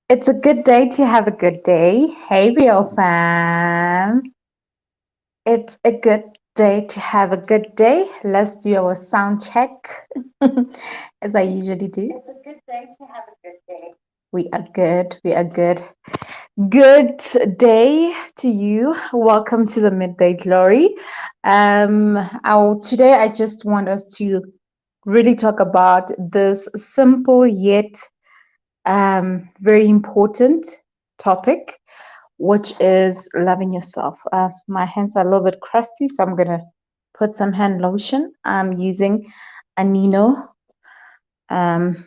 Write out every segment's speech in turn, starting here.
It's a good day to have a good day. Hey, real fam. It's a good day to have a good day. Let's do our sound check as I usually do. It's a good day to have a good day. We are good. We are good. Good day to you. Welcome to the Midday Glory. Today I just want us to really talk about this simple yet very important topic, which is loving yourself. My hands are a little bit crusty, so I'm gonna put some hand lotion. I'm using Anino. Um,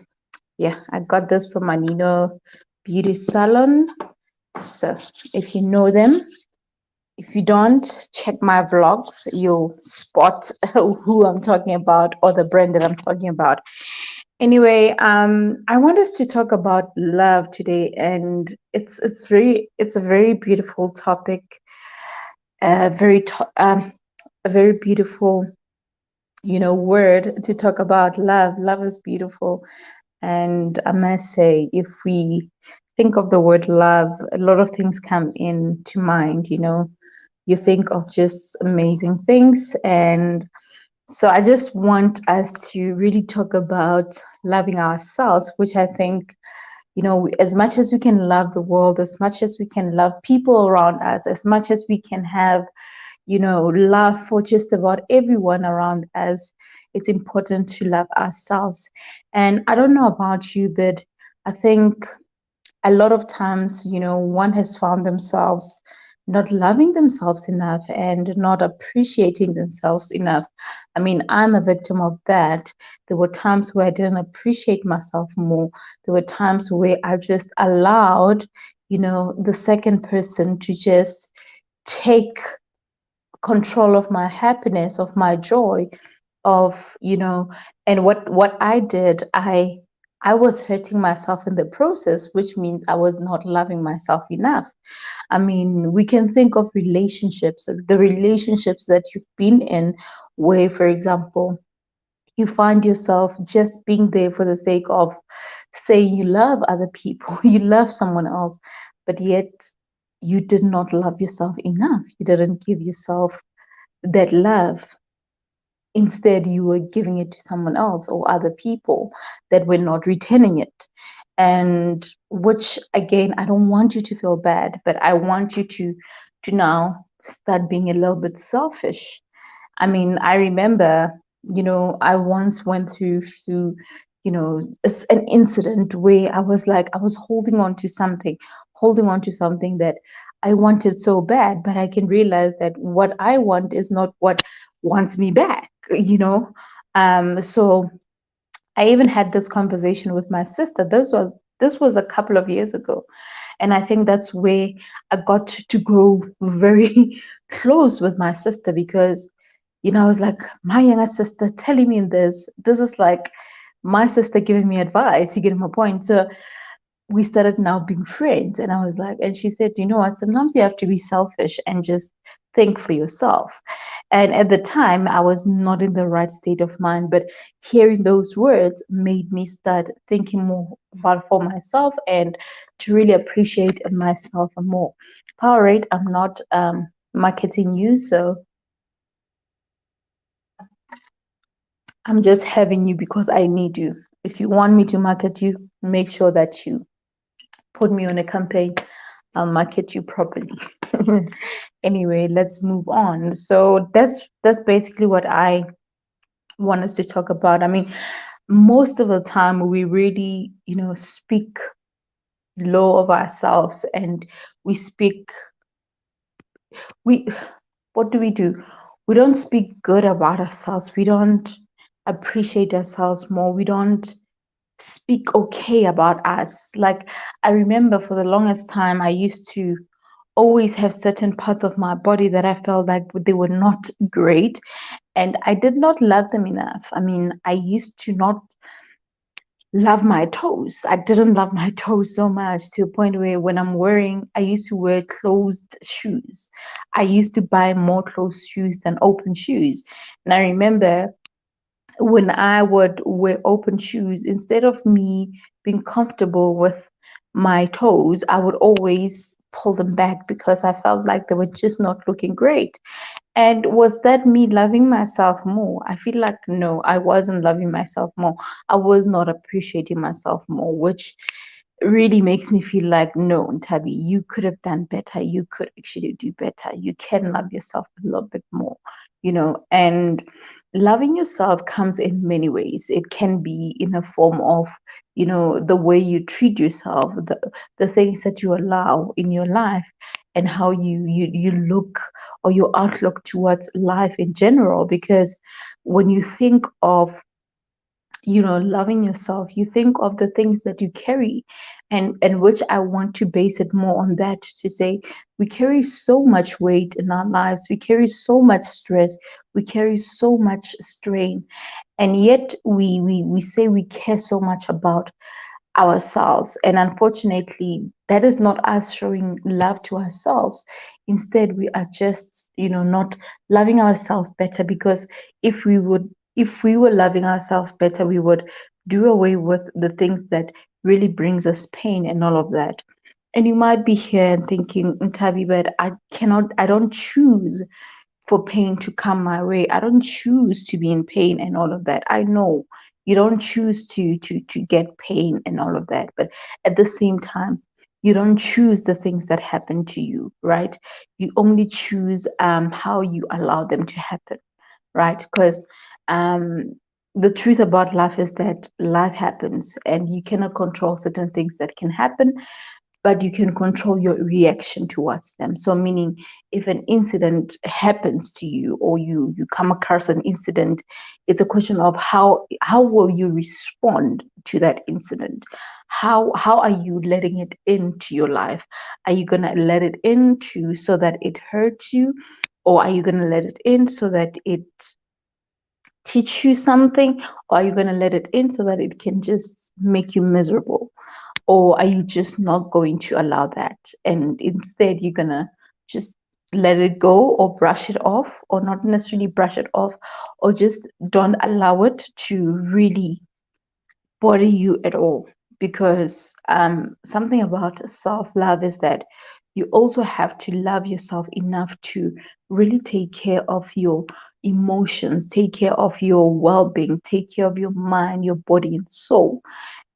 yeah, I got this from Anino Beauty Salon. So if you know them, if you don't, check my vlogs. You'll spot who I'm talking about or the brand that I'm talking about. Anyway, I want us to talk about love today, and it's a very beautiful topic, a very beautiful word to talk about love. Love is beautiful, and I must say, if we think of the word love, a lot of things come into mind. You think of just amazing things, and so I just want us to really talk about loving ourselves, which I think, as much as we can love the world, as much as we can love people around us, as much as we can have, love for just about everyone around us, it's important to love ourselves. And I don't know about you, but I think a lot of times, one has found themselves not loving themselves enough and not appreciating themselves enough. I mean, I'm a victim of that. There were times where I didn't appreciate myself more. There were times where I just allowed, the second person to just take control of my happiness, of my joy, of and what I did, I was hurting myself in the process, which means I was not loving myself enough. I mean, we can think of relationships, the relationships that you've been in, where, for example, you find yourself just being there for the sake of saying you love other people, you love someone else, but yet you did not love yourself enough. You didn't give yourself that love. Instead, you were giving it to someone else or other people that were not returning it. And which, again, I don't want you to feel bad, but I want you to now start being a little bit selfish. I mean, I remember, I once went through an incident where I was like, I was holding on to something that I wanted so bad, but I can realize that what I want is not what wants me back. So I even had this conversation with my sister. This was a couple of years ago, and I think that's where I got to grow very close with my sister, because I was like, my younger sister telling me this is like my sister giving me advice. You get my point. So we started now being friends, and I was like, and she said, you know what, sometimes you have to be selfish and just think for yourself. And at the time I was not in the right state of mind, but hearing those words made me start thinking more about for myself and to really appreciate myself more. Powerade, I'm not marketing you, so I'm just having you because I need you. If you want me to market you, make sure that you put me on a campaign. I'll market you properly. Anyway, let's move on. So that's basically what I want us to talk about. I mean, most of the time we really, speak low of ourselves, and we speak we what do we do? We don't speak good about ourselves. We don't appreciate ourselves more. We don't speak okay about us. Like, I remember for the longest time I used to always have certain parts of my body that I felt like they were not great, and I did not love them enough. I mean, I used to not love my toes. I didn't love my toes so much, to a point where when I used to wear closed shoes. I used to buy more closed shoes than open shoes. And I remember when I would wear open shoes, instead of me being comfortable with my toes, I would always pull them back because I felt like they were just not looking great. And was that me loving myself more? I feel like no, I wasn't loving myself more. I was not appreciating myself more, which really makes me feel like no, Tabi, you could have done better. You could actually do better. You can love yourself a little bit more, and loving yourself comes in many ways. It can be in a form of, the way you treat yourself, the things that you allow in your life, and how you look, or your outlook towards life in general. Because when you think of, loving yourself, you think of the things that you carry, and which I want to base it more on that, to say we carry so much weight in our lives, we carry so much stress, we carry so much strain, and yet we say we care so much about ourselves. And unfortunately, that is not us showing love to ourselves. Instead, we are just, not loving ourselves better. Because if we were loving ourselves better, we would do away with the things that really brings us pain and all of that. And you might be here and thinking, Ntabi, but I don't choose for pain to come my way. I don't choose to be in pain and all of that. I know you don't choose to get pain and all of that, but at the same time, you don't choose the things that happen to you, right? You only choose how you allow them to happen, right? Because um the truth about life is that life happens and you cannot control certain things that can happen, but you can control your reaction towards them. So meaning, if an incident happens to you, or you come across an incident, it's a question of how will you respond to that incident. How are you letting it into your life? Are you going to let it into so that it hurts you, or are you going to let it in so that it teach you something, or are you going to let it in so that it can just make you miserable? Or are you just not going to allow that, and instead you're gonna just let it go, or brush it off, or not necessarily brush it off, or just don't allow it to really bother you at all? Because something about self-love is that you also have to love yourself enough to really take care of your emotions, take care of your well-being, take care of your mind, your body and soul.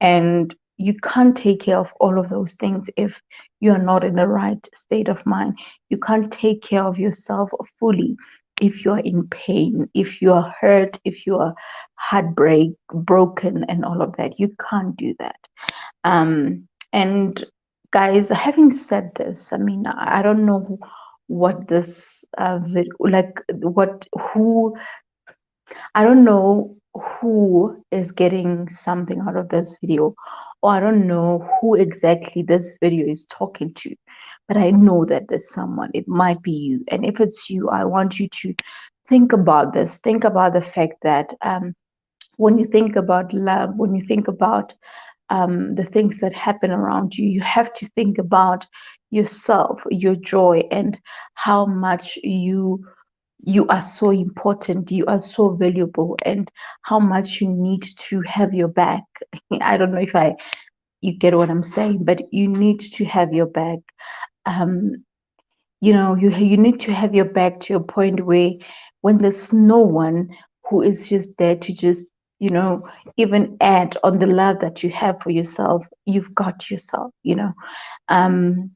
And you can't take care of all of those things if you're not in the right state of mind. You can't take care of yourself fully if you're in pain, if you're hurt, if you're heartbreak broken and all of that. You can't do that. And guys, having said this, I mean, I don't know what this like what who I don't know who is getting something out of this video, or I don't know who exactly this video is talking to, but I know that there's someone. It might be you. And if it's you, I want you to think about this. Think about the fact that when you think about love, when you think about the things that happen around you, you have to think about yourself, your joy, and how much you are so important, you are so valuable, and how much you need to have your back. I don't know if I you get what I'm saying, but you need to have your back. um you need to have your back to a point where when there's no one who is just there to just even add on the love that you have for yourself, you've got yourself.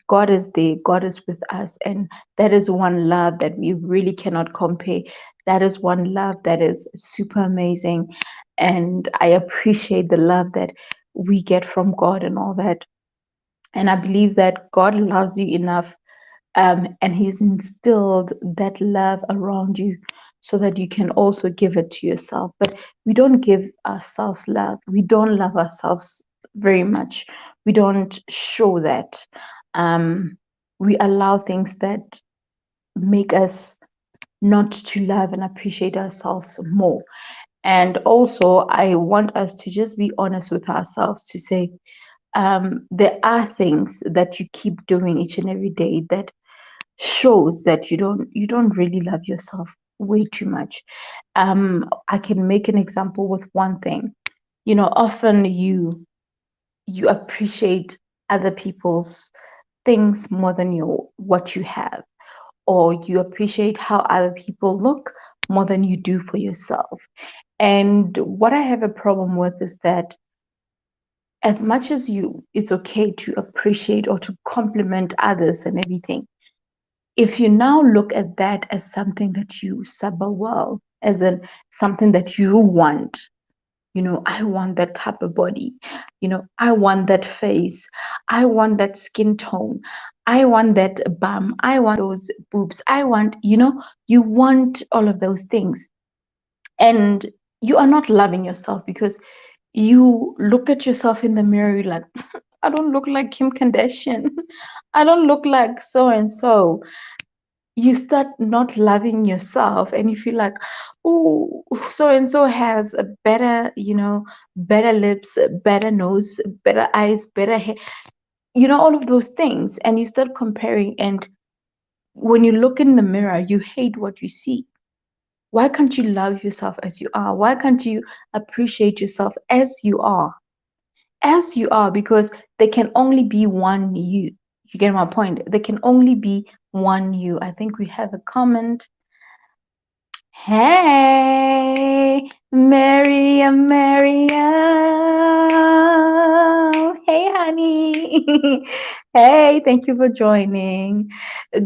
God is there, God is with us, and that is one love that we really cannot compare. That is one love that is super amazing, and I appreciate the love that we get from God and all that. And I believe that God loves you enough, and He's instilled that love around you so that you can also give it to yourself. But we don't give ourselves love, we don't love ourselves very much, we don't show that. um, we allow things that make us not to love and appreciate ourselves more. And also, I want us to just be honest with ourselves, to say there are things that you keep doing each and every day that shows that you don't really love yourself way too much. I can make an example with one thing. Often you appreciate other people's things more than your what you have, or you appreciate how other people look more than you do for yourself. And what I have a problem with is that as much as it's okay to appreciate or to compliment others and everything, if you now look at that as something that you suffer well, as in something that you want, I want that type of body, I want that face, I want that skin tone, I want that bum, I want those boobs, I want, you want all of those things. And you are not loving yourself because you look at yourself in the mirror, you're like, I don't look like Kim Kardashian. I don't look like so and so. You start not loving yourself and you feel like, oh, so and so has a better, better lips, better nose, better eyes, better hair, all of those things. And you start comparing. And when you look in the mirror, you hate what you see. Why can't you love yourself as you are? Why can't you appreciate yourself as you are? As you are, because there can only be one you. You get my point? There can only be one you. I think we have a comment. Hey, Miriam, Miriam. Hey, honey. Hey, thank you for joining.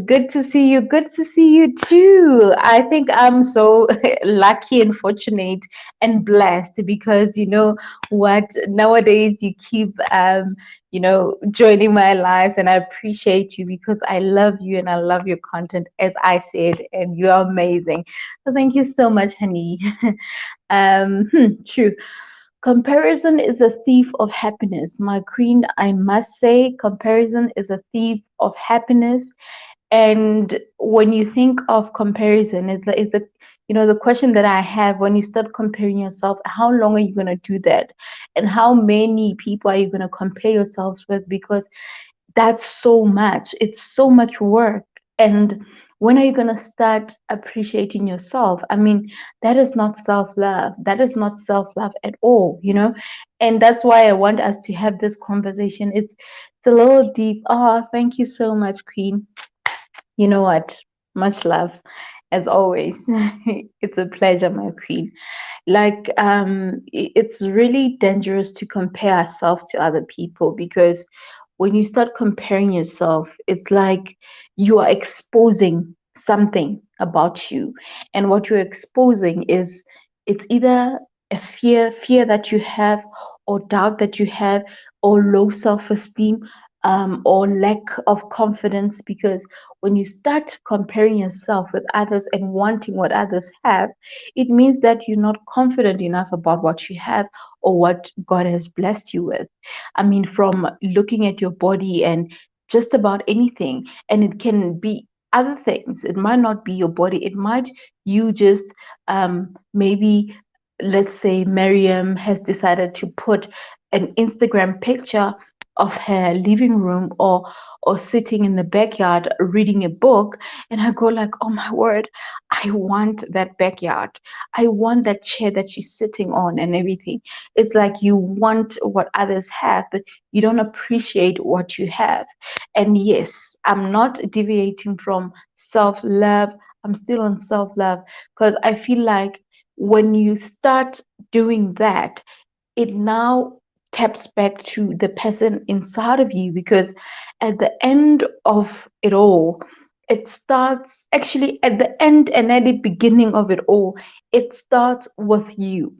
Good to see you. Good to see you too. I think I'm so lucky and fortunate and blessed because you know what? Nowadays you keep joining my lives, and I appreciate you because I love you and I love your content, as I said, and you are amazing. So thank you so much, honey. True. Comparison is a thief of happiness. My queen, I must say, comparison is a thief of happiness. And when you think of comparison, the question that I have when you start comparing yourself, how long are you going to do that? And how many people are you going to compare yourselves with? Because that's so much. It's so much work. And when are you going to start appreciating yourself? I mean, that is not self-love. That is not self-love at all. And that's why I want us to have this conversation. It's a little deep. Oh, thank you so much, Queen. You know what? Much love, as always. It's a pleasure, my queen. Like, it's really dangerous to compare ourselves to other people because when you start comparing yourself, it's like you are exposing something about you. And what you're exposing is it's either a fear that you have, or doubt that you have, or low self-esteem, or lack of confidence. Because when you start comparing yourself with others and wanting what others have, it means that you're not confident enough about what you have or what God has blessed you with. I mean, from looking at your body and just about anything, and it can be other things. It might not be your body. It might you just maybe, let's say Miriam has decided to put an Instagram picture of her living room, or sitting in the backyard reading a book, and I go like, oh my word, I want that backyard. I want that chair that she's sitting on and everything. It's like you want what others have, but you don't appreciate what you have. And yes, I'm not deviating from self-love. I'm still on self-love because I feel like when you start doing that, it now taps back to the person inside of you, because at the end of it all, it starts actually at the end and at the beginning of it all, it starts with you.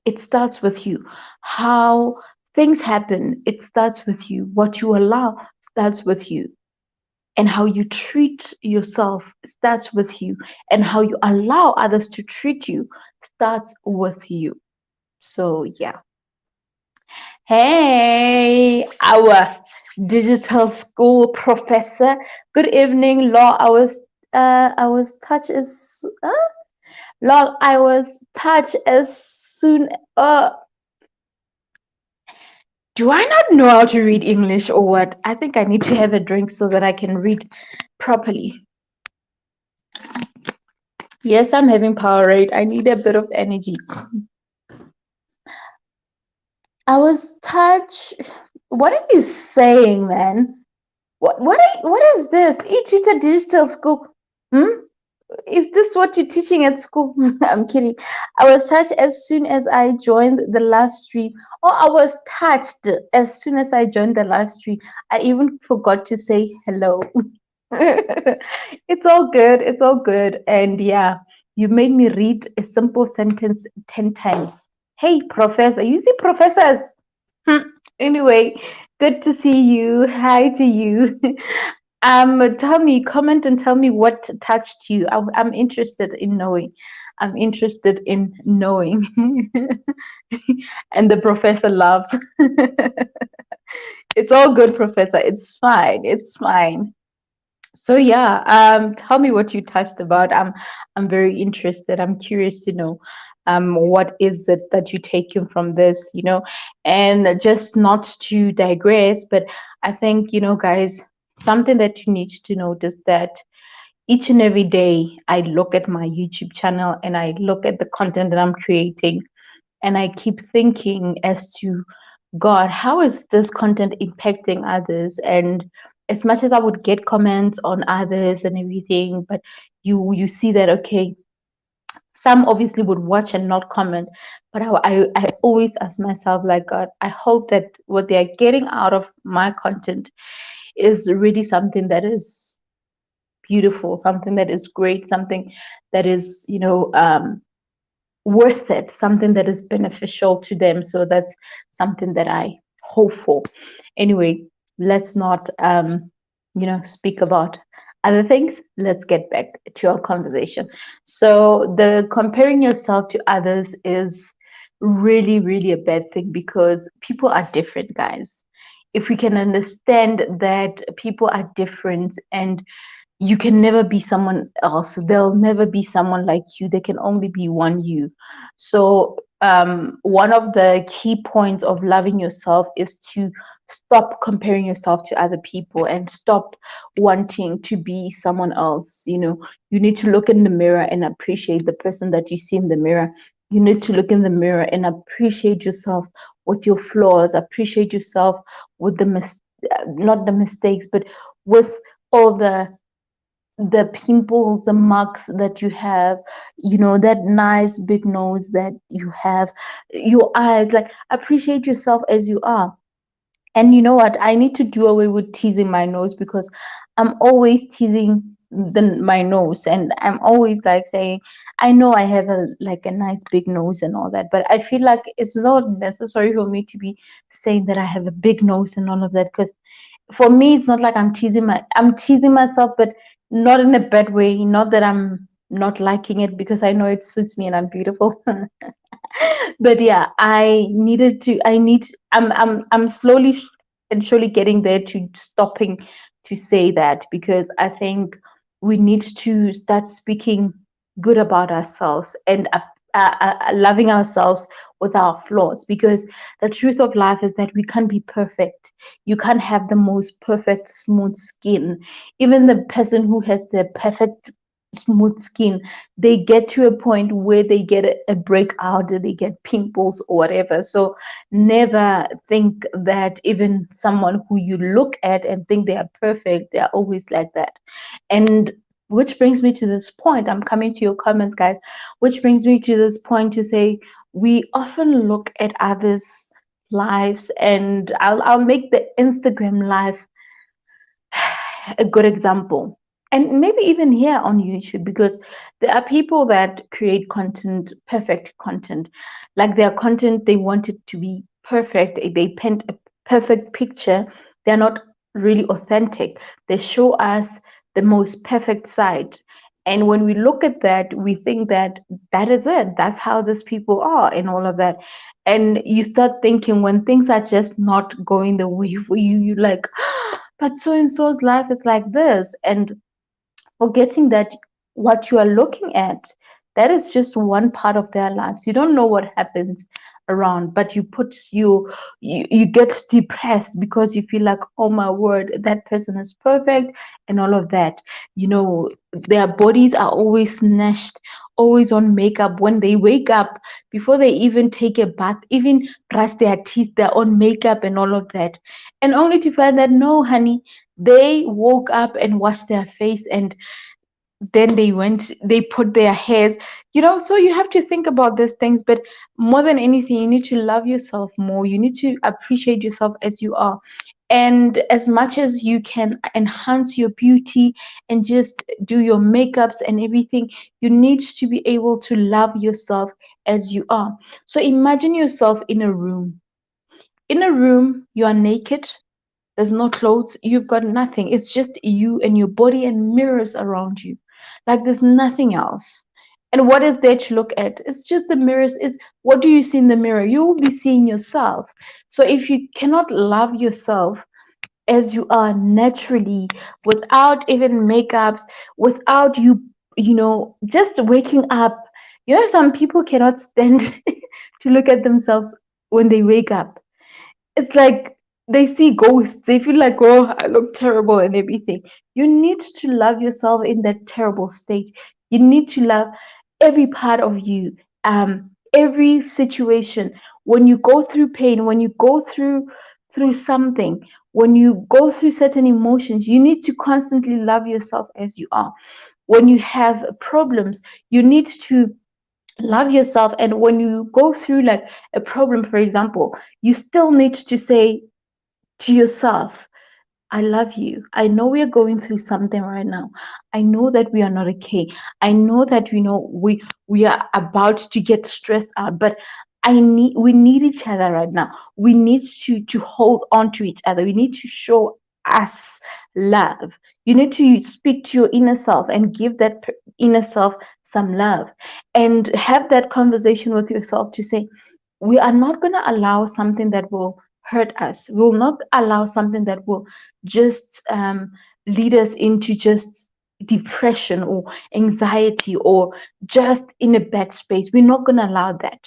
It starts with you. How things happen, it starts with you. What you allow starts with you. And how you treat yourself starts with you. And how you allow others to treat you starts with you. So, yeah. Hey, our digital school professor. Good evening, Law. I was touched as Lol. I was touched as soon. Do I not know how to read English or what? I think I need to have a drink so that I can read properly. Yes, I'm having Powerade. I need a bit of energy. I was touched. What are you saying, man? What is this? E-tutor digital school? Hmm? Is this what you're teaching at school? I'm kidding. I was touched as soon as I joined the live stream. Oh, I was touched as soon as I joined the live stream. I even forgot to say hello. It's all good. It's all good. And yeah, you made me read a simple sentence 10 times. Hey, professor. You see, professors. Hmm. Anyway, good to see you. Hi to you. Tell me, comment and tell me what touched you. I'm interested in knowing. I'm interested in knowing. And the professor laughs. It's all good, professor. It's fine. It's fine. So yeah, tell me what you touched about. I'm very interested. I'm curious to know, what is it that you taken from this, and just not to digress, but I think, guys, something that you need to notice that each and every day I look at my YouTube channel and I look at the content that I'm creating, and I keep thinking as to God, how is this content impacting others? And as much as I would get comments on others and everything, but you see that, okay, some obviously would watch and not comment, but I always ask myself, like, God, I hope that what they are getting out of my content is really something that is beautiful, something that is great, something that is, worth it, something that is beneficial to them. So that's something that I hope for. Anyway, let's not speak about other things. Let's get back to our conversation. So the comparing yourself to others is really, really a bad thing because people are different, guys. If we can understand that people are different and you can never be someone else. There'll never be someone like you. There can only be one you. So, one of the key points of loving yourself is to stop comparing yourself to other people and stop wanting to be someone else. You need to look in the mirror and appreciate the person that you see in the mirror. You need to look in the mirror and appreciate yourself with your flaws, appreciate yourself with not the mistakes, but with all the pimples, the marks that you have, that nice big nose that you have, your eyes, like appreciate yourself as you are. And you know what? I need to do away with teasing my nose because I'm always teasing my nose, and I'm always like saying, I know I have a nice big nose and all that, but I feel like it's not necessary for me to be saying that I have a big nose and all of that because for me it's not like I'm teasing myself, but not in a bad way, not that I'm not liking it because I know it suits me and I'm beautiful. But yeah, I'm slowly and surely getting there to stopping to say that because I think we need to start speaking good about ourselves and loving ourselves with our flaws, because the truth of life is that we can't be perfect. You can't have the most perfect smooth skin. Even the person who has the perfect smooth skin, they get to a point where they get a breakout, they get pimples or whatever. So never think that even someone who you look at and think they are perfect, they are always like that. And which brings me to this point. I'm coming to your comments, guys. Which brings me to this point to say we often look at others' lives, and I'll make the Instagram live a good example. And maybe even here on YouTube, because there are people that create content, perfect content. Like their content, they want it to be perfect. They paint a perfect picture. They're not really authentic. They show us the most perfect side. And when we look at that, we think that that is it. That's how these people are and all of that. And you start thinking when things are just not going the way for you, you like, but so and so's life is like this, and forgetting that what you are looking at, that is just one part of their lives. You don't know what happens around, but you get depressed because you feel like, oh my word, that person is perfect and all of that. Their bodies are always snatched, always on makeup. When they wake up, before they even take a bath, even brush their teeth, they're on makeup and all of that. And only to find that, no, honey, they woke up and washed their face, and then they put their hairs, so you have to think about these things. But more than anything, you need to love yourself more. You need to appreciate yourself as you are, and as much as you can enhance your beauty and just do your makeups and everything, you need to be able to love yourself as you are. So imagine yourself in a room, you are naked. There's no clothes. You've got nothing. It's just you and your body and mirrors around you. Like there's nothing else. And what is there to look at? It's just the mirrors. It's what do you see in the mirror? You will be seeing yourself. So if you cannot love yourself as you are naturally, without even makeups, without just waking up. Some people cannot stand to look at themselves when they wake up. It's like they see ghosts. They feel like, oh, I look terrible and everything. You need to love yourself in that terrible state. You need to love every part of you, every situation. When you go through pain, when you go through something, when you go through certain emotions, you need to constantly love yourself as you are. When you have problems, you need to love yourself. And when you go through like a problem, for example, you still need to say to yourself, I love you. I know we are going through something right now. I know that we are not okay. I know that we are about to get stressed out, but we need each other right now. We need to hold on to each other. We need to show us love. You need to speak to your inner self and give that inner self some love, and have that conversation with yourself to say, we are not going to allow something that will hurt us. We will not allow something that will just lead us into just depression or anxiety or just in a bad space. We're not going to allow that.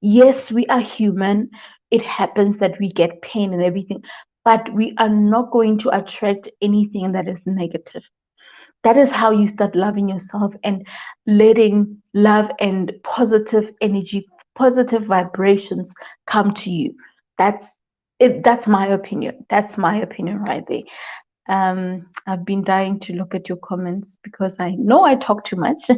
Yes, we are human. It happens that we get pain and everything, but we are not going to attract anything that is negative. That is how you start loving yourself and letting love and positive energy, positive vibrations come to you. That's it. That's my opinion. That's my opinion right there. I've been dying to look at your comments because I know I talk too much.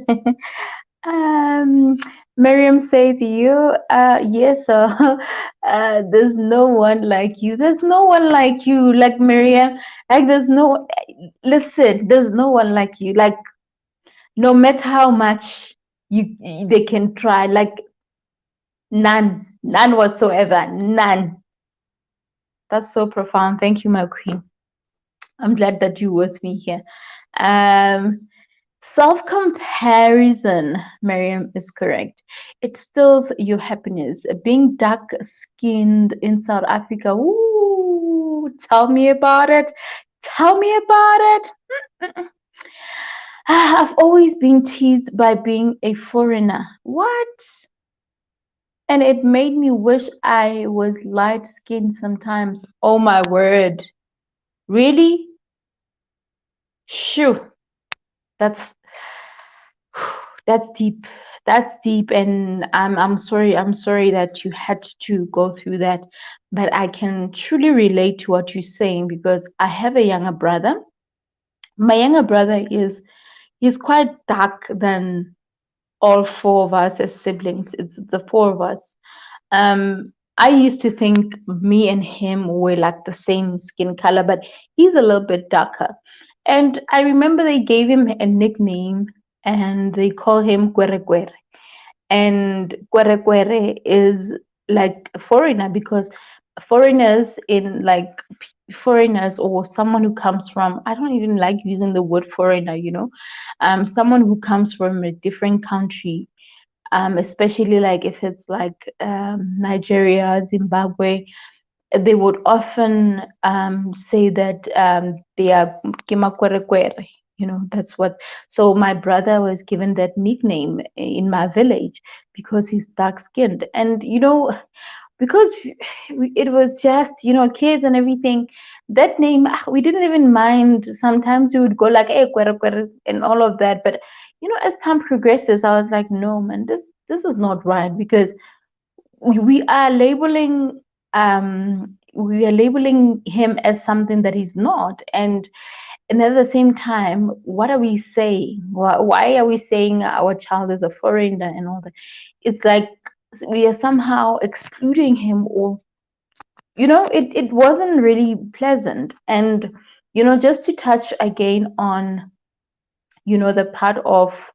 um, Miriam says, "You, yes, there's no one like you. There's no one like you, like Miriam. Like there's no, listen, there's no one like you. Like no matter how much they can try, like none whatsoever, none." That's so profound. Thank you, my queen. I'm glad that you're with me here. Um, Self-comparison, Miriam, is correct. It steals your happiness. Being dark-skinned in South Africa, ooh, tell me about it. Tell me about it. I've always been teased by being a foreigner. What? And it made me wish I was light-skinned sometimes. Oh my word. Really? Phew. That's that's deep. That's deep, and I'm sorry. I'm sorry that you had to go through that, but I can truly relate to what you're saying because I have a younger brother. My younger brother he's quite dark than all four of us as siblings. It's the four of us. I used to think me and him were like the same skin color, but he's a little bit darker. And I remember they gave him a nickname and they call him Kwere Kwere. And Kwere Kwere is like a foreigner because foreigners in like foreigners or someone who comes from, I don't even like using the word foreigner, someone who comes from a different country, especially like if it's like Nigeria, Zimbabwe, they would often say that they are kimakwerekwere. That's what. So my brother was given that nickname in my village because he's dark skinned. And because it was just kids and everything, that name, we didn't even mind. Sometimes we would go like, hey, kwere, kwere, and all of that. But as time progresses, I was like, no man, this is not right, because we are labeling him as something that he's not. And at the same time, what are we saying? Why are we saying our child is a foreigner and all that? It's like we are somehow excluding him, or it wasn't really pleasant. And just to touch again on the part of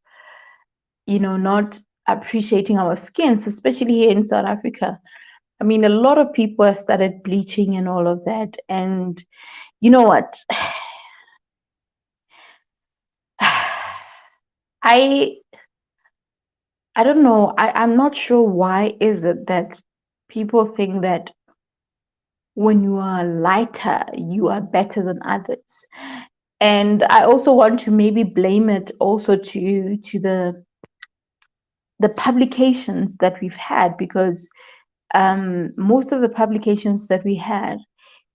not appreciating our skins, especially here in South Africa. I mean, a lot of people have started bleaching and all of that. And you know what? I I don't know. I'm not sure why is it that people think that when you are lighter, you are better than others. And I also want to maybe blame it also to the publications that we've had, because most of the publications that we had,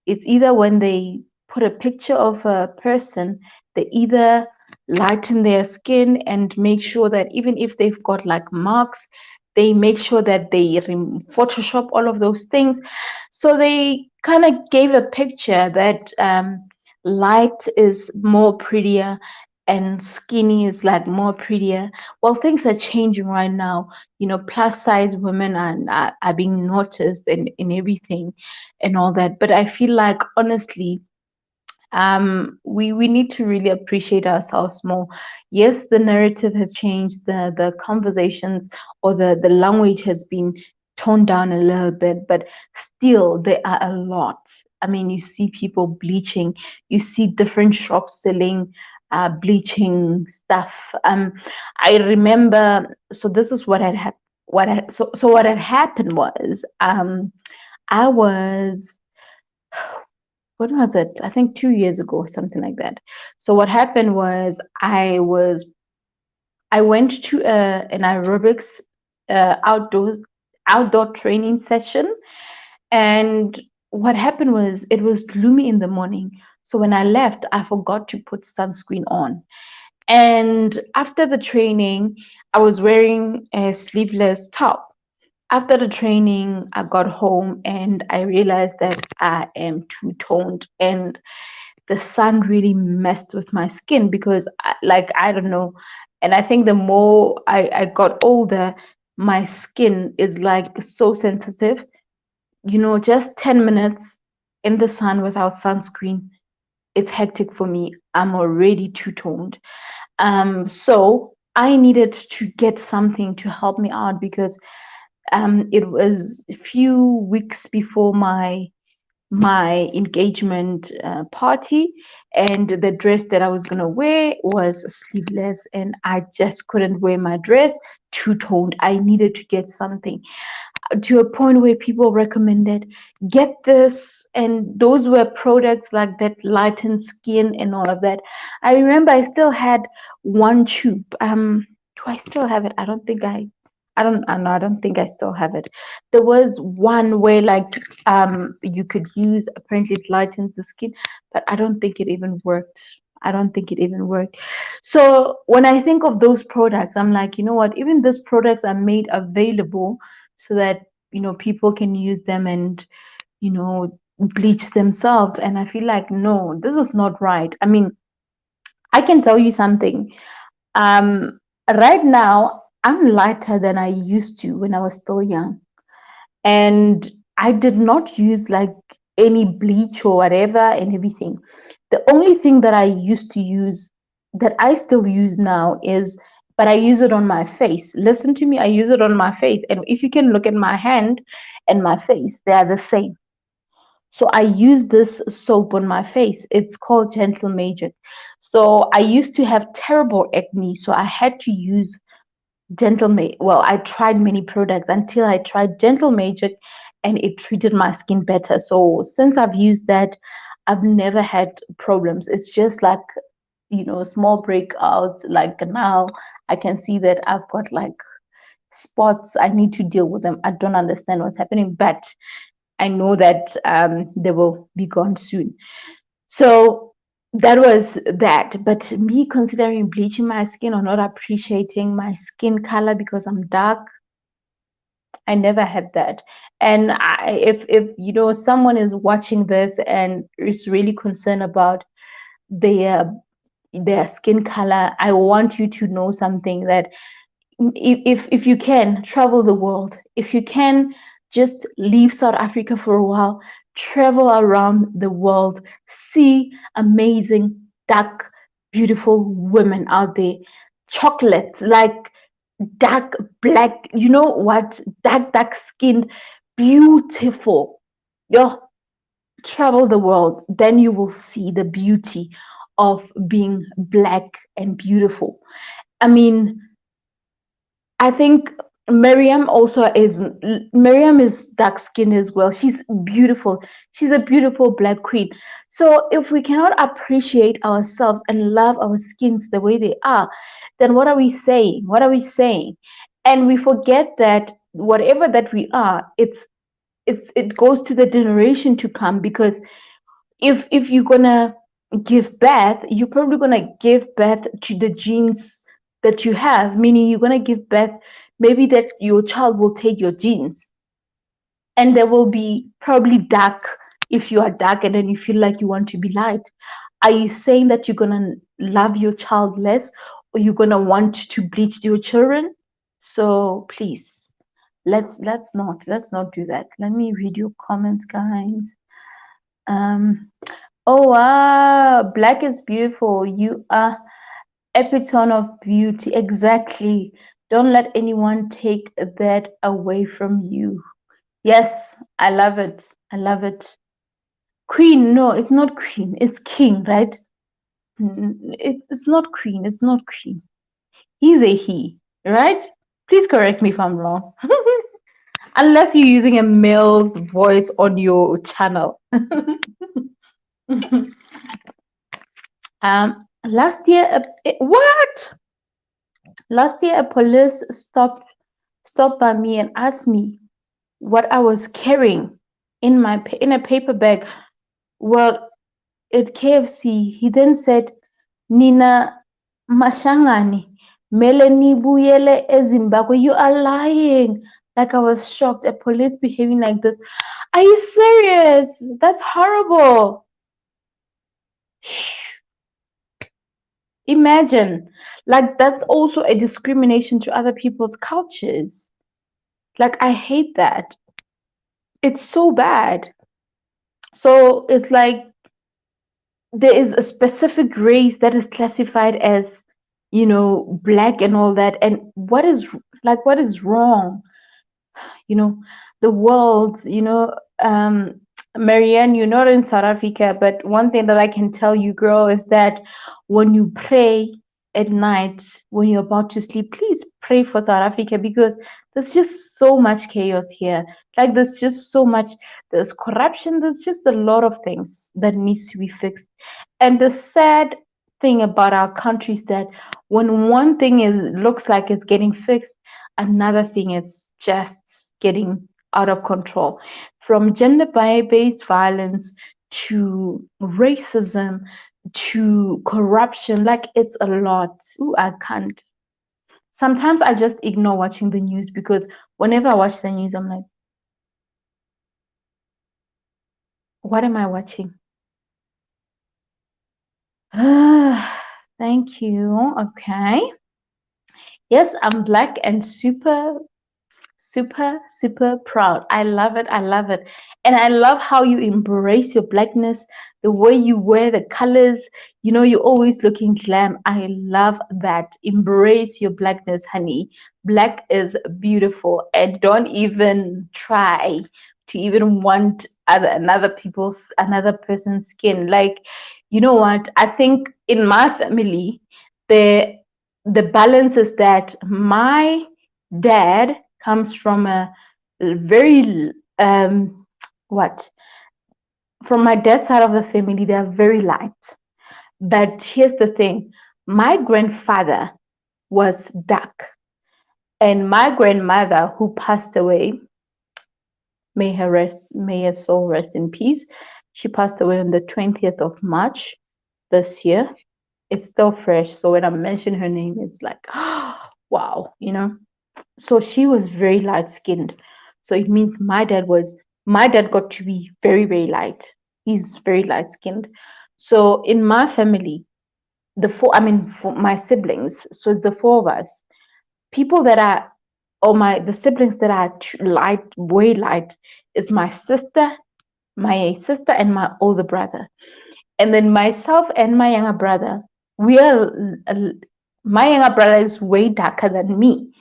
it's either when they put a picture of a person, they either lighten their skin and make sure that even if they've got like marks, they make sure that they Photoshop all of those things. So they kind of gave a picture that light is more prettier and skinny is like more prettier. Well, things are changing right now. Plus size women are being noticed in everything and all that. But I feel like, honestly, we need to really appreciate ourselves more. Yes, the narrative has changed, the conversations or the language has been toned down a little bit, but still there are a lot. I mean, you see people bleaching, you see different shops selling bleaching stuff. I remember, so this is what had happened. What had happened was, I was, when was it? I think 2 years ago, something like that. So what happened was, I went to an aerobics outdoor training session. And what happened was, it was gloomy in the morning. So when I left, I forgot to put sunscreen on. And after the training, I was wearing a sleeveless top. After the training, I got home and I realized that I am two toned, and the sun really messed with my skin, because I don't know. And I think the more I got older, my skin is like so sensitive. Just 10 minutes in the sun without sunscreen, it's hectic for me. I'm already two toned. So I needed to get something to help me out, because it was a few weeks before my engagement party, and the dress that I was going to wear was sleeveless, and I just couldn't wear my dress two toned. I needed to get something, to a point where people recommended, get this, and those were products like that lighten skin and all of that. I remember I still had one tube. Do I still have it? I don't think I still have it. There was one where, like, you could use, apparently it lightens the skin, but I don't think it even worked. I don't think it even worked. So when I think of those products, I'm like, you know what? Even these products are made available so that people can use them and you know bleach themselves. And I feel like, no, this is not right. I mean, I can tell you something. um right now I'm lighter than I used to when I was still young, and I did not use like any bleach or whatever and everything. The only thing that I used to use, that I still use now, is, but I use it on my face. Listen to me, I use it on my face. And if you can look at my hand and my face, they are the same. So I use this soap on my face. It's called Gentle Magic. So I used to have terrible acne, so I had to use Gentle Magic. Well, I tried many products until I tried Gentle Magic, and it treated my skin better. So since I've used that, I've never had problems. It's just like small breakouts. Like now, I can see that I've got like spots. I need to deal with them. I don't understand what's happening, but I know that they will be gone soon. So that was that. But me considering bleaching my skin or not appreciating my skin color because I'm dark, I never had that. And if someone is watching this and is really concerned about their their skin color, I want you to know something, that if you can travel the world, if you can just leave South Africa for a while, travel around the world, see amazing dark beautiful women out there, chocolate, like dark black, you know what, dark skinned, beautiful. Yo, travel the world, then you will see the beauty of being black and beautiful. I mean, I think Miriam is dark skinned as well. She's beautiful. She's a beautiful black queen. So if we cannot appreciate ourselves and love our skins the way they are, then what are we saying? What are we saying? And we forget that whatever that we are, it goes to the generation to come, because if you're gonna give birth, you're probably gonna give birth to the genes that you have, meaning you're gonna give birth, maybe that your child will take your genes, and they will be probably dark if you are dark, and then you feel like you want to be light. Are you saying that you're gonna love your child less, or you're gonna want to bleach your children? So please, let's not do that. Let me read your comments, guys. um Oh wow, black is beautiful. You are epitome of beauty. Exactly. Don't let anyone take that away from you. Yes, I love it. I love it. Queen, no, it's not queen. It's king, right? It's not queen. It's not queen. He's a he, right? Please correct me if I'm wrong. Unless you're using a male's voice on your channel. Last year, what? Last year, a police stopped by me and asked me what I was carrying in a paper bag. Well, at KFC, he then said, "Nina Mashangani, Melanie Buyele Zimbabwe, you are lying." Like, I was shocked at police behaving like this. Are you serious? That's horrible. Shh. Imagine, like, that's also a discrimination to other people's cultures. Like, I hate that. It's so bad. So it's like there is a specific race that is classified as, black and all that. And what is wrong? you know the world, Marianne, you're not in South Africa, but one thing that I can tell you, girl, is that when you pray at night, when you're about to sleep, please pray for South Africa, because there's just so much chaos here. Like, there's just so much, there's corruption, there's just a lot of things that needs to be fixed. And the sad thing about our country is that when one thing looks like it's getting fixed, another thing is just getting out of control. From gender based violence to racism to corruption, like, it's a lot. Ooh, I can't. Sometimes I just ignore watching the news, because whenever I watch the news, I'm like, what am I watching? Thank you. Okay. Yes, I'm black and super proud. I love it. I love it. And I love how you embrace your blackness, the way you wear the colors. You're always looking glam. I love that. Embrace your blackness, honey. Black is beautiful. And don't even try to even want another person's skin. Like, you know what? I think in my family, the the balance is that my dad comes from a very what from my dad's side of the family, they are very light. But here's the thing, my grandfather was dark, and my grandmother, who passed away, may her soul rest in peace. She passed away on the 20th of March this year. It's still fresh. So when I mention her name, it's like, wow, you know. So she was very light skinned. So it means my dad got to be very, very light. He's very light skinned. So in my family, for my siblings, so it's the four of us, people that are, or the siblings that are light, way light, is my sister and my older brother. And then myself and my younger brother, we are, my younger brother is way darker than me.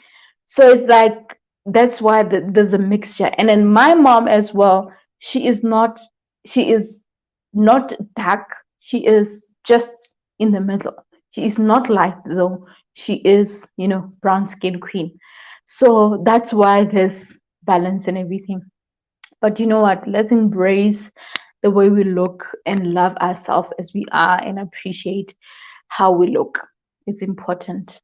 So it's like, that's why there's a mixture. And then my mom as well, she is not, she is not dark. She is just in the middle. She is not light though. She is, brown skin queen. So that's why there's balance and everything. But you know what? Let's embrace the way we look and love ourselves as we are and appreciate how we look. It's important.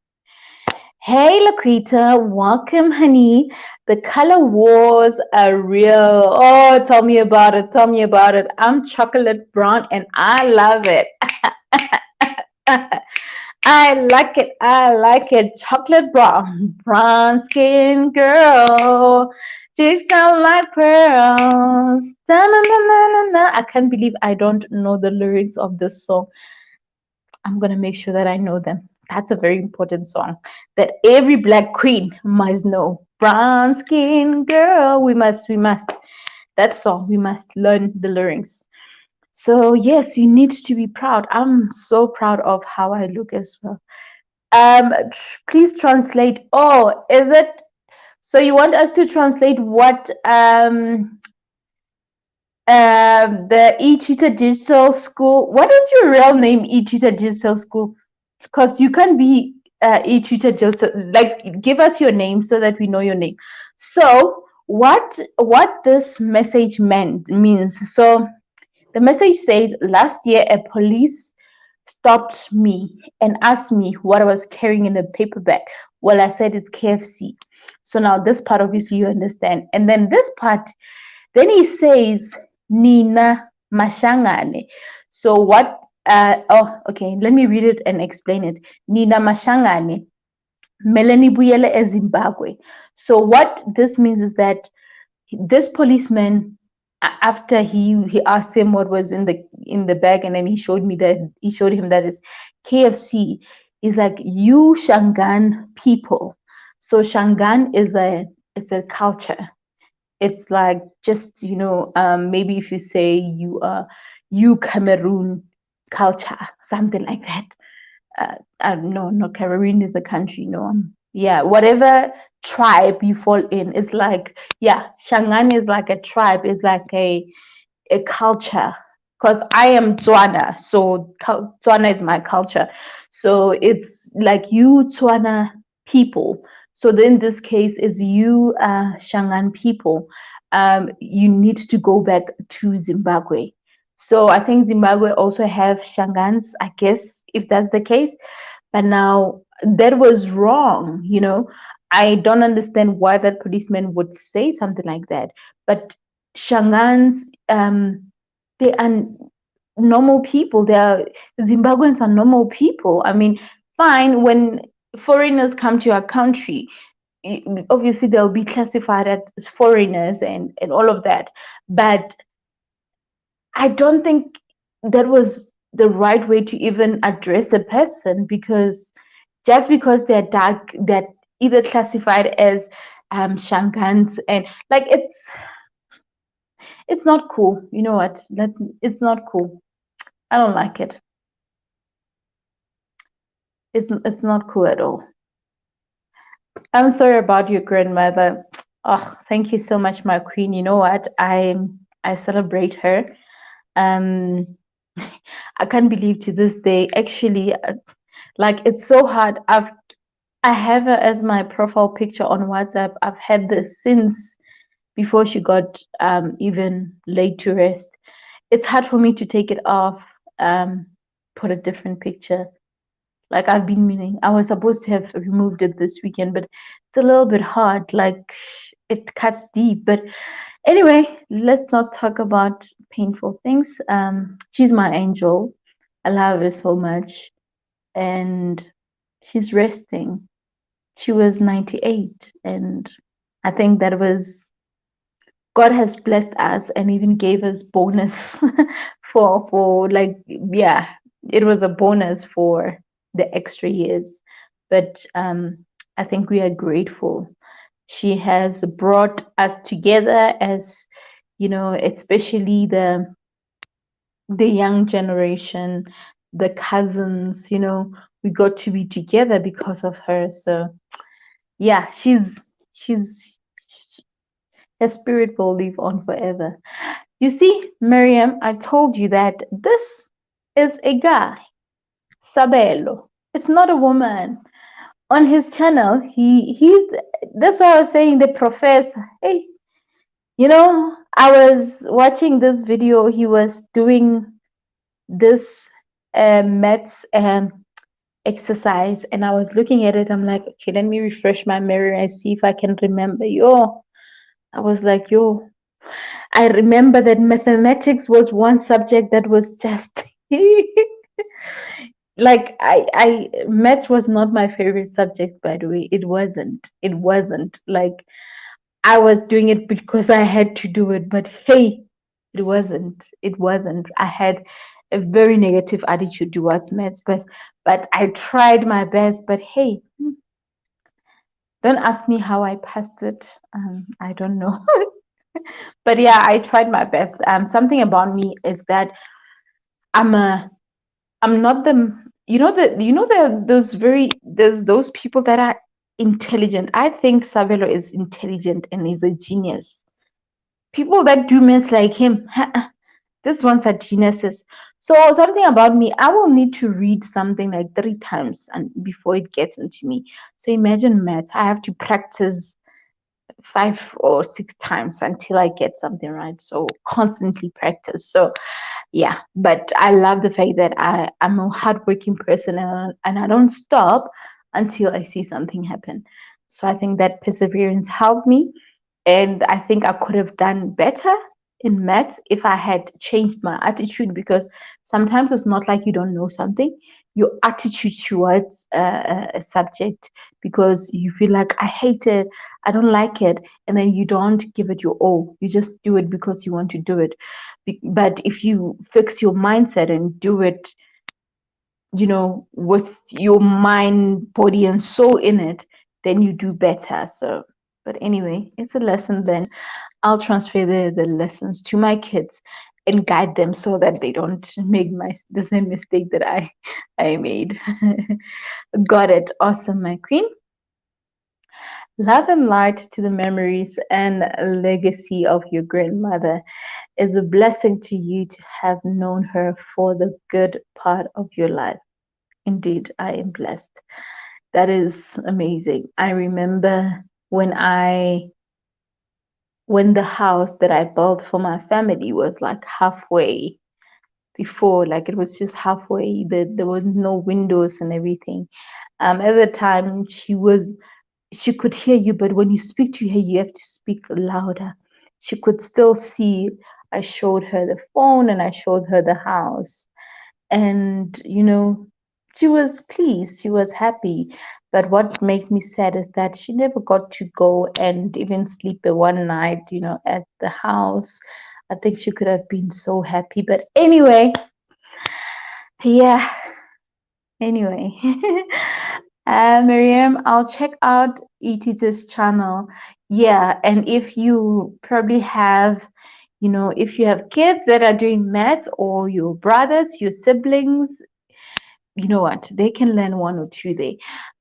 Hey, Laquita, welcome, honey. The color wars are real. Oh, tell me about it. Tell me about it. I'm chocolate brown and I love it. I like it. I like it. Chocolate brown, brown skin girl. She sound like pearls. Na-na-na-na-na-na. I can't believe I don't know the lyrics of this song. I'm gonna make sure that I know them. That's a very important song that every black queen must know. Brown skin girl, we must. That song, we must learn the lyrics. So yes, you need to be proud. I'm so proud of how I look as well. Please translate. Oh, is it? So you want us to translate what the eTutor Digital School. What is your real name, eTutor Digital School? Because you can't be eTutor Digital. Like, give us your name so that we know your name. So what this message means. So the message says, last year a police stopped me and asked me what I was carrying in a paper bag. Well, I said it's KFC. So now this part obviously you understand. And then this part, then he says, Nina Mashangane. So what? Okay. Let me read it and explain it. Nina Mashangane, Melanie Buyele Zimbabwe. So what this means is that this policeman, after he asked him what was in the bag, and then he showed him that it's KFC. He's like, you Shangan people. So Shangan it's a culture. It's like, just maybe if you say you Cameroon culture, something like that. I don't know, no, Cameroon is a country, no. Yeah, whatever tribe you fall in is like, yeah, Shangan is like a tribe, is like a culture. Because I am Tswana, so Tswana is my culture. So it's like you Tswana people. So then this case is you Shangan people. You need to go back to Zimbabwe. So I think Zimbabwe also have Shangans, I guess, if that's the case. But now that was wrong, I don't understand why that policeman would say something like that. But Shangans, they are normal people. They are Zimbabweans are normal people. I mean, fine, when foreigners come to our country, obviously they'll be classified as foreigners and all of that. But I don't think that was the right way to even address a person, because just because they're dark, they're either classified as Shangans, and like it's not cool. You know what? It's not cool. I don't like it. It's not cool at all. I'm sorry about your grandmother. Oh, thank you so much, my queen. You know what? I celebrate her. Um, I can't believe to this day, actually, like, it's so hard. I have her as my profile picture on WhatsApp. I've had this since before she got even laid to rest. It's hard for me to take it off. put a different picture. Like I've been meaning, I was supposed to have removed it this weekend, but it's a little bit hard. Like it cuts deep. But anyway, let's not talk about painful things. She's my angel. I love her so much, and she's resting. She was 98, and I think that was God has blessed us and even gave us bonus for like, yeah, it was a bonus for the extra years. But I think we are grateful. She has brought us together as, especially the young generation, the cousins, we got to be together because of her. So yeah, she's her spirit will live on forever. You see, Miriam, I told you that this is a guy, Sabelo. It's not a woman. On his channel, he's that's why I was saying the professor. Hey, I was watching this video. He was doing this maths exercise, and I was looking at it. I'm like, okay, let me refresh my memory and see if I can remember. Yo, I was like, yo, I remember that mathematics was one subject that was just like I maths was not my favorite subject, by the way. It wasn't like I was doing it because I had to do it, but hey, it wasn't. I had a very negative attitude towards maths, but I tried my best. But hey, don't ask me how I passed it. I don't know. But yeah, I tried my best. Something about me is that I'm a I'm not the there's those people that are intelligent. I think Savelo is intelligent and is a genius. People that do mess like him, these ones are geniuses. So something about me, I will need to read something like 3 times and before it gets into me. So imagine maths. I have to practice 5 or 6 times until I get something right. So constantly practice. So yeah, but I love the fact that I'm a hardworking person, and I don't stop until I see something happen. So I think that perseverance helped me, and I think I could have done better in maths if I had changed my attitude, because sometimes it's not like you don't know something, your attitude towards a subject, because you feel like I hate it, I don't like it, and then you don't give it your all, you just do it because you want to do it. But if you fix your mindset and do it, with your mind, body, and soul in it, then you do better. So, but anyway, it's a lesson then. I'll transfer the lessons to my kids and guide them so that they don't make the same mistake that I made. Got it. Awesome, my queen. Love and light to the memories and legacy of your grandmother. Is a blessing to you to have known her for the good part of your life. Indeed, I am blessed. That is amazing. I remember when the house that I built for my family was like halfway before, like it was just halfway. There was no windows and everything. At the time, she could hear you, but when you speak to her, you have to speak louder. She could still see. I showed her the phone and I showed her the house, and she was pleased, she was happy. But what makes me sad is that she never got to go and even sleep a one night, at the house. I think she could have been so happy, but anyway, yeah, anyway. Miriam, I'll check out Etita's channel. Yeah, and if you probably have, if you have kids that are doing maths, or your brothers, your siblings, you know what, they can learn one or two there.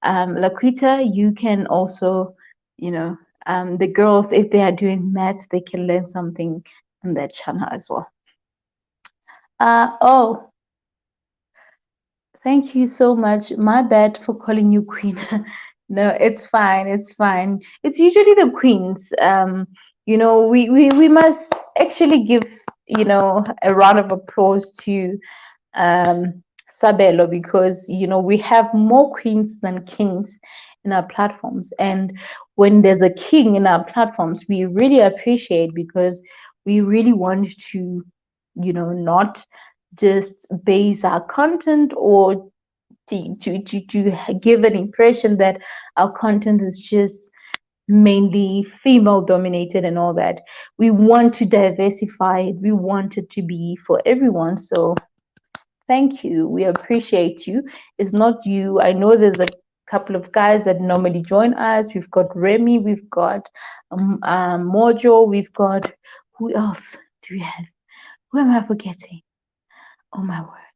Laquita, you can also, the girls, if they are doing maths, they can learn something on that channel as well. Oh, thank you so much. My bad for calling you queen. No, it's fine, it's fine. It's usually the queens. We must actually give, a round of applause to um Sabelo, because we have more queens than kings in our platforms. And when there's a king in our platforms, we really appreciate, because we really want to, not just base our content, or to give an impression that our content is just mainly female dominated and all that. We want to diversify it. We want it to be for everyone. So thank you. We appreciate you. It's not you. I know there's a couple of guys that normally join us. We've got Remy, we've got Mojo, we've got, who else do we have? Who am I forgetting? Oh my word.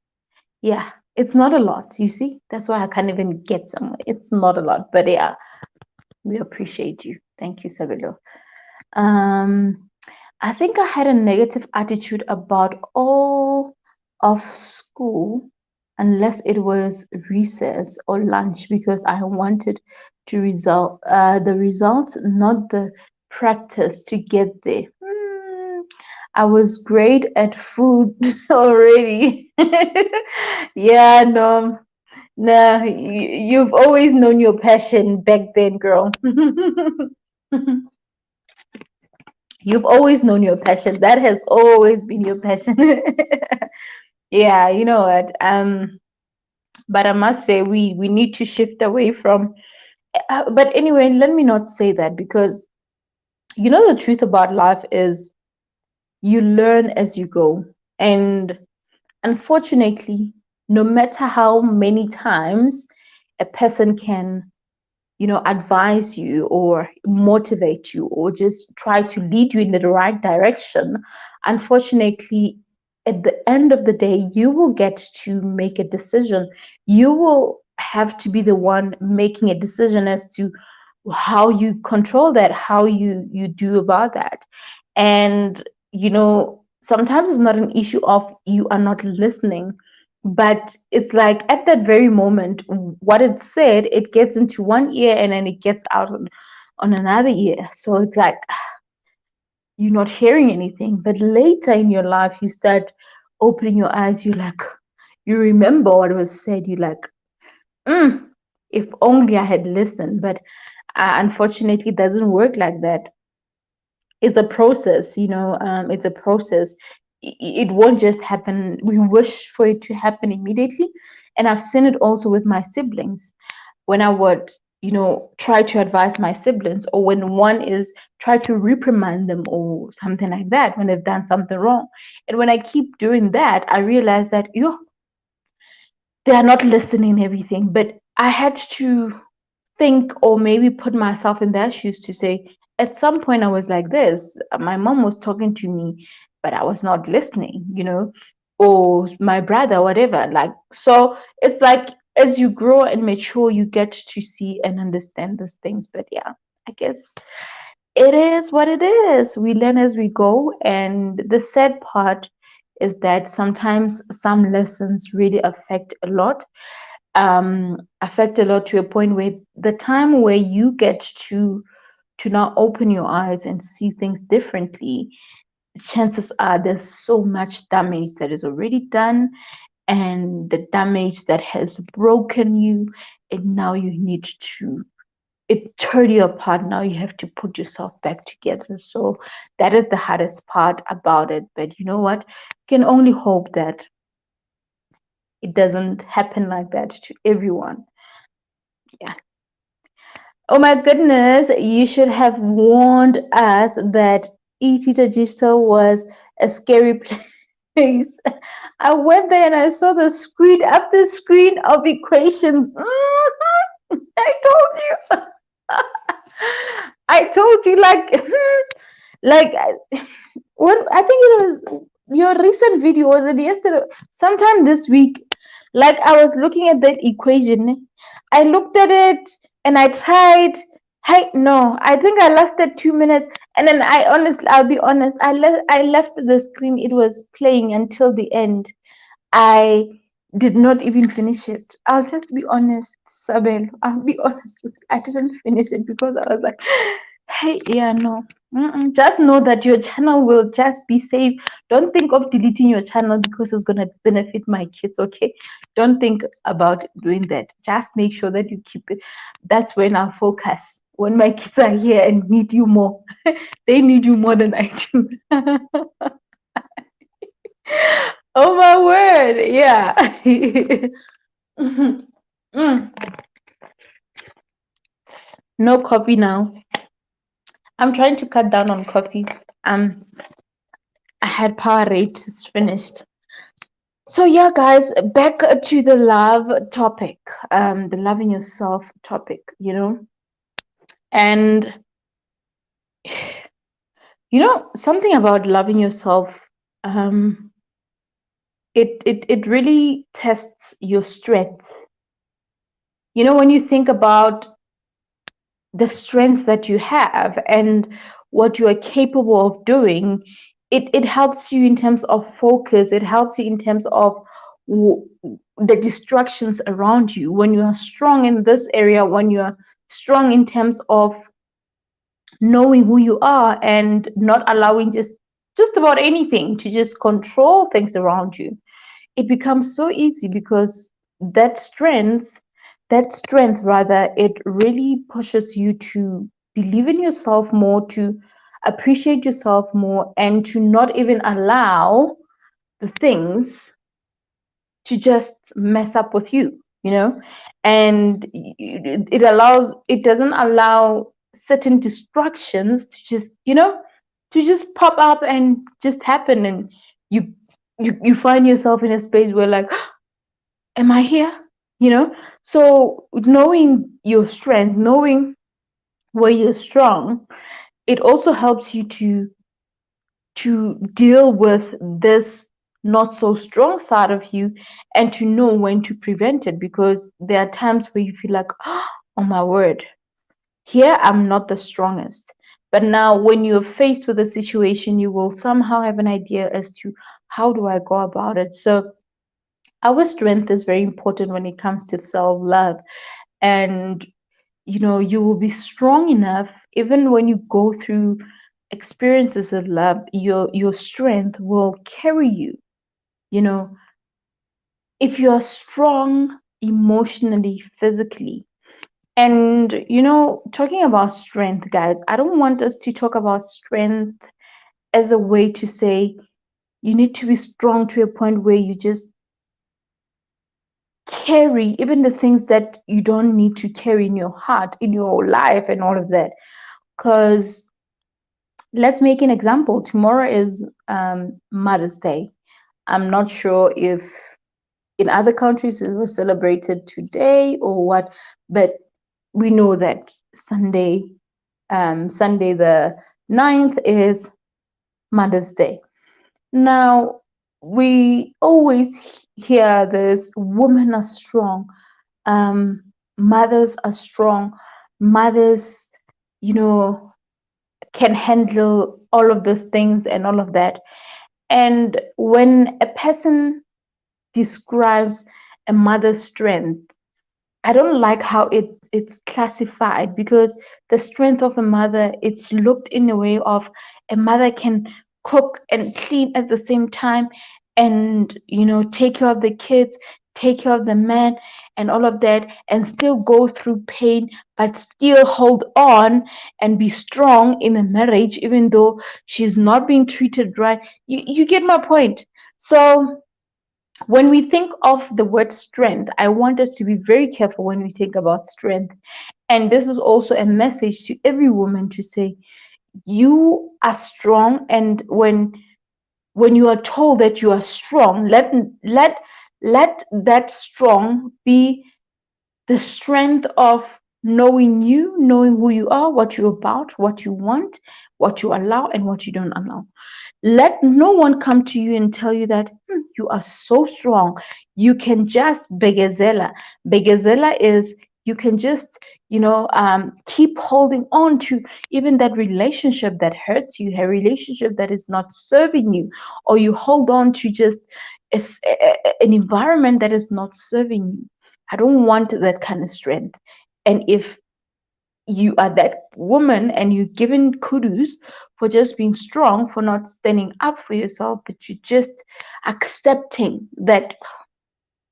Yeah, it's not a lot. You see, that's why I can't even get somewhere. It's not a lot, but yeah, we appreciate you. Thank you, Sabelo. Um, I think I had a negative attitude about all of school, unless it was recess or lunch, because I wanted to the results, not the practice to get there. I was great at food already. Yeah, no, no, you've always known your passion back then, girl. You've always known your passion. That has always been your passion. Yeah, you know what? But I must say we need to shift away from. But anyway, let me not say that, because the truth about life is you learn as you go, and unfortunately, no matter how many times a person can advise you or motivate you or just try to lead you in the right direction, unfortunately, at the end of the day, you will get to make a decision. You will have to be the one making a decision as to how you control that, how you do about that. And sometimes it's not an issue of you are not listening, but it's like at that very moment, what it said, it gets into one ear and then it gets out on another ear. So it's like you're not hearing anything, but later in your life you start opening your eyes. You remember what was said. You like, mm, if only I had listened. But unfortunately, it doesn't work like that. It's a process. It's a process. It won't just happen. We wish for it to happen immediately, and I've seen it also with my siblings. When I would try to advise my siblings, or when one is try to reprimand them or something like that when they've done something wrong, and when I keep doing that, I realize that they are not listening everything. But I had to think, or maybe put myself in their shoes, to say, at some point I was like this. My mom was talking to me, but I was not listening, or my brother, whatever. Like, so it's like as you grow and mature, you get to see and understand these things. But yeah, I guess it is what it is. We learn as we go. And the sad part is that sometimes some lessons really affect a lot, to a point where the time where you get to now open your eyes and see things differently, chances are there's so much damage that is already done, and the damage that has broken you, and now you need to it tear you apart. Now you have to put yourself back together. So that is the hardest part about it. But you know what? Can only hope that it doesn't happen like that to everyone. Yeah. Oh my goodness, you should have warned us that E-Tita Digital was a scary place. I went there and I saw the screen after screen of equations. I told you. I told you, like when I think it was your recent video, was it yesterday? Sometime this week. Like, I was looking at that equation. I looked at it and I tried. Hey, no, I think I lasted 2 minutes, and then I'll be honest, I left the screen. It was playing until the end. I did not even finish it. I'll just be honest, Sabel. I'll be honest. I didn't finish it because I was like, Hey, yeah, no. Mm-mm. Just know that your channel will just be safe. Don't think of deleting your channel because it's going to benefit my kids, okay? Don't think about doing that. Just make sure that you keep it. That's when I'll focus. When my kids are here and need you more, they need you more than I do. Oh my word. Yeah. Mhm. Mm. No coffee now. I'm trying to cut down on coffee. Um, I had Powerade. It's finished. So yeah, guys, back to the love topic, the loving yourself topic, and something about loving yourself, um, it really tests your strengths. When you think about the strength that you have and what you are capable of doing, it helps you in terms of focus. It helps you in terms of w- the distractions around you. When you are strong in this area, when you are strong in terms of knowing who you are and not allowing just about anything to just control things around you, it becomes so easy because that strength rather, it really pushes you to believe in yourself more, to appreciate yourself more, and to not even allow the things to just mess up with you. And it doesn't allow certain distractions to just pop up and just happen, and you find yourself in a space where, like, am I here? So knowing your strength, knowing where you're strong, it also helps you to deal with this not so strong side of you, and to know when to prevent it, because there are times where you feel like, oh my word, here I'm not the strongest. But now when you're faced with a situation, you will somehow have an idea as to how do I go about it. So our strength is very important when it comes to self love. And you will be strong enough even when you go through experiences of love. Your strength will carry you. you know if you are strong emotionally, physically. And talking about strength, guys, I don't want us to talk about strength as a way to say you need to be strong to a point where you just carry even the things that you don't need to carry in your heart, in your life, and all of that. Because let's make an example. Tomorrow is Mother's Day. I'm not sure if in other countries it was celebrated today or what, but we know that Sunday the 9th is Mother's Day. Now, we always hear this: women are strong, um, mothers are strong, mothers, you know, can handle all of those things and all of that. And when a person describes a mother's strength, I don't like how it's classified, because the strength of a mother, it's looked in a way of a mother can cook and clean at the same time, and take care of the kids, take care of the man, and all of that, and still go through pain, but still hold on and be strong in a marriage even though she's not being treated right. You get my point. So when we think of the word strength, I want us to be very careful when we think about strength. And this is also a message to every woman to say, you are strong. And when you are told that you are strong, let that strong be the strength of knowing you, knowing who you are, what you're about, what you want, what you allow, and what you don't allow. Let no one come to you and tell you that, you are so strong. You can just begazela. Begazela is you can just, keep holding on to even that relationship that hurts you, a relationship that is not serving you, or you hold on to just an environment that is not serving you. I don't want that kind of strength. And if you are that woman and you're given kudos for just being strong, for not standing up for yourself, but you're just accepting that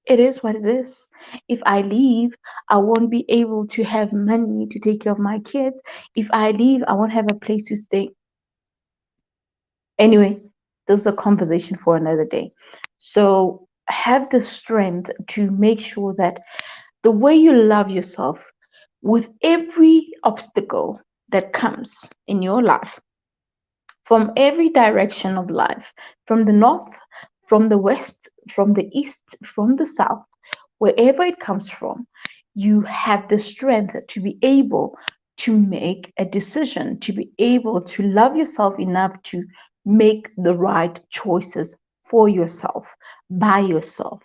it is what it is. If I leave, I won't be able to have money to take care of my kids. If I leave, I won't have a place to stay. Anyway, this is a conversation for another day. So have the strength to make sure that the way you love yourself, with every obstacle that comes in your life, from every direction of life, from the north, from the west, from the east, from the south, wherever it comes from, you have the strength to be able to make a decision, to be able to love yourself enough to make the right choices for yourself, by yourself.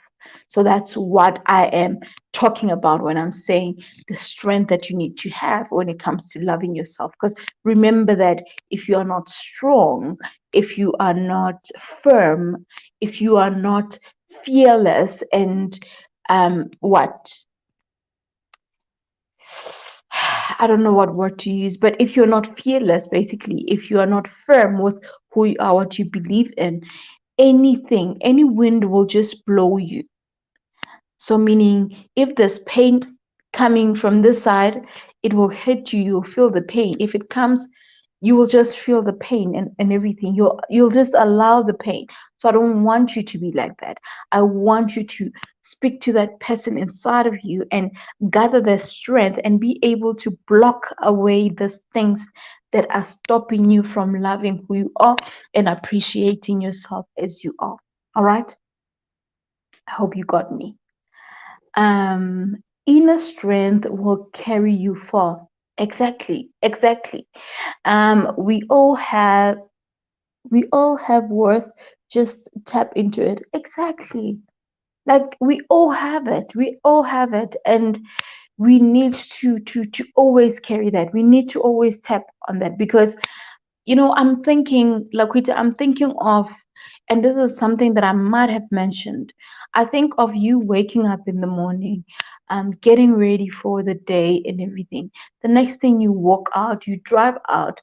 So that's what I am talking about when I'm saying the strength that you need to have when it comes to loving yourself. Because remember that if you are not strong, if you are not firm, if you are not fearless and what I don't know what word to use, but if you're not fearless, basically, if you are not firm with who you are, what you believe in, anything, any wind will just blow you. So, meaning if there's pain coming from this side, it will hit you, you'll feel the pain. If it comes, you will just feel the pain and everything. You'll just allow the pain. So I don't want you to be like that. I want you to speak to that person inside of you and gather the strength and be able to block away those things that are stopping you from loving who you are and appreciating yourself as you are. All right? I hope you got me. um Inner strength will carry you far. Exactly. We all have worth. Just tap into it. Exactly. Like we all have it, and we need to always carry that. We need to always tap on that, because I'm thinking, Laquita, I'm thinking of, and this is something that I might have mentioned. I think of you waking up in the morning, getting ready for the day and everything. The next thing, you walk out, you drive out.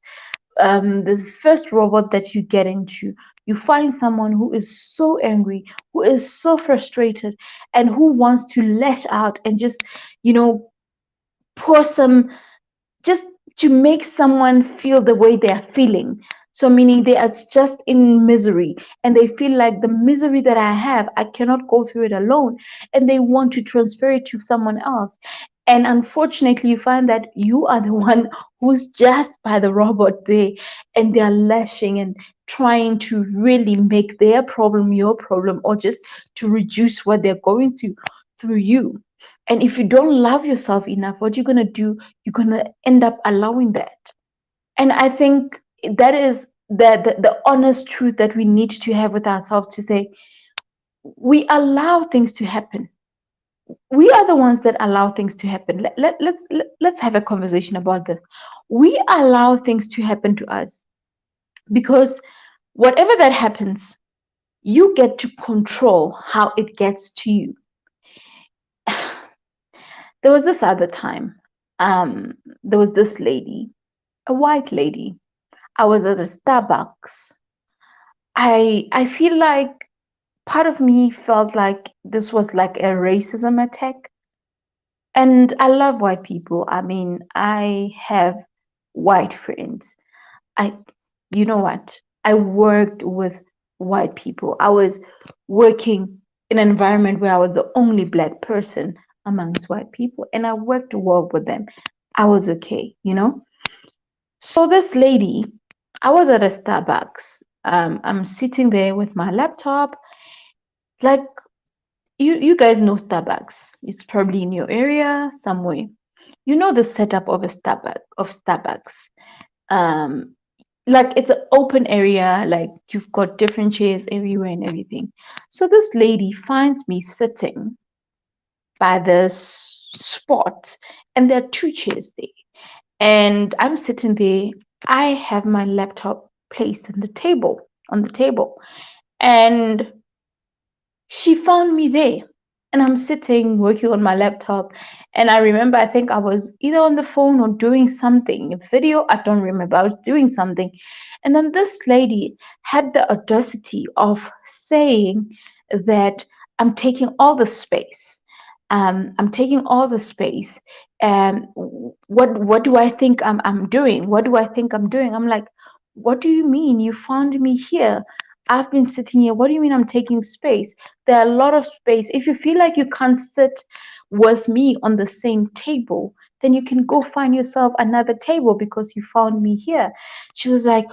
The first robot that you get into, you find someone who is so angry, who is so frustrated, and who wants to lash out and just, you know, pour some, just to make someone feel the way they are feeling. So, meaning they are just in misery and they feel like the misery that I have, I cannot go through it alone. And they want to transfer it to someone else. And unfortunately, you find that you are the one who's just by the robot there, and they're lashing and trying to really make their problem your problem, or just to reduce what they're going through you. And if you don't love yourself enough, what you're going to do, you're going to end up allowing that. And I think that is the honest truth that we need to have with ourselves, to say we allow things to happen. We are the ones that allow things to happen. Let's have a conversation about this. We allow things to happen to us because whatever that happens, you get to control how it gets to you. There was this other time, there was this lady, a white lady. I was at a Starbucks. I feel like part of me felt like this was like a racism attack. And I love white people. I mean, I have white friends. I you know what? I worked with white people. I was working in an environment where I was the only black person amongst white people, and I worked well with them. I was okay. So this lady, I was at a Starbucks. I'm sitting there with my laptop. Like, you guys know Starbucks. It's probably in your area somewhere. You know the setup of a Starbucks. Um, like it's an open area. Like you've got different chairs everywhere and everything. So this lady finds me sitting by this spot, and there are two chairs there. And I'm sitting there. I have my laptop placed on the table, and she found me there. And I'm sitting working on my laptop. And I remember, I think I was either on the phone or doing something, a video, I don't remember. I was doing something. And then this lady had the audacity of saying that I'm taking all the space. I'm taking all the space. And what do I think I'm doing? What do I think I'm doing? I'm like, what do you mean? You found me here. I've been sitting here. What do you mean I'm taking space? There are a lot of space. If you feel like you can't sit with me on the same table, then you can go find yourself another table because you found me here. She was like,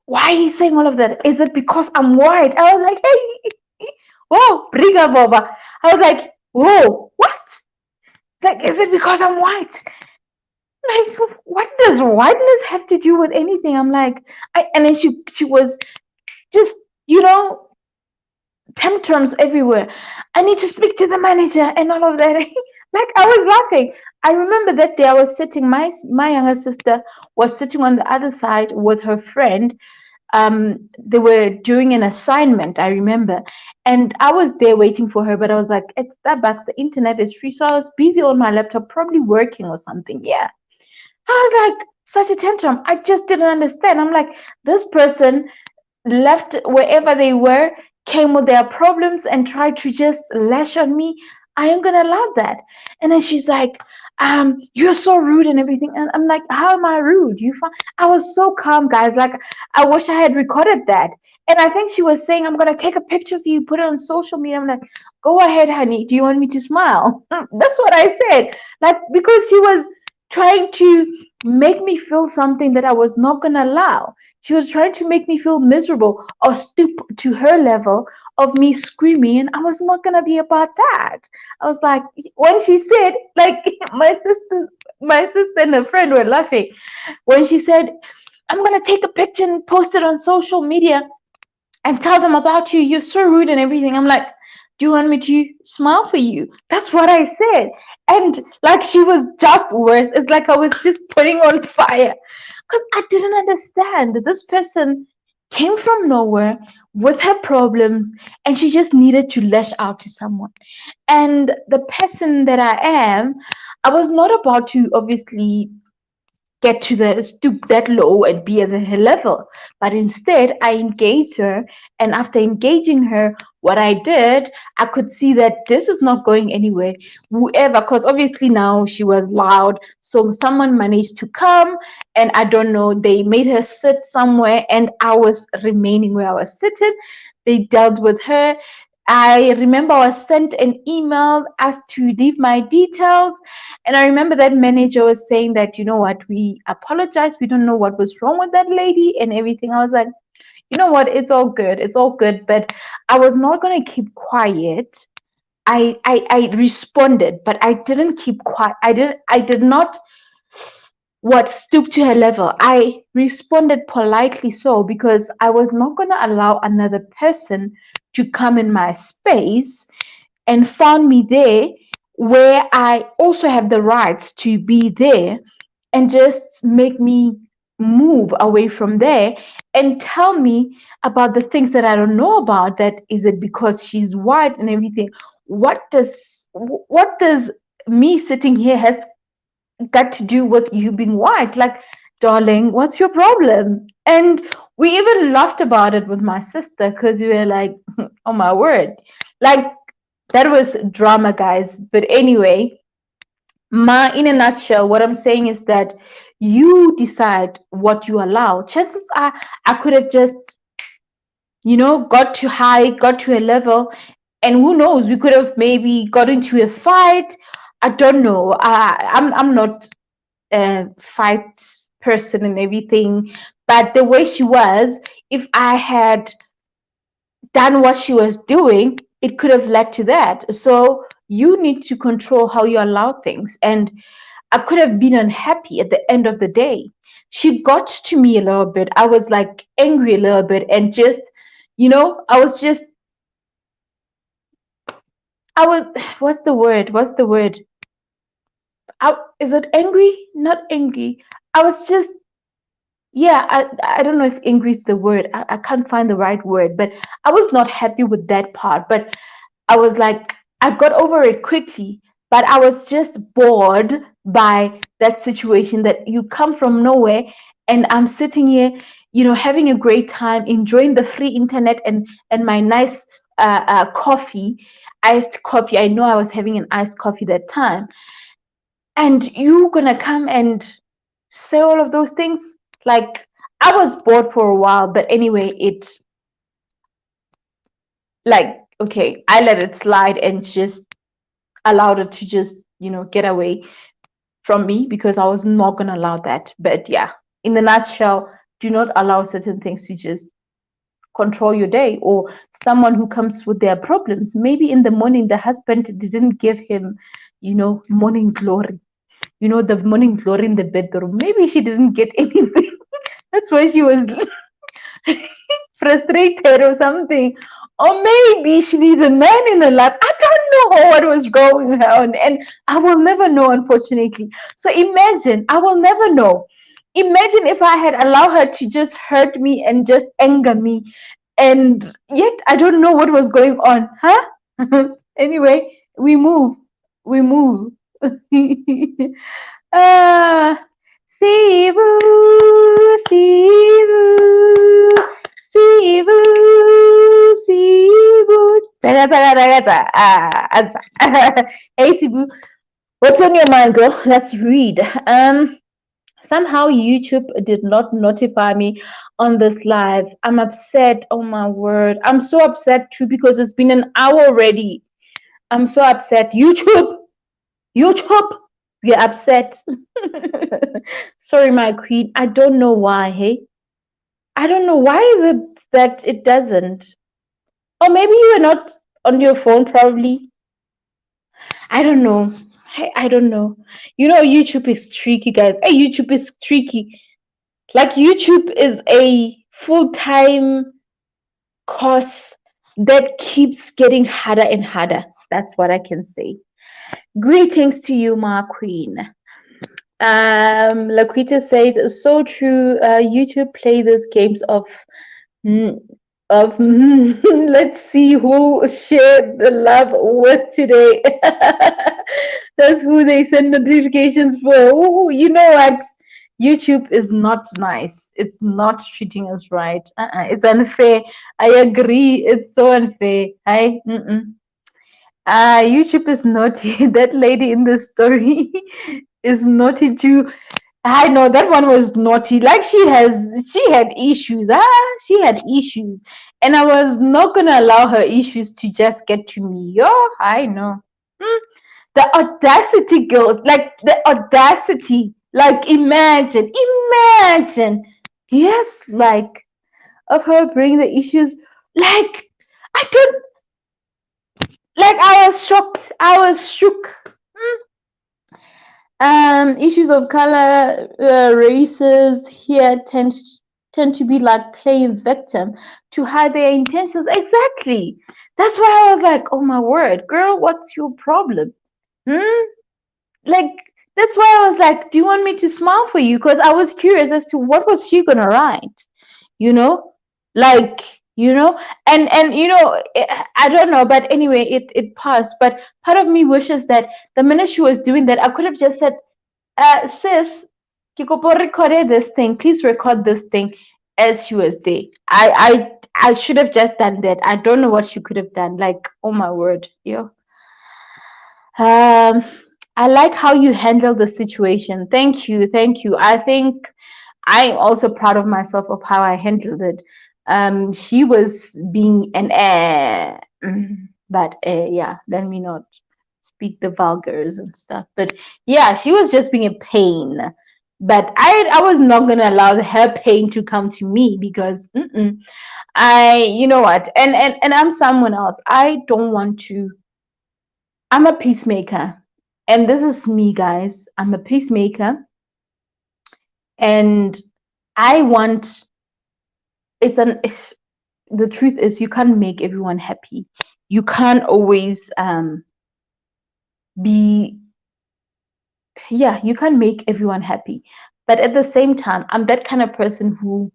why are you saying all of that? Is it because I'm white? I was like, hey, whoa, briga boba. I was like, whoa, what? It's like, is it because I'm white? Like, what does whiteness have to do with anything? I'm like, and then she was just, you know, tantrums everywhere. I need to speak to the manager and all of that. Like, I was laughing. I remember that day I was sitting, my younger sister was sitting on the other side with her friend. They were doing an assignment, I remember, and I was there waiting for her, but I was like, it's Starbucks, the internet is free, so I was busy on my laptop, probably working or something. Yeah, I was like, such a tantrum. I just didn't understand. I'm like, this person left wherever they were, came with their problems and tried to just lash on me. I ain't gonna allow that. And then she's like, you're so rude and everything. And I'm like, how am I rude? I was so calm, guys. Like, I wish I had recorded that. And I think she was saying, I'm gonna take a picture of you, put it on social media. I'm like, go ahead, honey. Do you want me to smile? That's what I said. Like, because she was trying to make me feel something that I was not gonna allow. She was trying to make me feel miserable or stoop to her level of me screaming, and I was not gonna be about that. I was like, when she said, like, my sister and her friend were laughing when she said, "I'm gonna take a picture and post it on social media and tell them about you. You're so rude and everything." I'm like, do you want me to smile for you? That's what I said. And like, she was just worse. It's like I was just putting on fire because I didn't understand. This person came from nowhere with her problems and she just needed to lash out to someone. And the person that I am, I was not about to obviously get to the stoop that low and be at her level. But instead, I engaged her, and after engaging her, what I did, I could see that this is not going anywhere. Whoever, because obviously now she was loud, so someone managed to come, and I don't know, they made her sit somewhere, and I was remaining where I was sitting. They dealt with her. I remember I was sent an email asked to leave my details, and I remember that manager was saying that, you know what, we apologize. We don't know what was wrong with that lady and everything. I was like, you know what, it's all good. It's all good. But I was not going to keep quiet. I responded, but I didn't keep quiet. I did not stoop to her level. I responded politely so because I was not going to allow another person to come in my space and found me there where I also have the right to be there and just make me move away from there and tell me about the things that I don't know about. That is it because she's white and everything. What does me sitting here has got to do with you being white? Like, darling, what's your problem? And we even laughed about it with my sister because we were like, oh my word. Like, that was drama, guys. But anyway, in a nutshell, what I'm saying is that you decide what you allow. Chances are I could have just, got too high, got to a level, and who knows, we could have maybe got into a fight. I don't know. I'm not a fight person and everything, but the way she was, if I had done what she was doing, it could have led to that. So you need to control how you allow things. And I could have been unhappy at the end of the day. She got to me a little bit. I was like angry a little bit and just, I was just, I was, what's the word? What's the word? Is it angry? Not angry. I was just, yeah, I don't know if angry is the word. I can't find the right word, but I was not happy with that part. But I was like, I got over it quickly, but I was just bored by that situation that you come from nowhere and I'm sitting here, having a great time, enjoying the free internet and my nice coffee, iced coffee. I know I was having an iced coffee that time. And you gonna come and say all of those things? Like, I was bored for a while, but anyway, like, okay, I let it slide and just allowed it to just, get away from me because I was not going to allow that. But yeah, in the nutshell, do not allow certain things to just control your day, or someone who comes with their problems. Maybe in the morning, the husband didn't give him, morning glory, the morning glory in the bedroom. Maybe she didn't get anything. That's why she was frustrated or something. Or maybe she needs a man in her life. I don't know what was going on. And I will never know, unfortunately. So imagine, I will never know. Imagine if I had allowed her to just hurt me and just anger me. And yet I don't know what was going on. Huh? Anyway, we move. We move. Ah, Sivu, Sivu, Sivu, Sivu. Taga, taga, taga, taga. Answer. Hey, Sibu, what's on your mind, girl? Let's read. Somehow YouTube did not notify me on this live. I'm upset. Oh my word. I'm so upset too because it's been an hour already. I'm so upset. YouTube, you're upset. Sorry, my queen. I don't know why. Hey, I don't know why is it that it doesn't. Or maybe you were not on your phone. Probably. I don't know. I don't know. YouTube is tricky, guys. Hey, YouTube is tricky. Like, YouTube is a full-time course that keeps getting harder and harder. That's what I can say. Greetings to you, my queen. Laquita says, so true. YouTube play these games mm, let's see who shared the love with today. That's who they send notifications for. Ooh, you know what? YouTube is not nice. It's not treating us right. It's unfair. I agree. It's so unfair. YouTube is naughty. That lady in the story is naughty too. I know that one was naughty. Like, she had issues. She had issues, and I was not gonna allow her issues to just get to me. Yo, I know. Hmm. The audacity, girls. Like, the audacity. Like, imagine. Yes, like, of her bringing the issues. Like, I don't. Like, I was shocked. I was shook. Issues of color, races here tend to be like playing victim to hide their intentions. Exactly. That's why I was like, oh my word, girl, what's your problem? Hmm? Like, that's why I was like, do you want me to smile for you? Because I was curious as to what was she gonna write, you know? Like, and I don't know, but anyway, it passed. But part of me wishes that the minute she was doing that, I could have just said, sis, ke kopa o record this thing. Please record this thing as she was there. I should have just done that. I don't know what she could have done. Like, oh my word, yo. Um, I like how you handle the situation. Thank you, thank you. I think I'm also proud of myself of how I handled it. She was being an but yeah, let me not speak the vulgars and stuff. But yeah, she was just being a pain. But I was not gonna allow her pain to come to me because you know what, and I'm someone else. I don't want to. I'm a peacemaker, and this is me, guys. I'm a peacemaker, and I want. It's an. If the truth is, you can't make everyone happy. You can't always be. Yeah, you can't make everyone happy, but at the same time, I'm that kind of person who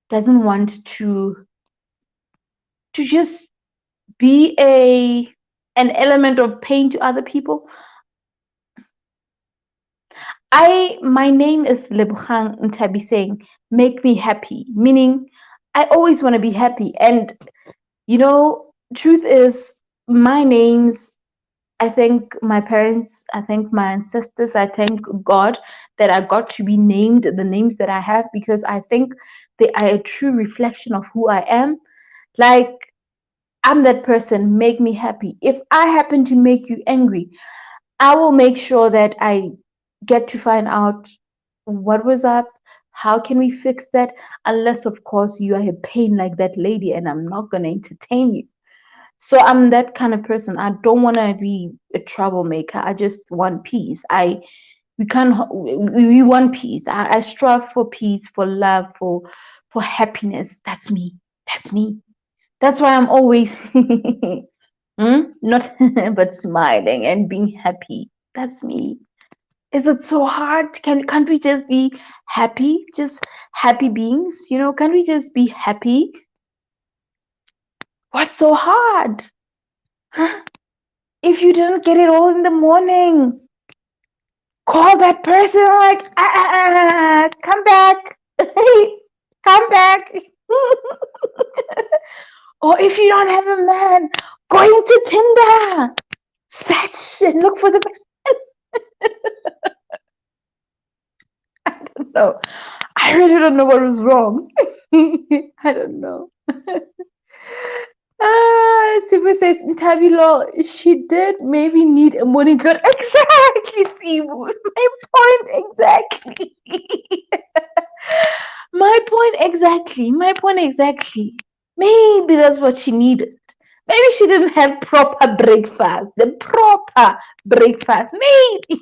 doesn't want to just be a an element of pain to other people. My name is Lebogang Ntabiseng. Make me happy, meaning I always want to be happy. And truth is, my names, I thank my parents, I thank my ancestors, I thank God that I got to be named the names that I have, because I think they are a true reflection of who I am. Like, I'm that person, make me happy. If I happen to make you angry, I will make sure that I get to find out what was up, how can we fix that, unless, of course, you are a pain like that lady and I'm not going to entertain you. So I'm that kind of person. I don't want to be a troublemaker. I just want peace. We can't we want peace. I strive for peace, for love, for happiness. That's me. That's me. That's why I'm always not but smiling and being happy. That's me. Is it so hard? Can't we just be happy? Just happy beings? Can't we just be happy? What's so hard? Huh? If you didn't get it all in the morning, call that person like, come back. Come back. Or if you don't have a man, go into Tinder. Fetch and look for the. I don't know. I really don't know what was wrong. I don't know. Sibu says, Tabilo, she did maybe need a monitor. Exactly, Sibu. My point exactly. My point exactly. My point exactly. Maybe that's what she needed. Maybe she didn't have proper breakfast. The proper breakfast. Maybe.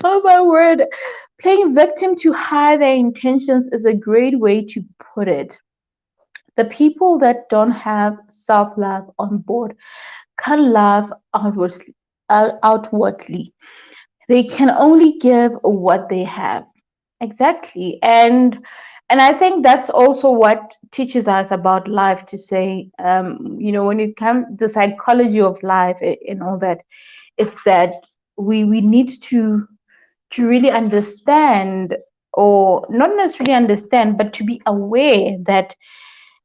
Oh my word. Playing victim to hide their intentions is a great way to put it. The people that don't have self love on board can't love outwardly. They can only give what they have. Exactly. And I think that's also what teaches us about life, to say, when it comes the psychology of life and all that, it's that we need to really understand, or not necessarily understand, but to be aware that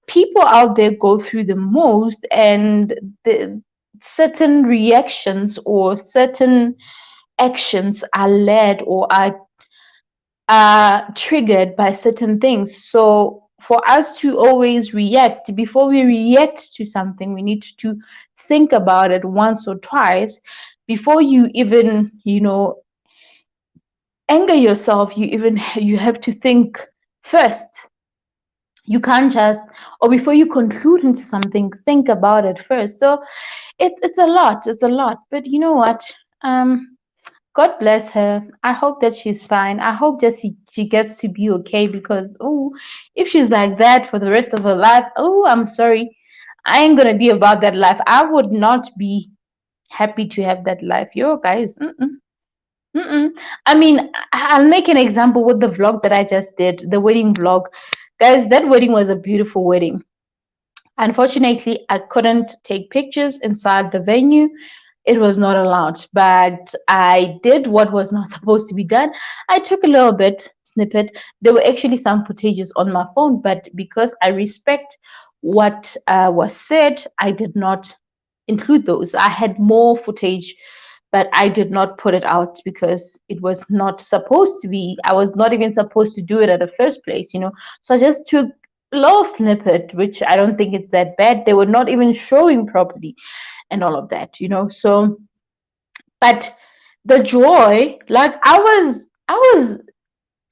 people out there go through the most, and the certain reactions or certain actions are led or are triggered by certain things. So for us to always react, before we react to something, we need to think about it once or twice before you even, anger yourself. You have to think first. You can't just, or before you conclude into something, think about it first. So it's a lot. It's a lot. But you know what? God bless her. I hope that she's fine. I hope that she gets to be okay, because if she's like that for the rest of her life, I'm sorry. I ain't gonna be about that life. I would not be happy to have that life. Yo, guys. Mm-mm. I mean, I'll make an example with the vlog that I just did, the wedding vlog. Guys, that wedding was a beautiful wedding. Unfortunately, I couldn't take pictures inside the venue. It was not allowed, but I did what was not supposed to be done. I took a little bit snippet. There were actually some footages on my phone, but because I respect what was said, I did not include those. I had more footage, but I did not put it out because it was not supposed to be. I was not even supposed to do it at the first place. So I just took a little snippet, which I don't think it's that bad. They were not even showing properly and all of that. So, but the joy, like I was,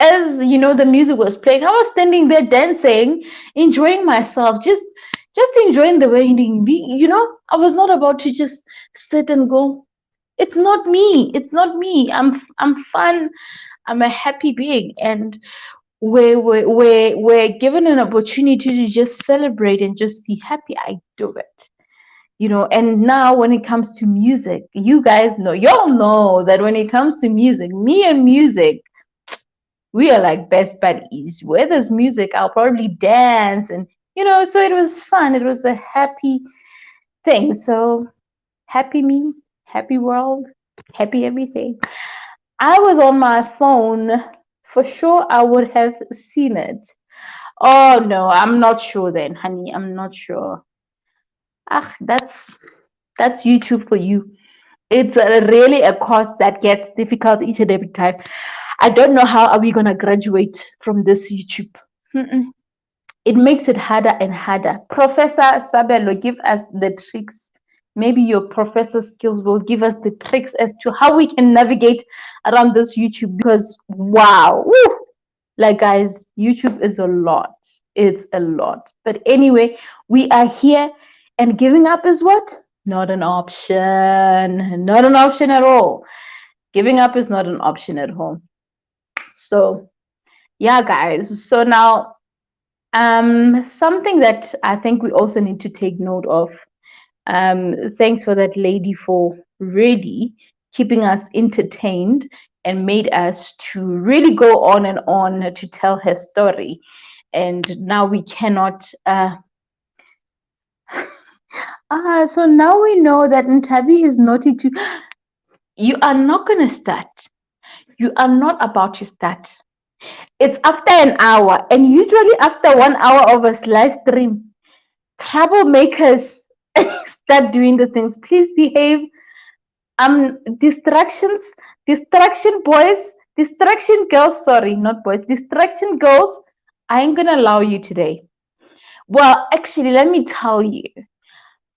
as the music was playing, I was standing there dancing, enjoying myself, just enjoying the wedding. I was not about to just sit and go. It's not me. It's not me. I'm fun. I'm a happy being, and we're given an opportunity to just celebrate and just be happy. I do it. And now when it comes to music, you guys know, y'all know that when it comes to music, me and music, we are like best buddies. Where there's music, I'll probably dance, and so it was fun. It was a happy things. So happy me, happy world, happy everything. I was on my phone. For sure, I would have seen it. Oh no, I'm not sure then, honey. I'm not sure. Ah, that's YouTube for you. It's really a course that gets difficult each and every time. I don't know how are we gonna graduate from this YouTube. Mm-mm. It makes it harder and harder. Professor Sabelo, give us the tricks. Maybe your professor skills will give us the tricks as to how we can navigate around this YouTube because wow, woo, like guys, YouTube is a lot. It's a lot. But anyway, we are here and giving up is what? Not an option. Not an option at all. Giving up is not an option at all. So yeah, guys. So now something that I think we also need to take note of. Thanks for that lady for really keeping us entertained and made us to really go on to tell her story. And now we cannot. So now we know that Ntabi is naughty too. You are not gonna start. You are not about to start. It's after an hour, and usually after 1 hour of a live stream, troublemakers start doing the things. Please behave. Distractions, distraction boys, distraction girls. Sorry, not boys. Distraction girls. I ain't gonna allow you today. Well, actually, let me tell you.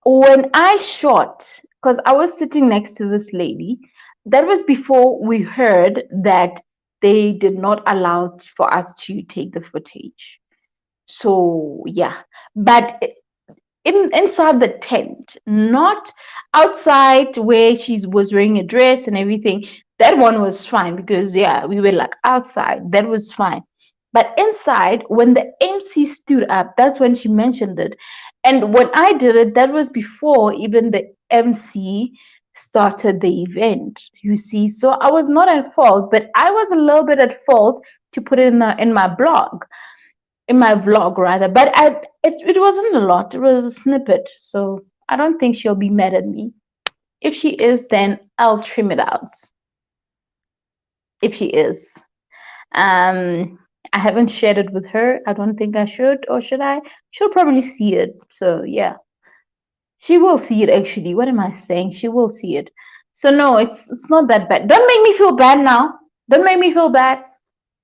When I shot, because I was sitting next to this lady, that was before we heard that they did not allow for us to take the footage. So yeah, but inside the tent, not outside where she was wearing a dress and everything. That one was fine because yeah, we were like outside. That was fine. But inside, when the MC stood up, that's when she mentioned it. And when I did it, that was before even the MC started the event. You see, so I was not at fault, but I was a little bit at fault to put it in my blog, in my vlog rather, but it wasn't a lot. It was a snippet, so I don't think she'll be mad at me. If she is, then I'll trim it out. If she is, I haven't shared it with her. I don't think I should, or should I? She'll probably see it. So yeah, she will see it actually. What am I saying? She will see it. So no, it's not that bad. Don't make me feel bad now. Don't make me feel bad.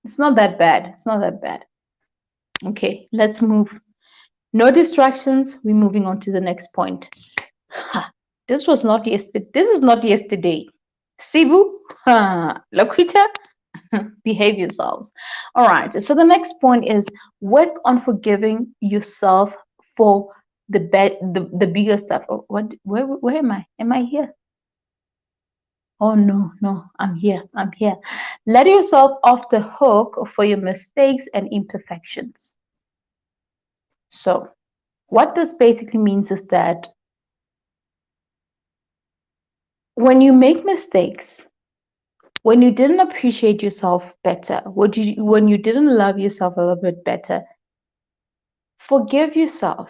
It's not that bad. It's not that bad. Okay, let's move. No distractions. We're moving on to the next point. Ha, this was not yesterday. This is not yesterday. Sibu, Laquita, behave yourselves. All right. So the next point is work on forgiving yourself for the bigger stuff. Oh, what? Where am I? Am I here? Oh no, no, I'm here. I'm here. Let yourself off the hook for your mistakes and imperfections. So what this basically means is that when you make mistakes, when you didn't appreciate yourself better, when you didn't love yourself a little bit better, forgive yourself.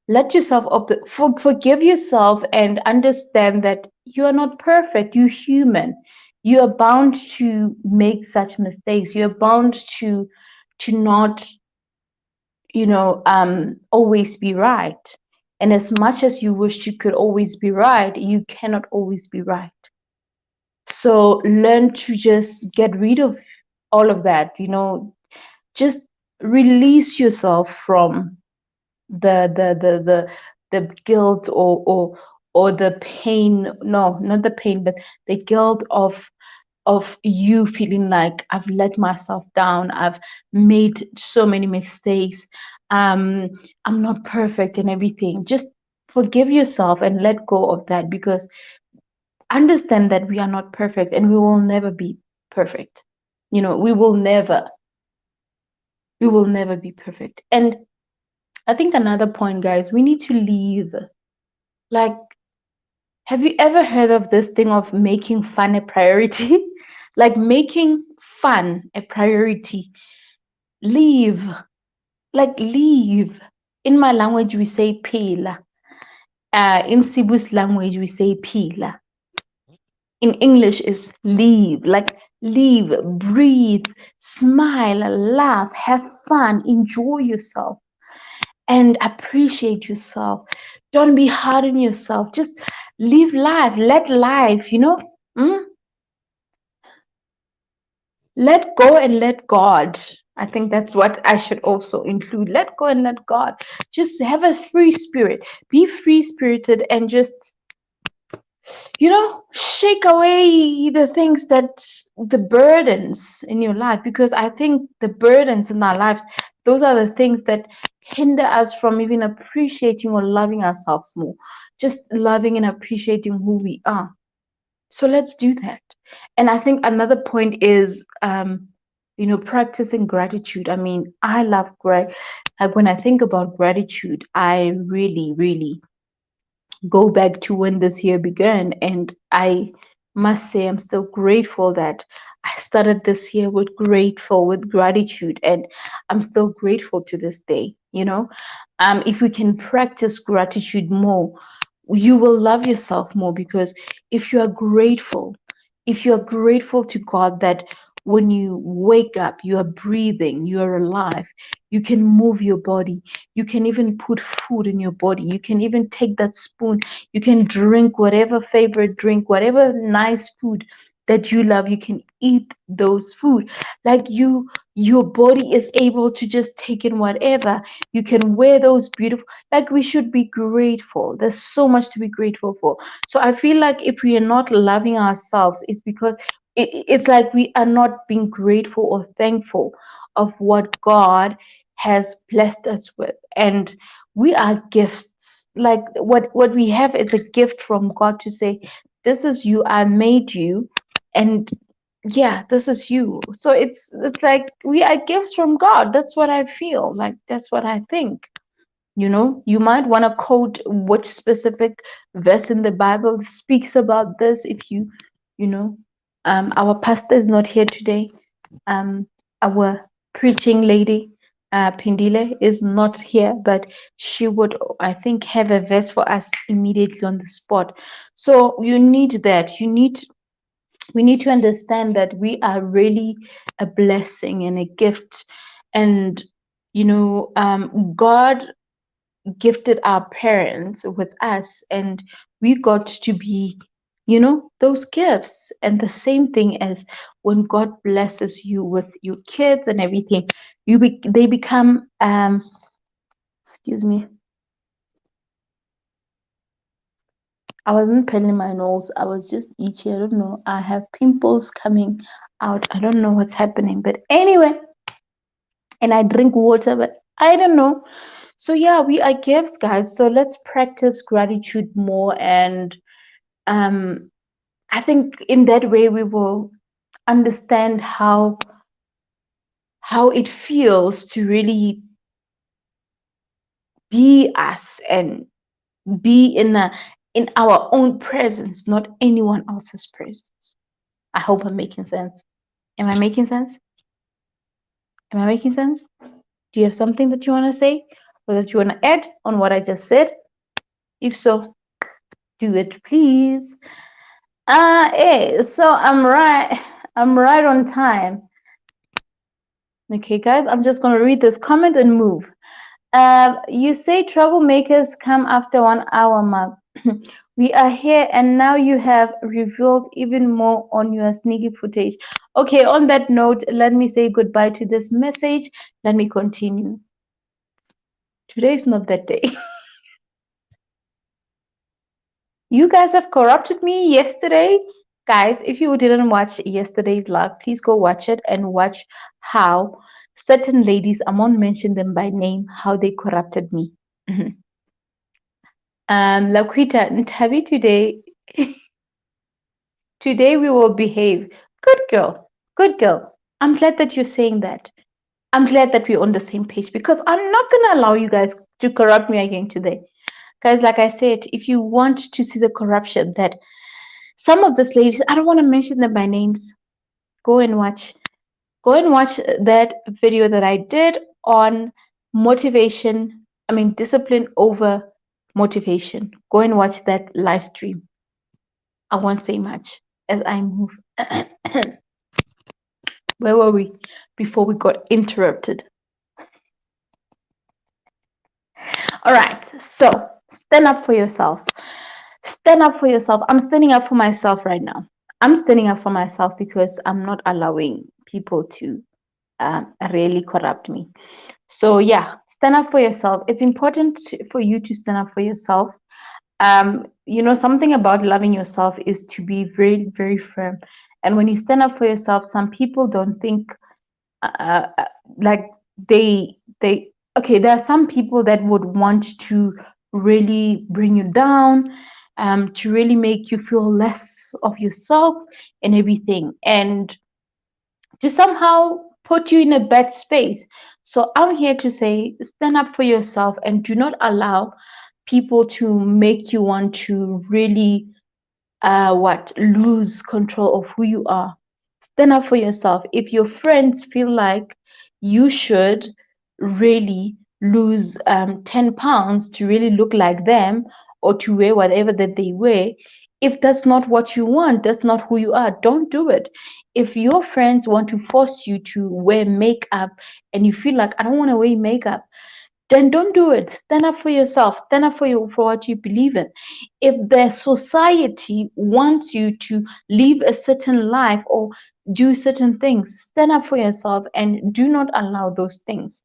Let yourself forgive yourself and understand that you are not perfect. You're human. You are bound to make such mistakes. You're bound to not, always be right. And as much as you wish you could always be right, you cannot always be right. So learn to just get rid of all of that, just release yourself from the guilt or the pain. No, not the pain, but the guilt of you feeling like I've let myself down, I've made so many mistakes, um, I'm not perfect and everything. Just forgive yourself and let go of that because understand that we are not perfect and we will never be perfect. We will never be perfect. And I think another point, guys, we need to leave. Like, have you ever heard of this thing of making fun a priority? Like making fun a priority. Leave. Like leave. In my language we say pela. In Cebu's language, we say pila. In English is live, like live, breathe, smile, laugh, have fun, enjoy yourself, and appreciate yourself. Don't be hard on yourself. Just live life, let life, mm? Let go and let God. I think that's what I should also include. Let go and let God. Just have a free spirit. Be free spirited and just shake away the things the burdens in your life, because I think the burdens in our lives, those are the things that hinder us from even appreciating or loving ourselves more, just loving and appreciating who we are. So let's do that. And I think another point is practicing gratitude. I mean, I love like when I think about gratitude, I really really go back to when this year began. And I must say, I'm still grateful that I started this year with gratitude. And I'm still grateful to this day. If we can practice gratitude more, you will love yourself more, because if you are grateful, if you are grateful to God that when you wake up, you are breathing, you are alive, you can move your body, you can even put food in your body, you can even take that spoon, you can drink whatever favorite drink, whatever nice food that you love, you can eat those food. Like your body is able to just take in whatever. You can wear those beautiful, like, we should be grateful. There's so much to be grateful for. So I feel like if we are not loving ourselves, it's because it's like we are not being grateful or thankful of what God has blessed us with. And we are gifts. Like what we have is a gift from God to say, this is you, I made you, and yeah, this is you. So it's like we are gifts from God. That's what I feel. Like, that's what I think. You might want to quote which specific verse in the Bible speaks about this. If you know our pastor is not here today. Our preaching lady, Pindile, is not here, but she would, I think, have a verse for us immediately on the spot. So you need that. We need to understand that we are really a blessing and a gift. And God gifted our parents with us, and we got to be those gifts. And the same thing as when God blesses you with your kids and everything, they become excuse me, I wasn't peeling my nose, I was just itchy. I don't know, I have pimples coming out, I don't know what's happening, but anyway. And I drink water, but I don't know. So yeah, we are gifts, guys. So let's practice gratitude more. And um I think in that way we will understand how it feels to really be us and be in our own presence, not anyone else's presence. I hope I'm making sense. Am I making sense? Am I making sense? Do you have something that you want to say or that you want to add on what I just said? If so, do it, please. So I'm right on time. Okay, guys, I'm just gonna read this comment and move. You say troublemakers come after 1 hour mark. We are here, and now you have revealed even more on your sneaky footage. Okay, on that note, let me say goodbye to this message. Let me continue. Today is not that day. You guys have corrupted me yesterday. Guys, if you didn't watch yesterday's live, please go watch it and watch how certain ladies, I won't mention them by name, how they corrupted me. Laquita, Ntabi, today we will behave. Good girl. Good girl. I'm glad that you're saying that. I'm glad that we're on the same page, because I'm not going to allow you guys to corrupt me again today. Guys, like I said, if you want to see the corruption that some of these ladies, I don't want to mention them by names, go and watch. Go and watch that video that I did on motivation, discipline over motivation. Go and watch that live stream. I won't say much as I move. Where were we before we got interrupted? All right, so stand up for yourself. Stand up for yourself. I'm standing up for myself right now. I'm standing up for myself because I'm not allowing people to really corrupt me. So, yeah, stand up for yourself. It's important for you to stand up for yourself. Something about loving yourself is to be very, very firm. And when you stand up for yourself, some people don't think uh, uh, like they okay, there are some people that would want to really bring you down, to really make you feel less of yourself and everything, and to somehow put you in a bad space. So I'm here to say stand up for yourself and do not allow people to make you want to really what lose control of who you are. Stand up for yourself. If your friends feel like you should really lose 10 pounds to really look like them, or to wear whatever that they wear, if that's not what you want, that's not who you are, don't do it. If your friends want to force you to wear makeup and you feel like I don't want to wear makeup, then don't do it. Stand up for yourself. Stand up for what you believe in. If the society wants you to live a certain life or do certain things, stand up for yourself and do not allow those things.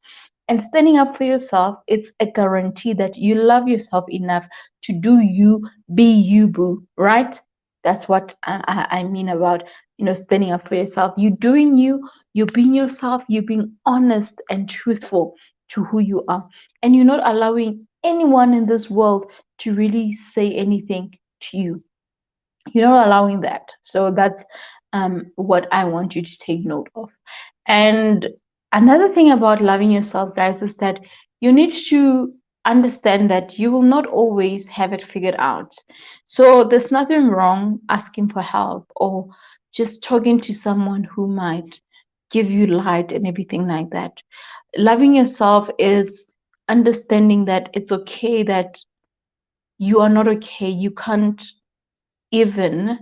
And standing up for yourself, it's a guarantee that you love yourself enough to do you, be you, boo, right? That's what I mean about, standing up for yourself. You're doing you, you're being yourself, you're being honest and truthful to who you are. And you're not allowing anyone in this world to really say anything to you. You're not allowing that. So that's what I want you to take note of. And another thing about loving yourself, guys, is that you need to understand that you will not always have it figured out. So there's nothing wrong asking for help or just talking to someone who might give you light and everything like that. Loving yourself is understanding that it's okay that you are not okay. You can't even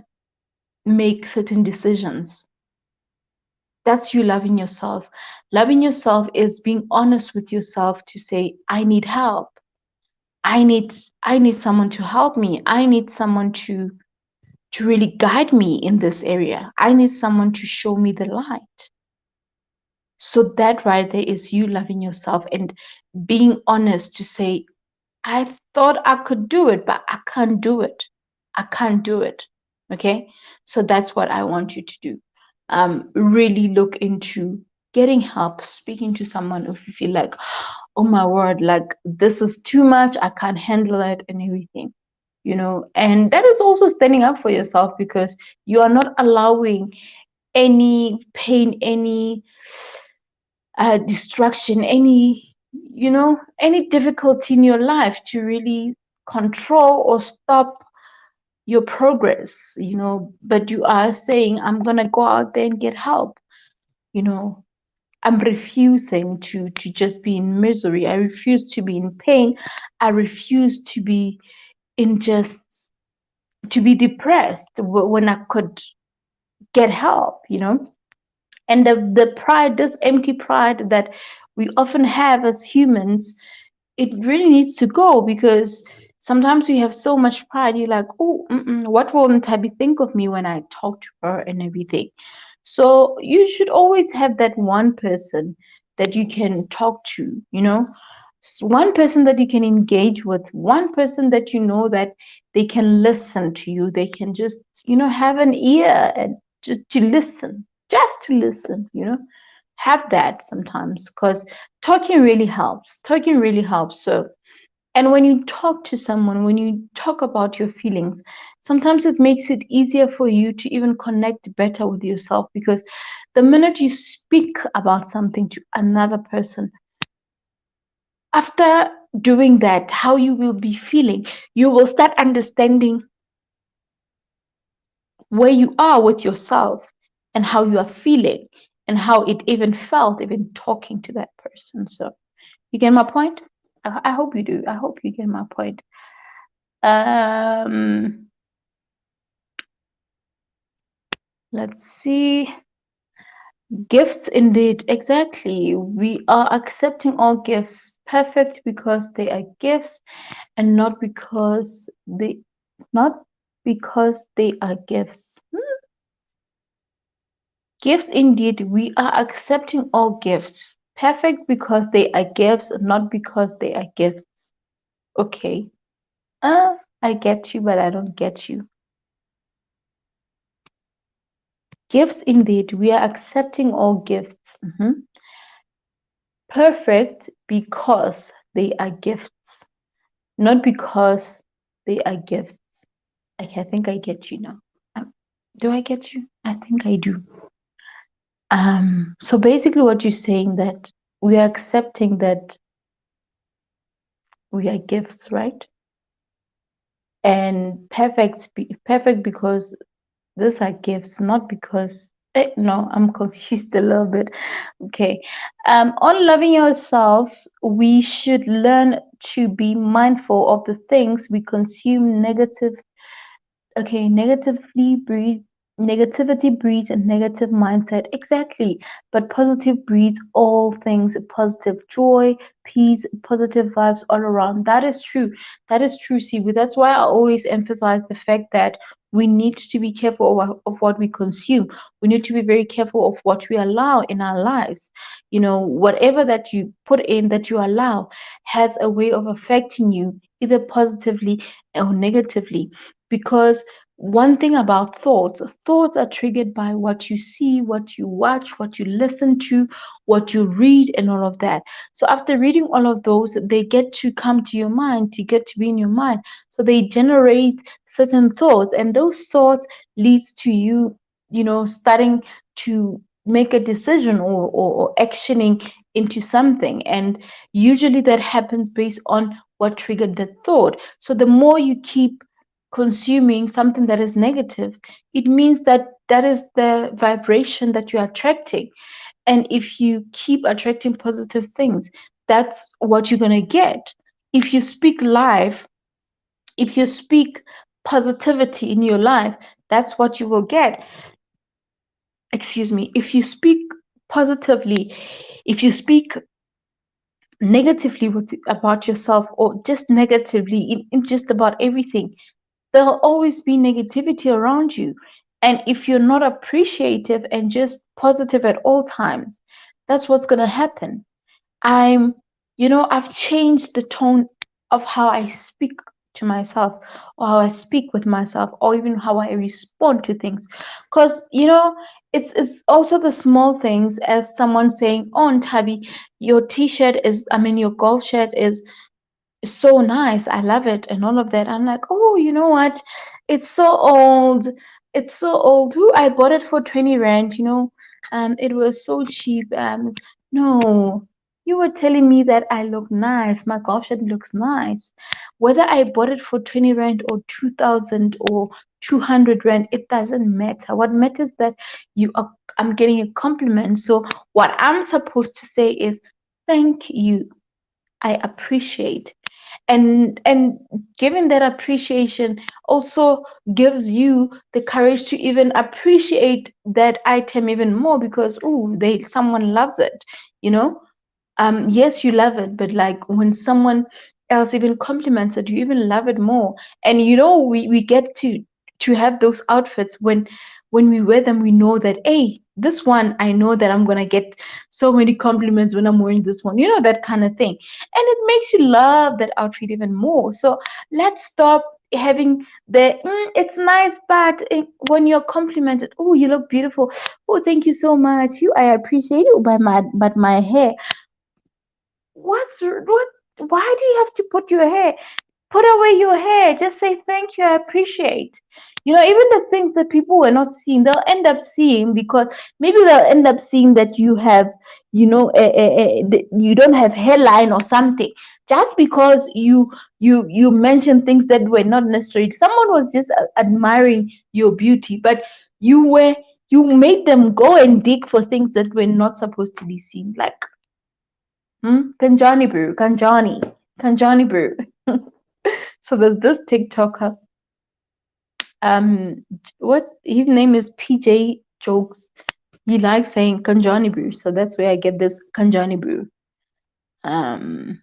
make certain decisions. That's you loving yourself. Loving yourself is being honest with yourself to say, I need help. I need someone to help me. I need someone to really guide me in this area. I need someone to show me the light. So that right there is you loving yourself and being honest to say, I thought I could do it, but I can't do it. I can't do it. Okay. So that's what I want you to do. Really look into getting help, speaking to someone if you feel like, oh my word, like this is too much, I can't handle it and everything. And that is also standing up for yourself because you are not allowing any pain, any distraction, any difficulty in your life to really control or stop your progress, but you are saying, I'm gonna go out there and get help. you know I'm refusing to just be in misery. I refuse to be in pain. I refuse to be depressed when I could get help. And the pride, this empty pride that we often have as humans, it really needs to go, because sometimes we have so much pride. You're like, oh, what will Ntabi think of me when I talk to her and everything? So you should always have that one person that you can talk to, one person that you can engage with, one person that you know that they can listen to you. They can just, have an ear and just to listen, have that sometimes, because talking really helps. Talking really helps. So, and when you talk to someone, when you talk about your feelings, sometimes it makes it easier for you to even connect better with yourself, because the minute you speak about something to another person, after doing that, how you will be feeling, you will start understanding where you are with yourself and how you are feeling and how it even felt, even talking to that person. So, you get my point? I hope you do. I hope you get my point. Um, let's see. Gifts indeed, exactly. We are accepting all gifts perfect because they are gifts and not because they are gifts. Gifts indeed, we are accepting all gifts perfect because they are gifts, not because they are gifts. Okay. I get you, but I don't get you. Gifts indeed, we are accepting all gifts. Perfect because they are gifts, not because they are gifts. Okay, I think I get you now. Do I get you? I think I do. So basically what you're saying that we are accepting that we are gifts, right? And perfect because these are gifts, not because no, I'm confused a little bit. Okay. On loving ourselves, we should learn to be mindful of the things we consume. Okay, negativity breeds a negative mindset. Exactly. But positive breeds all things, positive joy, peace, positive vibes all around. That is true. That is true, Sibu. That's why I always emphasize the fact that we need to be careful of what we consume. We need to be very careful of what we allow in our lives. Whatever that you put in, that you allow, has a way of affecting you either positively or negatively. Because one thing about thoughts are triggered by what you see, what you watch, what you listen to, what you read, and all of that. So after reading all of those, they get to come to your mind, to get to be in your mind. So they generate certain thoughts, and those thoughts leads to you, starting to make a decision or actioning into something. And usually that happens based on what triggered the thought. So the more you keep consuming something that is negative, it means that that is the vibration that you're attracting. And if you keep attracting positive things, that's what you're going to get. If you speak life, if you speak positivity in your life, that's what you will get. Excuse me. If you speak positively, if you speak negatively about yourself, or just negatively in just about everything, there'll always be negativity around you. And if you're not appreciative and just positive at all times, that's what's going to happen. I'm, I've changed the tone of how I speak to myself, or how I speak with myself, or even how I respond to things. Because, it's also the small things, as someone saying, oh, Tabi, your t-shirt is, I mean, your golf shirt is so nice. I love it and all of that. I'm like, oh, you know what? It's so old. It's so old. Who I bought it for 20 rand, it was so cheap. No, you were telling me that I look nice. My golf shirt looks nice. Whether I bought it for 20 rand or 2000 or 200 rand, it doesn't matter. What matters that I'm getting a compliment. So what I'm supposed to say is, thank you. I appreciate. And giving that appreciation also gives you the courage to even appreciate that item even more, because someone loves it, you know yes, you love it, but like when someone else even compliments it, you even love it more. And we get to have those outfits when we wear them, we know that, hey, this one, I know that I'm gonna get so many compliments when I'm wearing this one, that kind of thing. And it makes you love that outfit even more. So let's stop having the it's nice, but when you're complimented, oh, you look beautiful, oh, thank you so much, I appreciate you, but my hair, what, why do you have to put your hair, put away your hair, just say thank you, I appreciate. Even the things that people were not seeing, they'll end up seeing, because maybe they'll end up seeing that you have, you don't have hairline or something, just because you mentioned things that were not necessary. Someone was just admiring your beauty, but you were you made them go and dig for things that were not supposed to be seen. Like, Kanjani brew, Kanjani brew. So there's this TikToker. What's his name is PJ Jokes. He likes saying Kanjani Brew, so that's where I get this Kanjani Brew. Um,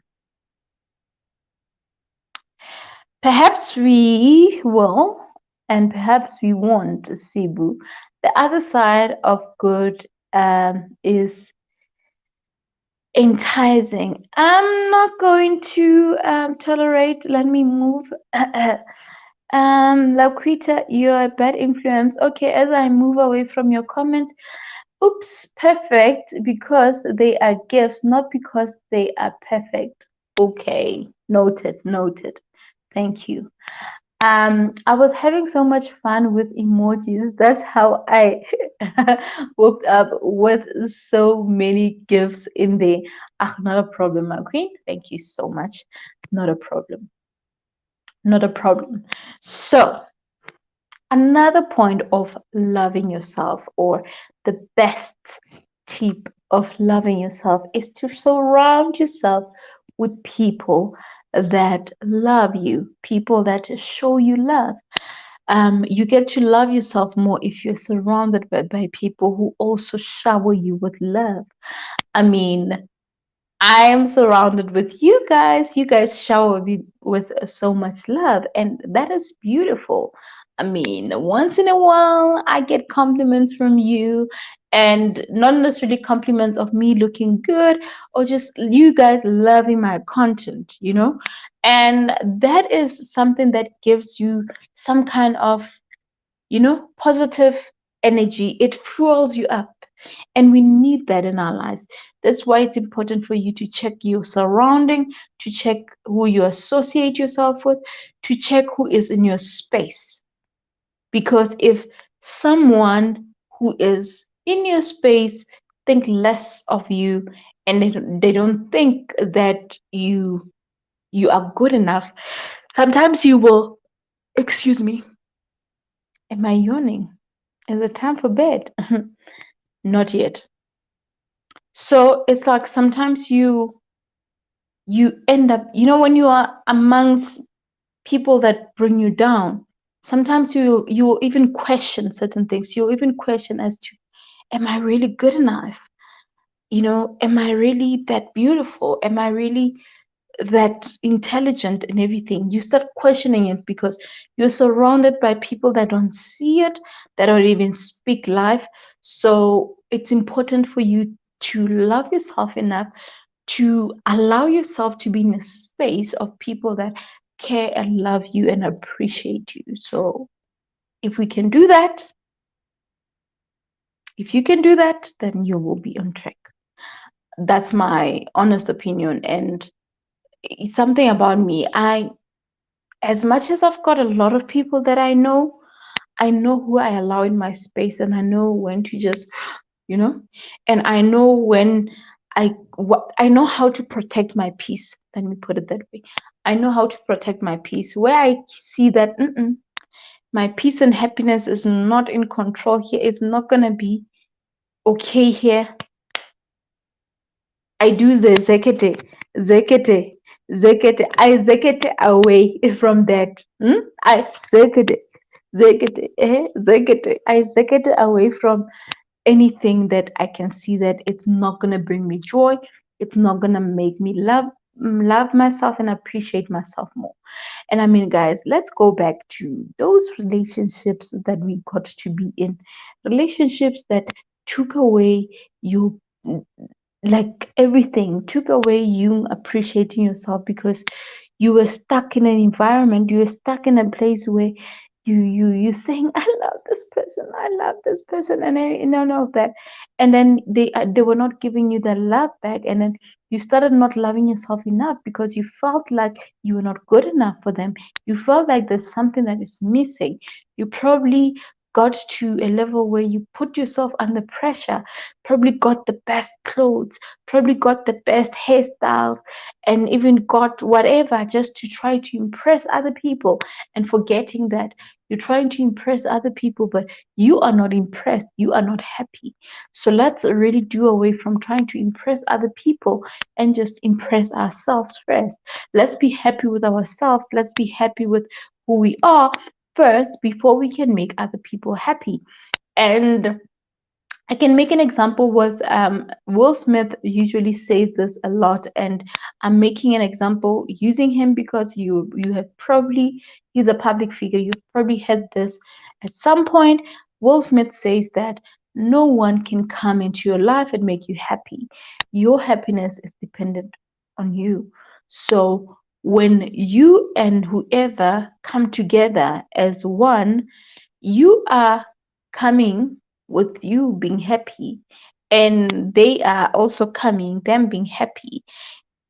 Perhaps we will, and perhaps we won't, Cebu. The other side of good is enticing. I'm not going to tolerate. Let me move. Laquita, you're a bad influence. Okay, as I move away from your comment, oops, perfect because they are gifts, not because they are perfect. Okay, noted, noted. Thank you. I was having so much fun with emojis. That's how I woke up with so many gifts in there. Ah, not a problem, my queen. Thank you so much. Not a problem. Not a problem. So, another point of loving yourself, or the best tip of loving yourself, is to surround yourself with people that love you, people that show you love. You get to love yourself more if you're surrounded by people who also shower you with love. I mean, I am surrounded with you guys. You guys shower me with so much love, and that is beautiful. I mean, once in a while, I get compliments from you, and not necessarily compliments of me looking good or just you guys loving my content. And that is something that gives you some kind of positive energy. It fuels you up. And we need that in our lives. That's why it's important for you to check your surrounding, to check who you associate yourself with, to check who is in your space. Because if someone who is in your space think less of you, and they don't think that you are good enough, sometimes you will, excuse me, am I yawning? Is it time for bed? Not yet. So it's like sometimes you end up, when you are amongst people that bring you down, sometimes you will even question certain things. You'll even question as to, am I really good enough? Am I really that beautiful? Am I really that intelligent and everything? You start questioning it because you're surrounded by people that don't see it, that don't even speak life. So it's important for you to love yourself enough to allow yourself to be in a space of people that care and love you and appreciate you. So if we can do that, if you can do that, then you will be on track. That's my honest opinion. And it's something about me. As much as I've got a lot of people that I know who I allow in my space, and I know when to just, you know, and I know when I know how to protect my peace. Let me put it that way. I know how to protect my peace. Where I see that my peace and happiness is not in control here, it's not gonna be okay here. I do the zekete, zekete. I zekete away from that. I zekete, zekete. I zekete away from anything that I can see that it's not gonna bring me joy. It's not gonna make me love myself and appreciate myself more. And I mean, guys, let's go back to those relationships that we got to be in, relationships that took away you, like everything, took away you appreciating yourself because you were stuck in an environment, you were stuck in a place where you saying, I love this person, I love this person, and none of that, and then they were not giving you the love back, and then you started not loving yourself enough because you felt like you were not good enough for them. You felt like there's something that is missing. You probably got to a level where you put yourself under pressure, probably got the best clothes, probably got the best hairstyles, and even got whatever just to try to impress other people, and forgetting that you're trying to impress other people, but you are not impressed, you are not happy. So let's really do away from trying to impress other people and just impress ourselves first. Let's be happy with ourselves. Let's be happy with who we are first before we can make other people happy. And I can make an example with Will Smith usually says this a lot, and I'm making an example using him because you have probably, he's a public figure. You've probably heard this at some point. Will Smith says that no one can come into your life and make you happy. Your happiness is dependent on you. So when you and whoever come together as one, you are coming with you being happy, and they are also coming them being happy.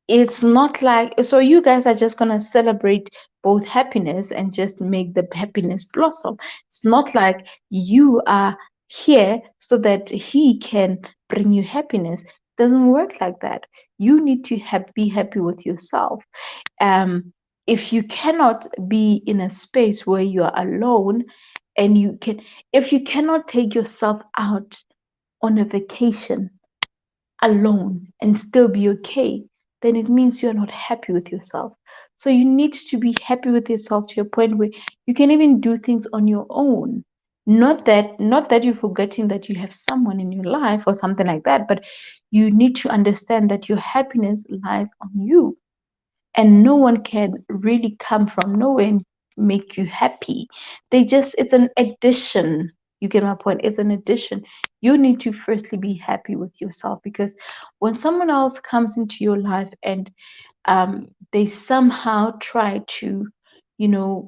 It's not like, so you guys are just going to celebrate both happiness and just make the happiness blossom. It's not like you are here so that he can bring you happiness. It doesn't work like that. You need to be happy with yourself. um if you cannot be in a space where you are alone, and if you cannot take yourself out on a vacation alone and still be okay, then it means you're not happy with yourself. So you need to be happy with yourself to a point where you can even do things on your own. Not that you're forgetting that you have someone in your life or something like that, but you need to understand that your happiness lies on you, and no one can really come from nowhere and make you happy. It's an addition. You get my point? It's an addition. You need to firstly be happy with yourself, because when someone else comes into your life and they somehow try to,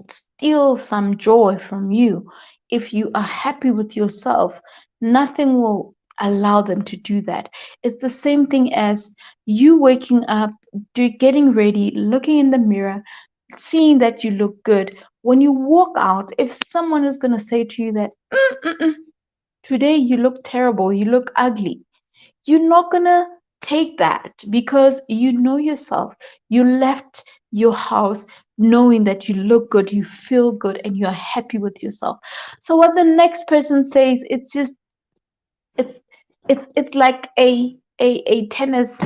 steal some joy from you, if you are happy with yourself, nothing will allow them to do that. It's the same thing as you waking up, getting ready, looking in the mirror, seeing that you look good. When you walk out, if someone is going to say to you that, today you look terrible, you look ugly, you're not gonna take that, because you know yourself. You left your house knowing that you look good, you feel good, and you're happy with yourself. So what the next person says, it's it's like a tennis,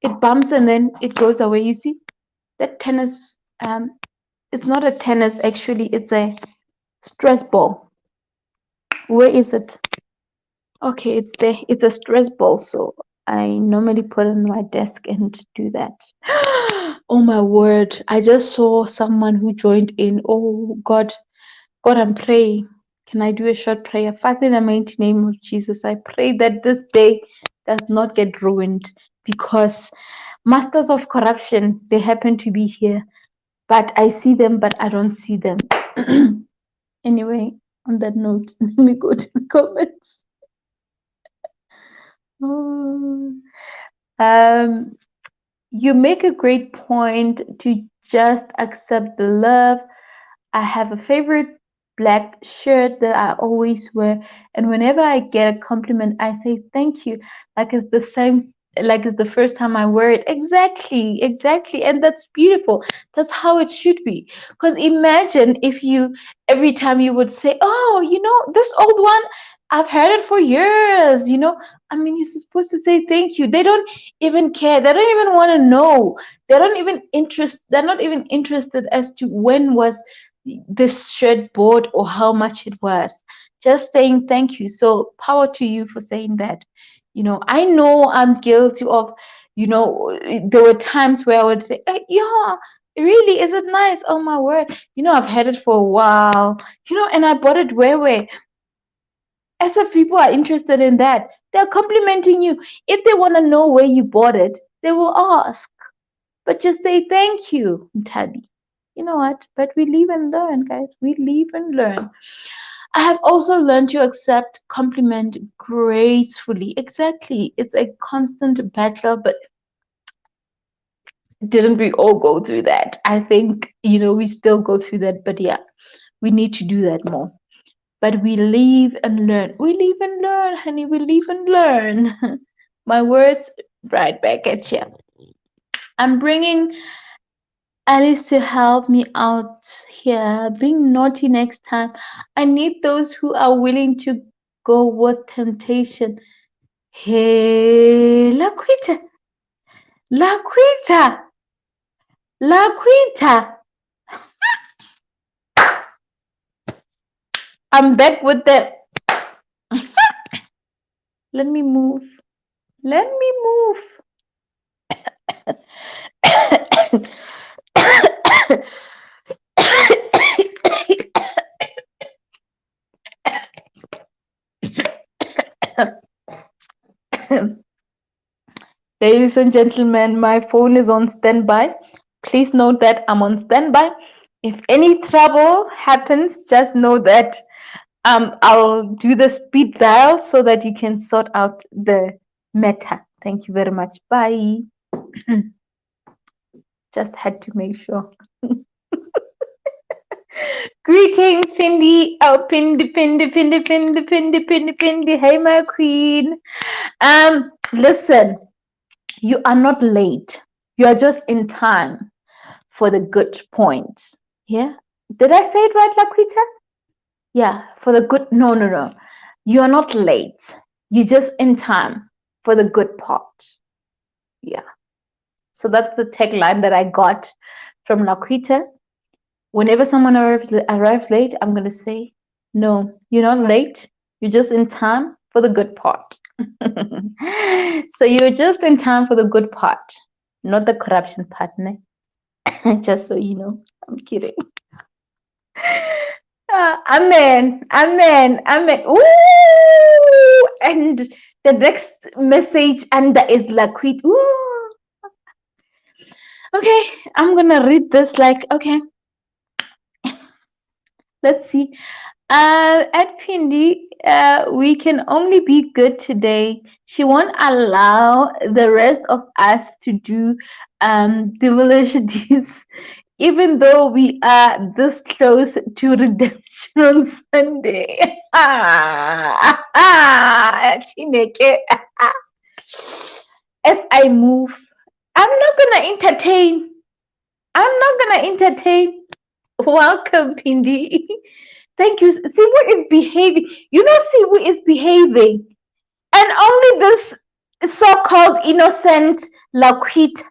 it bumps and then it goes away. You see that tennis, it's not a tennis, actually it's a stress ball. Where is it? Okay, it's there. It's a stress ball, so I normally put it on my desk and do that. Oh my word! I just saw someone who joined in. Oh God, God, I'm praying. Can I do a short prayer? Father, in the mighty name of Jesus, I pray that this day does not get ruined, because masters of corruption, they happen to be here, but I see them, but I don't see them. Anyway, on that note, let me go to the comments. Oh. Um, you make a great point to just accept the love. I have a favorite black shirt that I always wear, and whenever I get a compliment, I say thank you, like it's the same, like it's the first time I wear it. Exactly, exactly, and that's beautiful. That's how it should be. Because imagine if you every time you would say, "Oh, this old one, I've heard it for years." I mean, you're supposed to say thank you. They don't even care. They don't even want to know. They're not even interested as to when was this shirt bought or how much it was. Just saying thank you. So power to you for saying that. I know I'm guilty of, there were times where I would say, yeah, really, is it nice? Oh my word. I've had it for a while, and I bought it where. As if people are interested in that. They're complimenting you. If they want to know where you bought it, they will ask. But just say thank you, Tabi. You know what? But we live and learn, guys. We live and learn. I have also learned to accept compliment gracefully. Exactly. It's a constant battle, but didn't we all go through that? I think, we still go through that, but yeah, we need to do that more. But we live and learn. We live and learn, honey. We live and learn. My words Right back at you. I'm bringing Alice to help me out here. Being naughty next time. I need those who are willing to go with temptation. Hey, Laquita, Laquita, Laquita. I'm back with them. Let me move. Let me move. Ladies and gentlemen, my phone is on standby. Please note that I'm on standby. If any trouble happens, just know that I'll do the speed dial so that you can sort out the matter. Thank you very much. Bye. Just had to make sure. Greetings, Pindi. Oh, Pindi, Pindi, Pindi, Pindi, Pindi, Pindi, Pindi. Hey, my queen. Listen, you are not late. You are just in time for the good points. Yeah. Did I say it right, Laquita? Yeah, for the good. No, no, no. You are not late. You're just in time for the good part. Yeah. So that's the tagline that I got from Laquita. Whenever someone arrives late, I'm going to say, no, you're not late. You're just in time for the good part. So you're just in time for the good part, not the corruption part. Ne? Just so you know, I'm kidding. Amen, amen, amen. Ooh, and the next message under is Laquit. Ooh. Okay, I'm gonna read this like okay. Let's see. At Pindi, we can only be good today. She won't allow the rest of us to do devilish deeds, even though we are this close to redemption on Sunday. Chineke. As I move, I'm not gonna entertain. I'm not gonna entertain. Welcome, Pindi. Thank you. Sibu is behaving. You know, Sibu is behaving. And only this so-called innocent Laquita,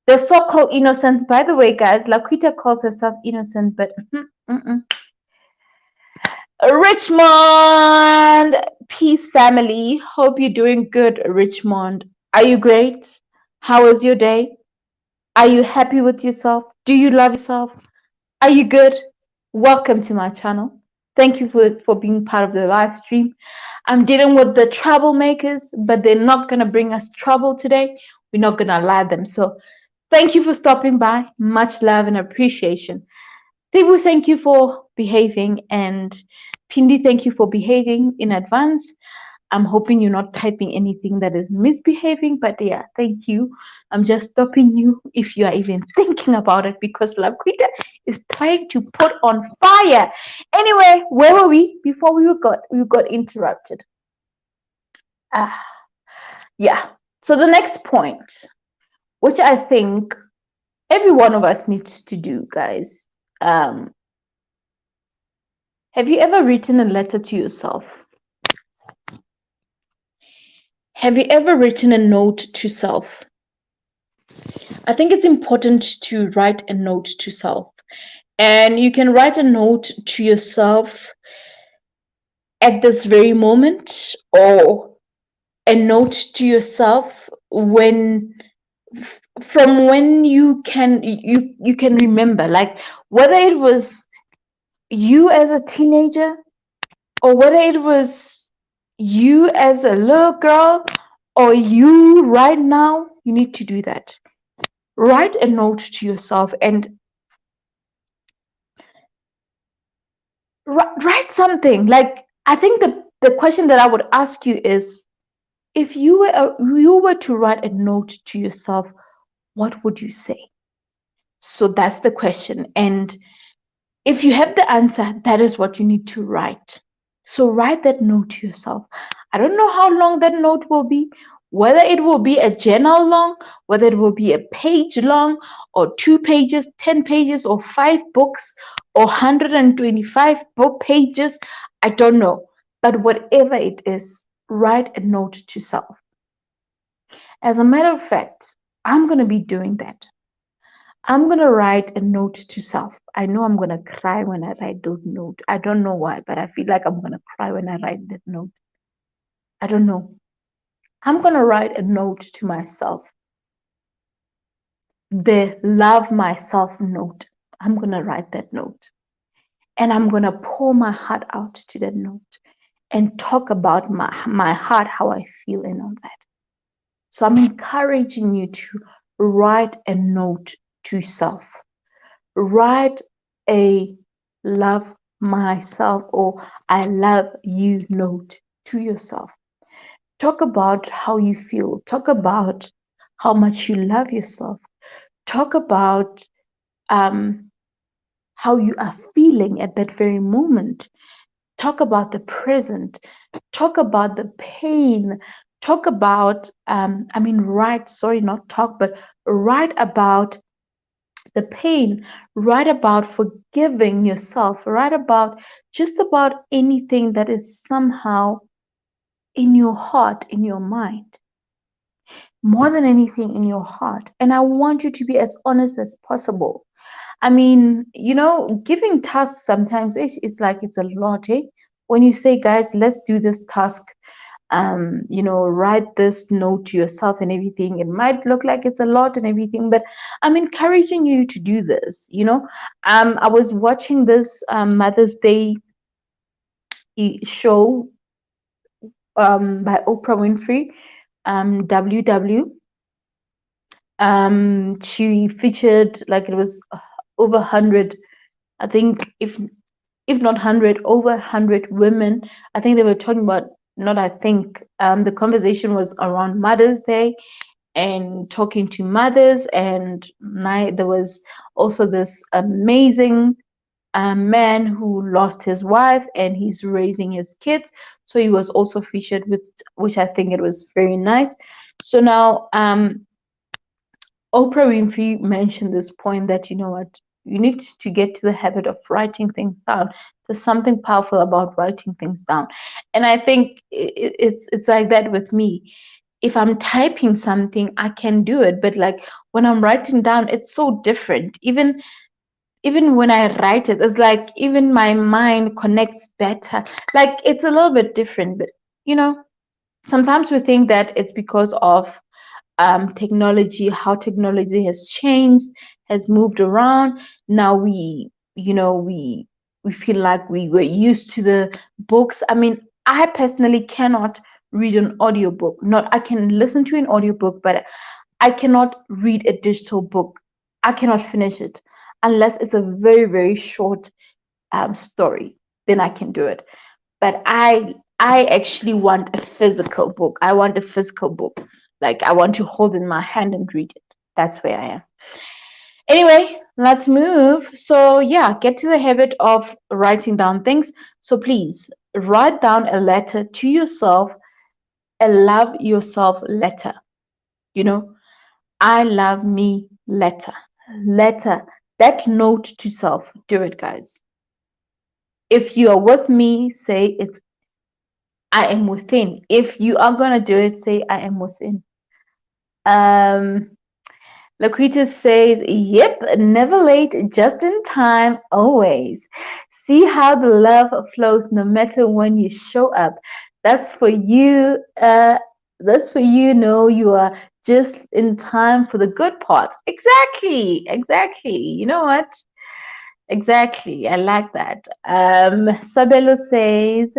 the so-called innocent, by the way, guys, Laquita calls herself innocent, but Richmond, peace family. Hope you're doing good, Richmond. Are you great? How was your day? Are you happy with yourself? Do you love yourself? Are you good? Welcome to my channel. Thank you for being part of the live stream. I'm dealing with the troublemakers, but they're not going to bring us trouble today. We're not going to allow them. So thank you for stopping by. Much love and appreciation. Tibu, thank you for behaving. And Pindi, thank you for behaving in advance. I'm hoping you're not typing anything that is misbehaving, but yeah, thank you. I'm just stopping you if you are even thinking about it because Laquita is trying to put on fire. Anyway, where were we before we got interrupted? Yeah. So the next point, which I think every one of us needs to do, guys. Have you ever written a letter to yourself? Have you ever written a note to self? I think it's important to write a note to self. And you can write a note to yourself at this very moment, or a note to yourself from when you can remember, like whether it was you as a teenager or whether it was you as a little girl or you right now. You need to do that. Write a note to yourself and write something. Like, I think the question that I would ask you is, if you were to write a note to yourself, what would you say? So that's the question. And if you have the answer, that is what you need to write. So write that note to yourself. I don't know how long that note will be. Whether it will be a journal long, whether it will be a page long, or 2 pages, 10 pages, or 5 books, or 125 book pages, I don't know. But whatever it is, write a note to self. As a matter of fact, I'm going to be doing that. I'm going to write a note to self. I know I'm going to cry when I write those note. I don't know why, but I feel like I'm going to cry when I write that note. I don't know. I'm going to write a note to myself. The love myself note. I'm going to write that note. And I'm going to pour my heart out to that note and talk about my heart, how I feel, and all that. So I'm encouraging you to write a note to self. Write a love myself or I love you note to yourself. Talk about how you feel. Talk about how much you love yourself. Talk about how you are feeling at that very moment. Talk about the present. Talk about the pain. Talk about, write, sorry, not talk, but write about the pain. Write about forgiving yourself. Write about just about anything that is somehow in your heart, in your mind. More than anything, in your heart. And I want you to be as honest as possible. I mean, giving tasks sometimes it's like it's a lot, eh? When you say, guys, let's do this task, write this note to yourself and everything. It might look like it's a lot and everything, but I'm encouraging you to do this. I was watching this Mother's Day show by Oprah Winfrey, WW. She featured like it was over 100, I think, if not 100, over 100 women. I think they were talking about, not I think, the conversation was around Mother's Day and talking to mothers. And there was also this amazing man who lost his wife and he's raising his kids. So he was also featured with, which I think it was very nice. So now, Oprah Winfrey mentioned this point that, you know what, you need to get to the habit of writing things down. There's something powerful about writing things down. And I think it's like that with me. If I'm typing something, I can do it. But like when I'm writing down, it's so different. Even when I write it, it's like even my mind connects better. Like it's a little bit different. But you know, sometimes we think that it's because of technology, how technology has changed, has moved around. Now we feel like we were used to the books. I mean, I personally cannot read an audiobook. Not I can listen to an audiobook, but I cannot read a digital book. I cannot finish it unless it's a very, very short story. Then I can do it. But I actually want a physical book. I want a physical book. Like I want to hold in my hand and read it. That's where I am. Anyway, let's move. So yeah, get to the habit of writing down things. So please write down a letter to yourself, a love yourself letter. You know, I love me letter. Letter. That note to self. Do it, guys. If you are with me, say it's I am within. If you are gonna do it, say I am within. Um, Laquita says, "Yep, never late, just in time, always. See how the love flows no matter when you show up. That's for you. That's for you. Know you are just in time for the good part. Exactly, exactly. You know what? Exactly. I like that. Sabelo says."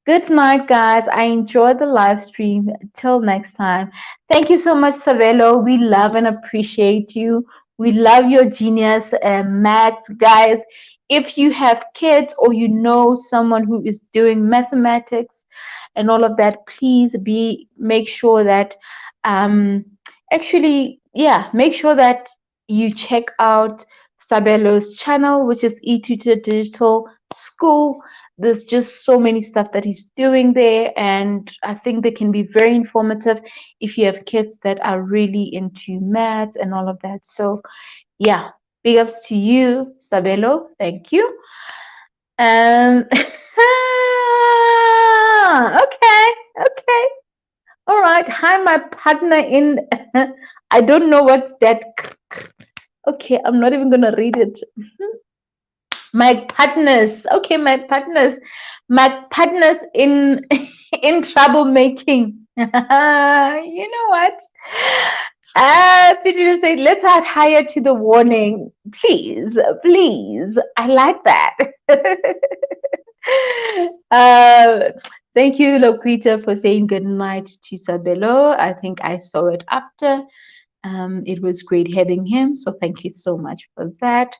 Good night, guys. I enjoyed the live stream. Till next time. Thank you so much, Savelo. We love and appreciate you. We love your genius, maths, guys. If you have kids or you know someone who is doing mathematics and all of that, please make sure that make sure that you check out Sabelo's channel, which is eTutor Digital School. there's just so many stuff that he's doing there, and I think they can be very informative if you have kids that are really into maths and all of that. So yeah, big ups to you, Sabelo. Thank you. And okay, okay, all right. Hi, my partner in. I don't know what's that. Okay, I'm not even gonna read it. My partners. Okay, my partners in in troublemaking. You know what? Peter said, let's add higher to the warning. Please, please. I like that. uh, thank you, Loquita, for saying good night to Sabelo. I think I saw it after. It was great having him, so thank you so much for that.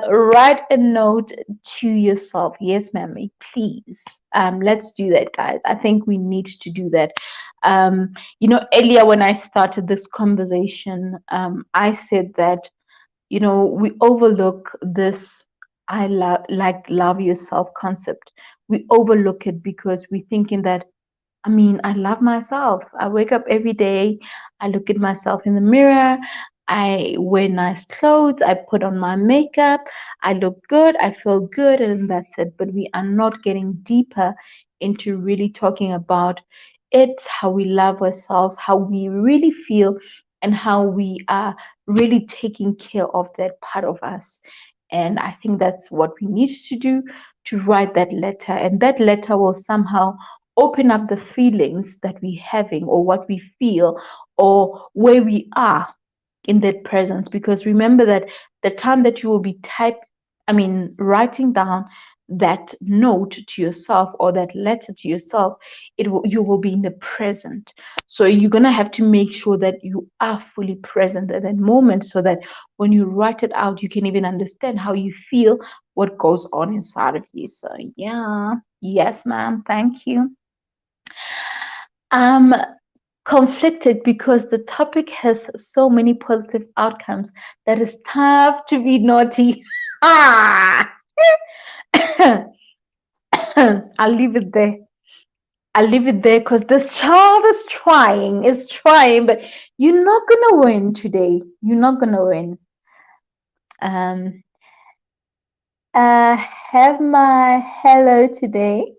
Write a note to yourself. Yes, mammy, please. Let's do that, guys. I think we need to do that. Earlier when I started this conversation, I said that, we overlook this I love yourself concept. We overlook it because we're thinking that, I mean, I love myself. I wake up every day. I look at myself in the mirror. I wear nice clothes. I put on my makeup. I look good. I feel good. And that's it. But we are not getting deeper into really talking about it, how we love ourselves, how we really feel, and how we are really taking care of that part of us. And I think that's what we need to do, to write that letter. And that letter will somehow open up the feelings that we're having, or what we feel, or where we are in that presence. Because remember that the time that you will be writing down that note to yourself, or that letter to yourself, you will be in the present. So you're going to have to make sure that you are fully present at that moment, so that when you write it out, you can even understand how you feel, what goes on inside of you. So yeah, yes, ma'am, thank you. I'm conflicted because the topic has so many positive outcomes that it's tough to be naughty. Ah! I'll leave it there. I'll leave it there because this child is trying, but you're not gonna win today. You're not gonna win. Um, have my hello today.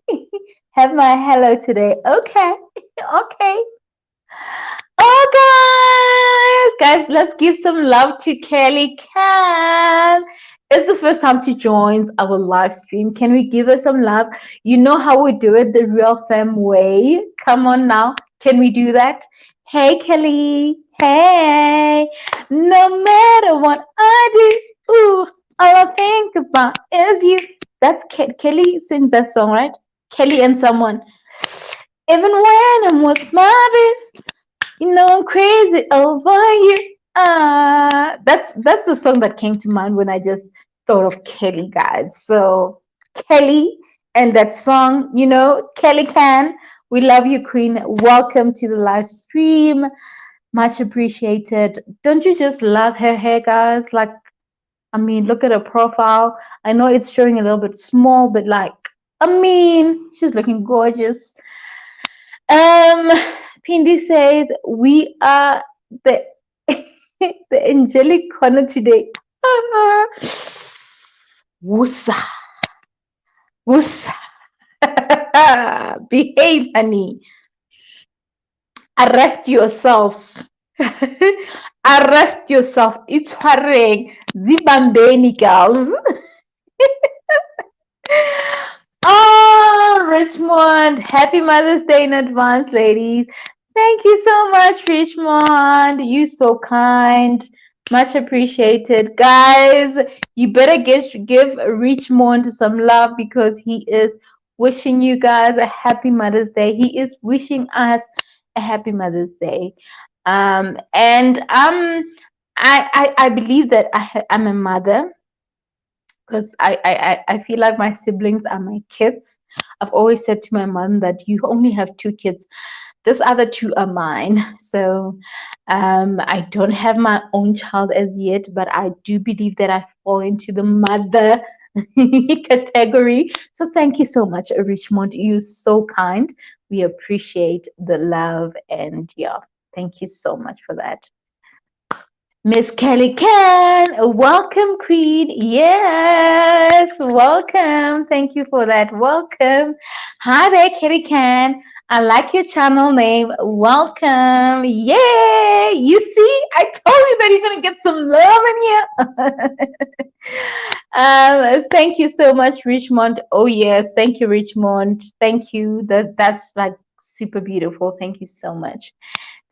Have my hello today. Okay, okay. Oh, guys, let's give some love to Kelly Can. It's the first time she joins our live stream. Can we give her some love? You know how we do it the real femme way. Come on now. Can we do that? Hey, Kelly. Hey. No matter what I do, ooh, all I think about is you. That's Kelly sings that song, right? Kelly and someone. Even when I'm with my baby. I'm crazy over you. That's the song that came to mind when I just thought of Kelly, guys. So Kelly and that song, Kelly Can. We love you, Queen. Welcome to the live stream. Much appreciated. Don't you just love her hair, guys? Like, I mean, look at her profile. I know it's showing a little bit small, but like, I mean, she's looking gorgeous. Um, Pindi says we are the the angelic corner today. Wusa, wusa. Behave, honey. Arrest yourselves. Arrest yourself. It's hurrying. Zibambeni, girls. Oh, Richmond. Happy Mother's Day in advance, ladies. Thank you so much, Richmond. You so kind. Much appreciated. Guys, you better give Richmond some love because he is wishing you guys a happy Mother's Day. He is wishing us a happy Mother's Day. And I believe that I'm a mother because I feel like my siblings are my kids. I've always said to my mom that you only have two kids. This other two are mine. So I don't have my own child as yet, but I do believe that I fall into the mother category. So thank you so much, Richmond. You're so kind. We appreciate the love, and yeah, thank you so much for that. Miss Kelly Can, welcome, Queen. Yes, welcome. Thank you for that. Welcome. Hi there, Kelly Can. I like your channel name. Welcome. Yay! You see, I told you that you're gonna get some love in here. Thank you so much, Richmond. Oh yes, thank you, Richmond. Thank you. That's like super beautiful. Thank you so much.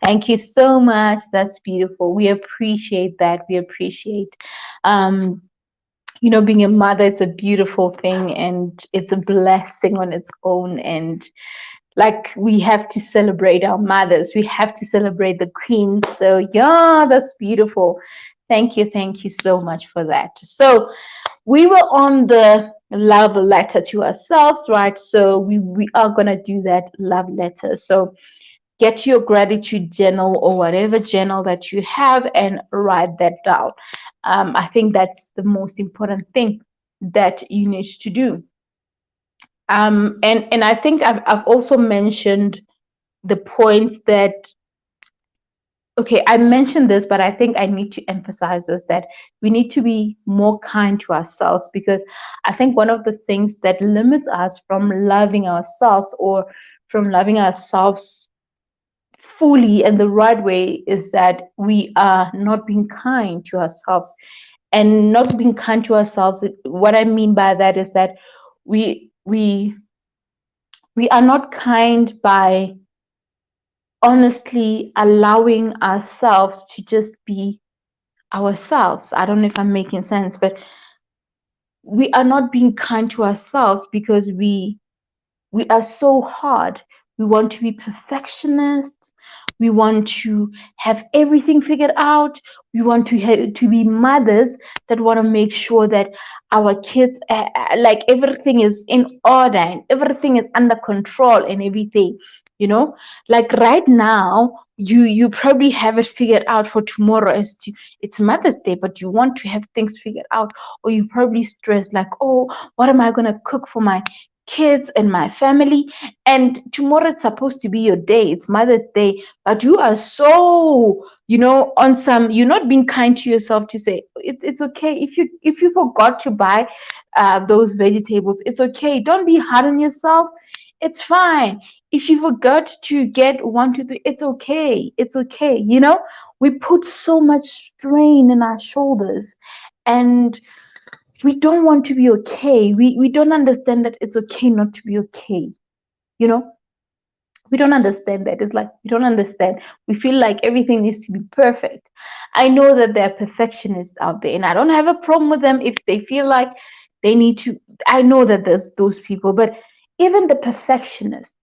Thank you so much. That's beautiful. We appreciate that. We appreciate, um, being a mother. It's a beautiful thing, and it's a blessing on its own. And like we have to celebrate our mothers. We have to celebrate the queens. So yeah, that's beautiful. Thank you so much for that. So we were on the love letter to ourselves, right? So we are gonna do that love letter. So get your gratitude journal or whatever journal that you have and write that down. I think that's the most important thing that you need to do. And I think I've also mentioned the points that, okay, I mentioned this, but I think I need to emphasize this, that we need to be more kind to ourselves, because I think one of the things that limits us from loving ourselves, or from loving ourselves fully and the right way, is that we are not being kind to ourselves. And not being kind to ourselves, what I mean by that is that we we we are not kind by honestly allowing ourselves to just be ourselves. I don't know if I'm making sense, but we are not being kind to ourselves because we are so hard. We want to be perfectionists. We want to have everything figured out. We want to be mothers that want to make sure that our kids, like everything is in order and everything is under control and everything. You know, like right now, you probably have it figured out for tomorrow as to it's Mother's Day, but you want to have things figured out, or you probably stressed like, oh, what am I gonna cook for my kids and my family? And tomorrow it's supposed to be your day, it's Mother's Day, but you are so, on some, you're not being kind to yourself to say it's okay if you forgot to buy those vegetables. It's okay, don't be hard on yourself. It's fine if you forgot to get 1 2 3. It's okay, it's okay. We put so much strain in our shoulders, and we don't want to be okay. We don't understand that it's okay not to be okay. You know, we don't understand that. It's like we don't understand. We feel like everything needs to be perfect. I know that there are perfectionists out there, and I don't have a problem with them if they feel like they need to. I know that there's those people, but even the perfectionists,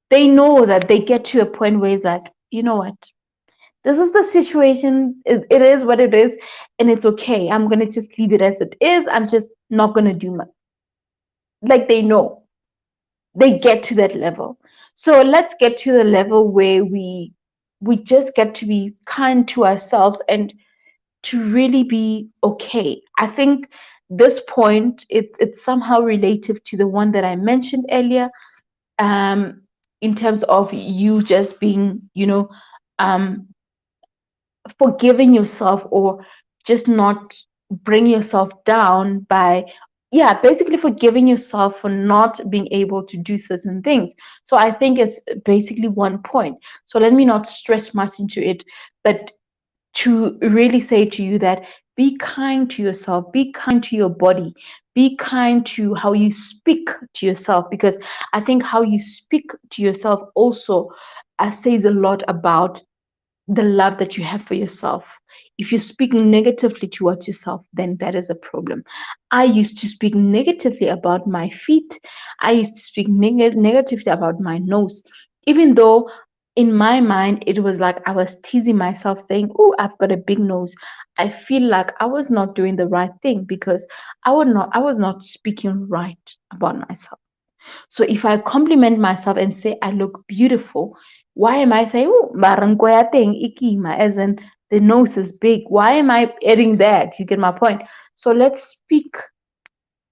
they know that they get to a point where it's like, you know what? This is the situation. It is what it is, and it's okay. I'm gonna just leave it as it is. I'm just not gonna do much. Like they know, they get to that level. So let's get to the level where we just get to be kind to ourselves and to really be okay. I think this point, it's somehow relative to the one that I mentioned earlier, um in terms of you just being, um forgiving yourself, or just not bring yourself down by, yeah, basically forgiving yourself for not being able to do certain things. So I think it's basically one point. So let me not stress much into it, but to really say to you that be kind to yourself, be kind to your body, be kind to how you speak to yourself, because I think how you speak to yourself also says a lot about the love that you have for yourself. If you speak negatively towards yourself, then that is a problem. I used to speak negatively about my feet. I used to speak negatively about my nose, even though in my mind it was like I was teasing myself, saying, oh, I've got a big nose. I feel like I was not doing the right thing because I was not speaking right about myself. So if I compliment myself and say I look beautiful, why am I saying, oh, maranko ya teng ikima, as in the nose is big? Why am I adding that? You get my point. So let's speak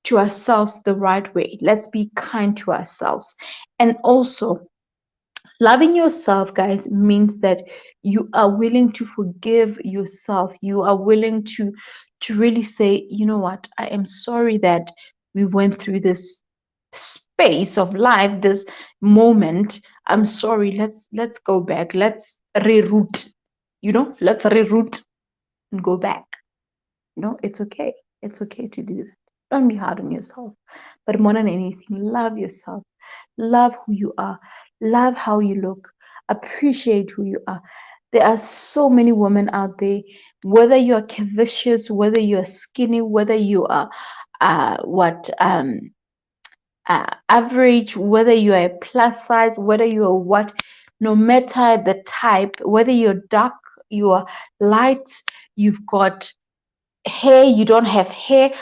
to ourselves the right way. Let's be kind to ourselves. And also, loving yourself, guys, means that you are willing to forgive yourself. You are willing to really say, you know what, I am sorry that we went through this space of life, this moment. I'm sorry. Let's go back. Let's reroute. Let's reroute and go back. It's okay. It's okay to do that. Don't be hard on yourself. But more than anything, love yourself. Love who you are. Love how you look. Appreciate who you are. There are so many women out there, whether you are curvaceous, whether you are skinny, whether you are what average, whether you are a plus size, whether you are what, no matter the type, whether you're dark, you are light, you've got hair, you don't have hair,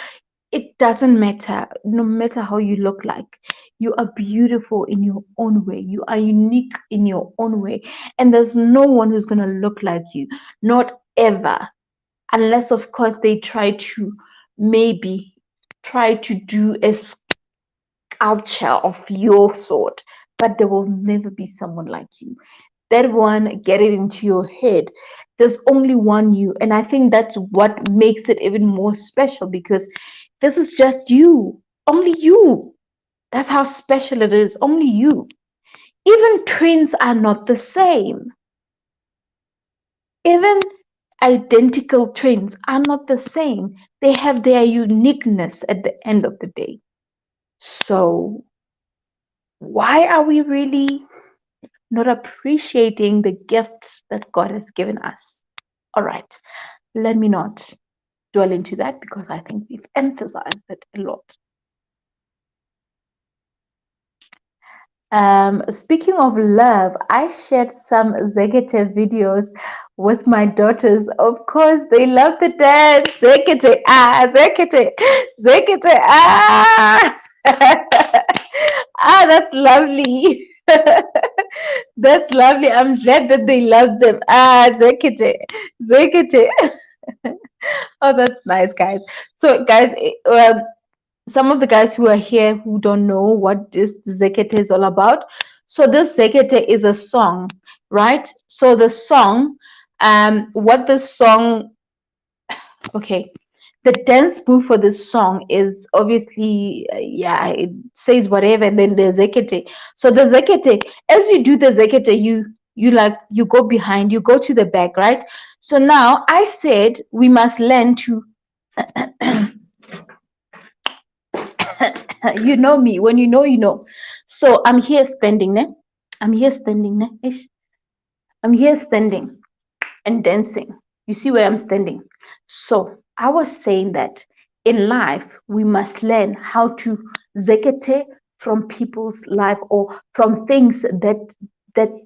it doesn't matter. No matter how you look like, you are beautiful in your own way. You are unique in your own way. And there's no one who's going to look like you. Not ever. Unless, of course, they try to maybe try to do a sculpture of your sort. But there will never be someone like you. That one, get it into your head. There's only one you. And I think that's what makes it even more special, because this is just you. Only you. That's how special it is. Only you. Even twins are not the same. Even identical twins are not the same. They have their uniqueness at the end of the day. So, why are we really not appreciating the gifts that God has given us? All right, let me not dwell into that, because I think we've emphasized it a lot. Speaking of love, I shared some Zekete videos with my daughters. Of course, they love the dance. Zekete, Zekete, Zekete, that's lovely. That's lovely. I'm glad that they love them. Zekete, Zekete. Oh, that's nice, guys. So, guys, some of the guys who are here who don't know what this Zekete is all about. So this Zekete is a song, right? So the song, what the song, okay, the dance move for this song is obviously, yeah, it says whatever, and then the Zekete. So the Zekete, as you do the Zekete, you go behind, you go to the back, right? So now I said we must learn to you know me. When you know, you know. So I'm here standing, ne? I'm here standing, ne? Ish. I'm here standing and dancing. You see where I'm standing? So I was saying that in life we must learn how to zekete from people's life, or from things that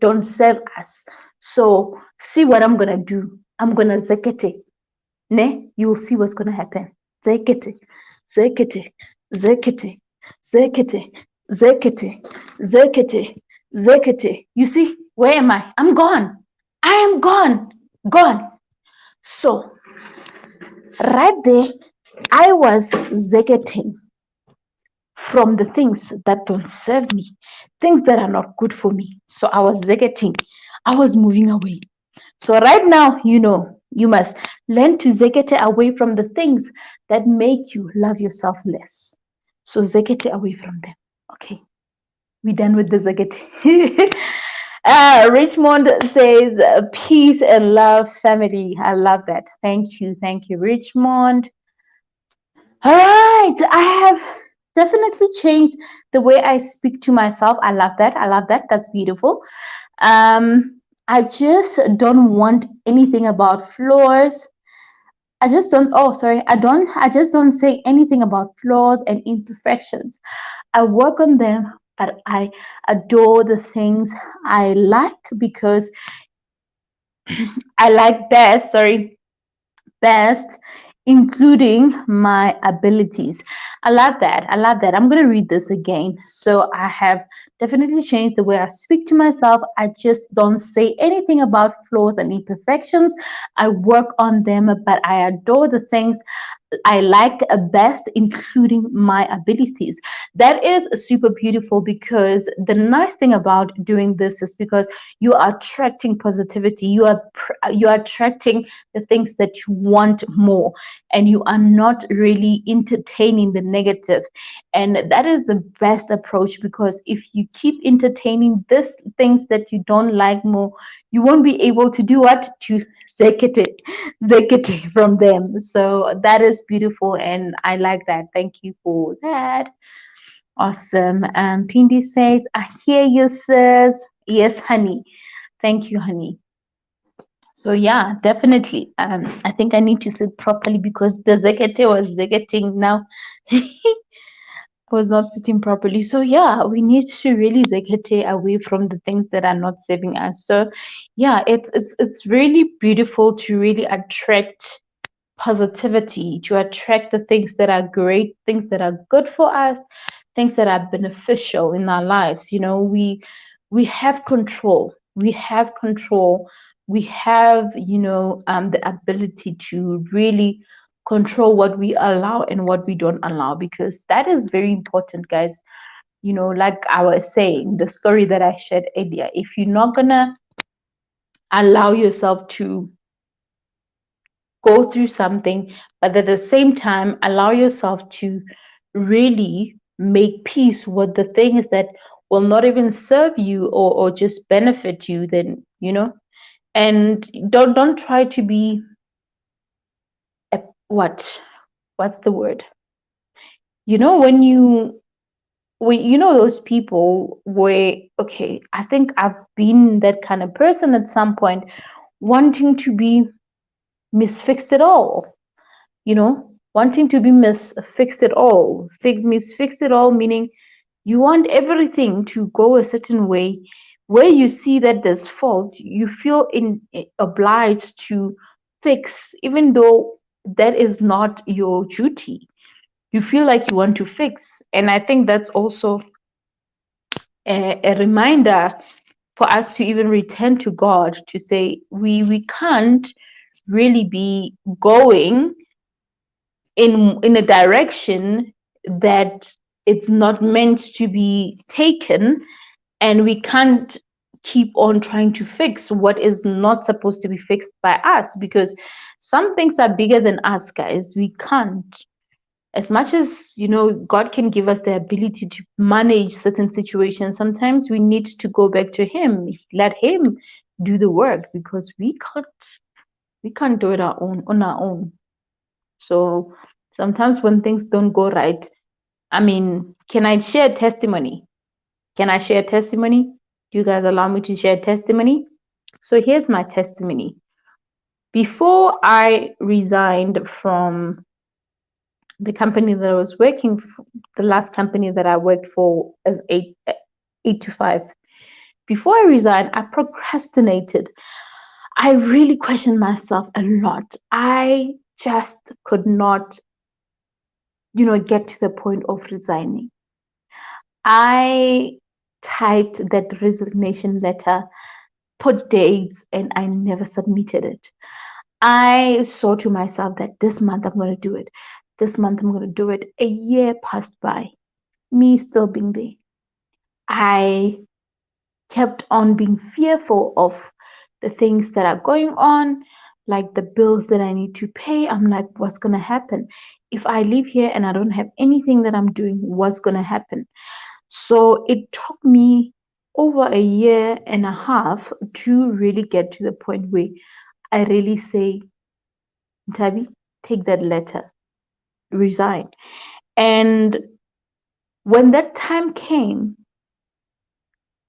don't serve us. So see what I'm gonna do. I'm gonna zekete. Ne? You will see what's gonna happen. Zekete, zekete, zekete, zekete, zekete, zekete, zekete. You see, where am I? I'm gone. I am gone. Gone. So, right there, I was zeketing from the things that don't serve me, things that are not good for me. So, I was zeketing. I was moving away. So, right now, you must learn to zekete away from the things that make you love yourself less. So, zekete away from them. Okay, we done with the zekete. Richmond says peace and love, family. I love that. Thank you, Richmond. All right, I have definitely changed the way I speak to myself. I love that. I love that. That's beautiful. I just don't want anything about flaws. I just don't. Oh, sorry. I just don't say anything about flaws and imperfections. I work on them, but I adore the things I like, because I like best, including my abilities. I love that. I love that. I'm going to read this again. So I have definitely changed the way I speak to myself. I just don't say anything about flaws and imperfections. I work on them, but I adore the things I like best, including my abilities. That is super beautiful, because the nice thing about doing this is because you are attracting positivity. You are attracting the things that you want more, and you are not really entertaining the negative. And that is the best approach, because if you keep entertaining these things that you don't like more, you won't be able to do what to Zekete from them. So that is beautiful, and I like that. Thank you for that. Awesome. Pindi says, I hear you, sis. Yes, honey. Thank you, honey. So yeah, definitely. I think I need to sit properly, because the Zekete was Zeketing now. Was not sitting properly. So yeah, we need to really zekete away from the things that are not serving us. So yeah, it's really beautiful to really attract positivity, to attract the things that are great, things that are good for us, things that are beneficial in our lives. You know, we have control. We have control. We have, the ability to really control what we allow and what we don't allow, because that is very important, guys. You know, like I was saying, the story that I shared earlier, if you're not gonna allow yourself to go through something, but at the same time allow yourself to really make peace with the things that will not even serve you, or just benefit you, then and don't try to be a, what's the word, when those people where, okay, I think I've been that kind of person at some point, wanting to be misfixed at all, wanting to be misfixed at all. Misfixed at all meaning you want everything to go a certain way. Where you see that there's fault, you feel obliged to fix, even though that is not your duty. You feel like you want to fix. And I think that's also a reminder for us to even return to God, to say we can't really be going in a direction that it's not meant to be taken, and we can't keep on trying to fix what is not supposed to be fixed by us, because some things are bigger than us, guys. We can't, as much as God can give us the ability to manage certain situations. Sometimes we need to go back to Him, let Him do the work, because we can't do it on our own. So sometimes when things don't go right, I mean, can I share testimony? Can I share testimony? Do you guys allow me to share testimony? So here's my testimony. Before I resigned from the company that I was working for, the last company that I worked for as 8 to 5, before I resigned, I procrastinated. I really questioned myself a lot. I just could not, get to the point of resigning. I typed that resignation letter, put dates, and I never submitted it. I saw to myself that this month I'm going to do it. This month I'm going to do it. A year passed by, me still being there. I kept on being fearful of the things that are going on, like the bills that I need to pay. I'm like, what's going to happen? If I leave here and I don't have anything that I'm doing, what's going to happen? So it took me over a year and a half to really get to the point where I really say, Tabi, take that letter, resign. And when that time came,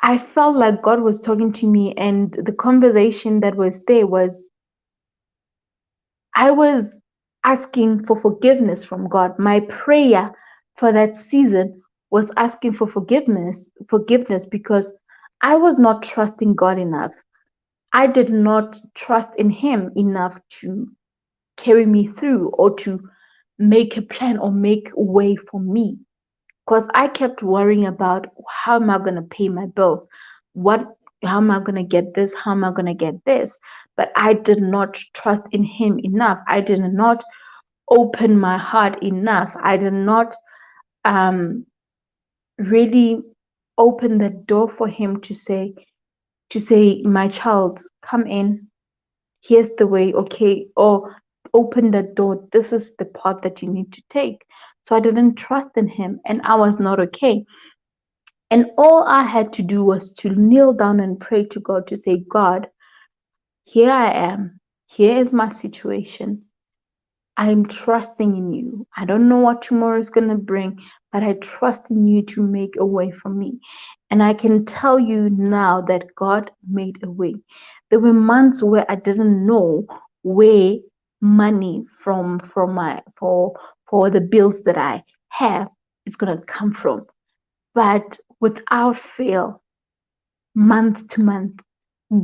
I felt like God was talking to me, and the conversation that was there was, I was asking for forgiveness from God. My prayer for that season was asking for forgiveness, because I was not trusting God enough. I did not trust in Him enough to carry me through, or to make a plan or make a way for me, because I kept worrying about how am I going to pay my bills? What, how am I going to get this? How am I going to get this? But I did not trust in him enough. I did not open my heart enough. I did not um, really open the door for him to say, my child, come in. Here's the way, okay? Or open the door. This is the path that you need to take. So I didn't trust in him, and I was not okay. And all I had to do was to kneel down and pray to God to say, God, here I am. Here is my situation. I'm trusting in you. I don't know what tomorrow is going to bring, but I trust in you to make a way for me. And I can tell you now that God made a way. There were months where I didn't know where money for the bills that I have is going to come from. But without fail, month to month,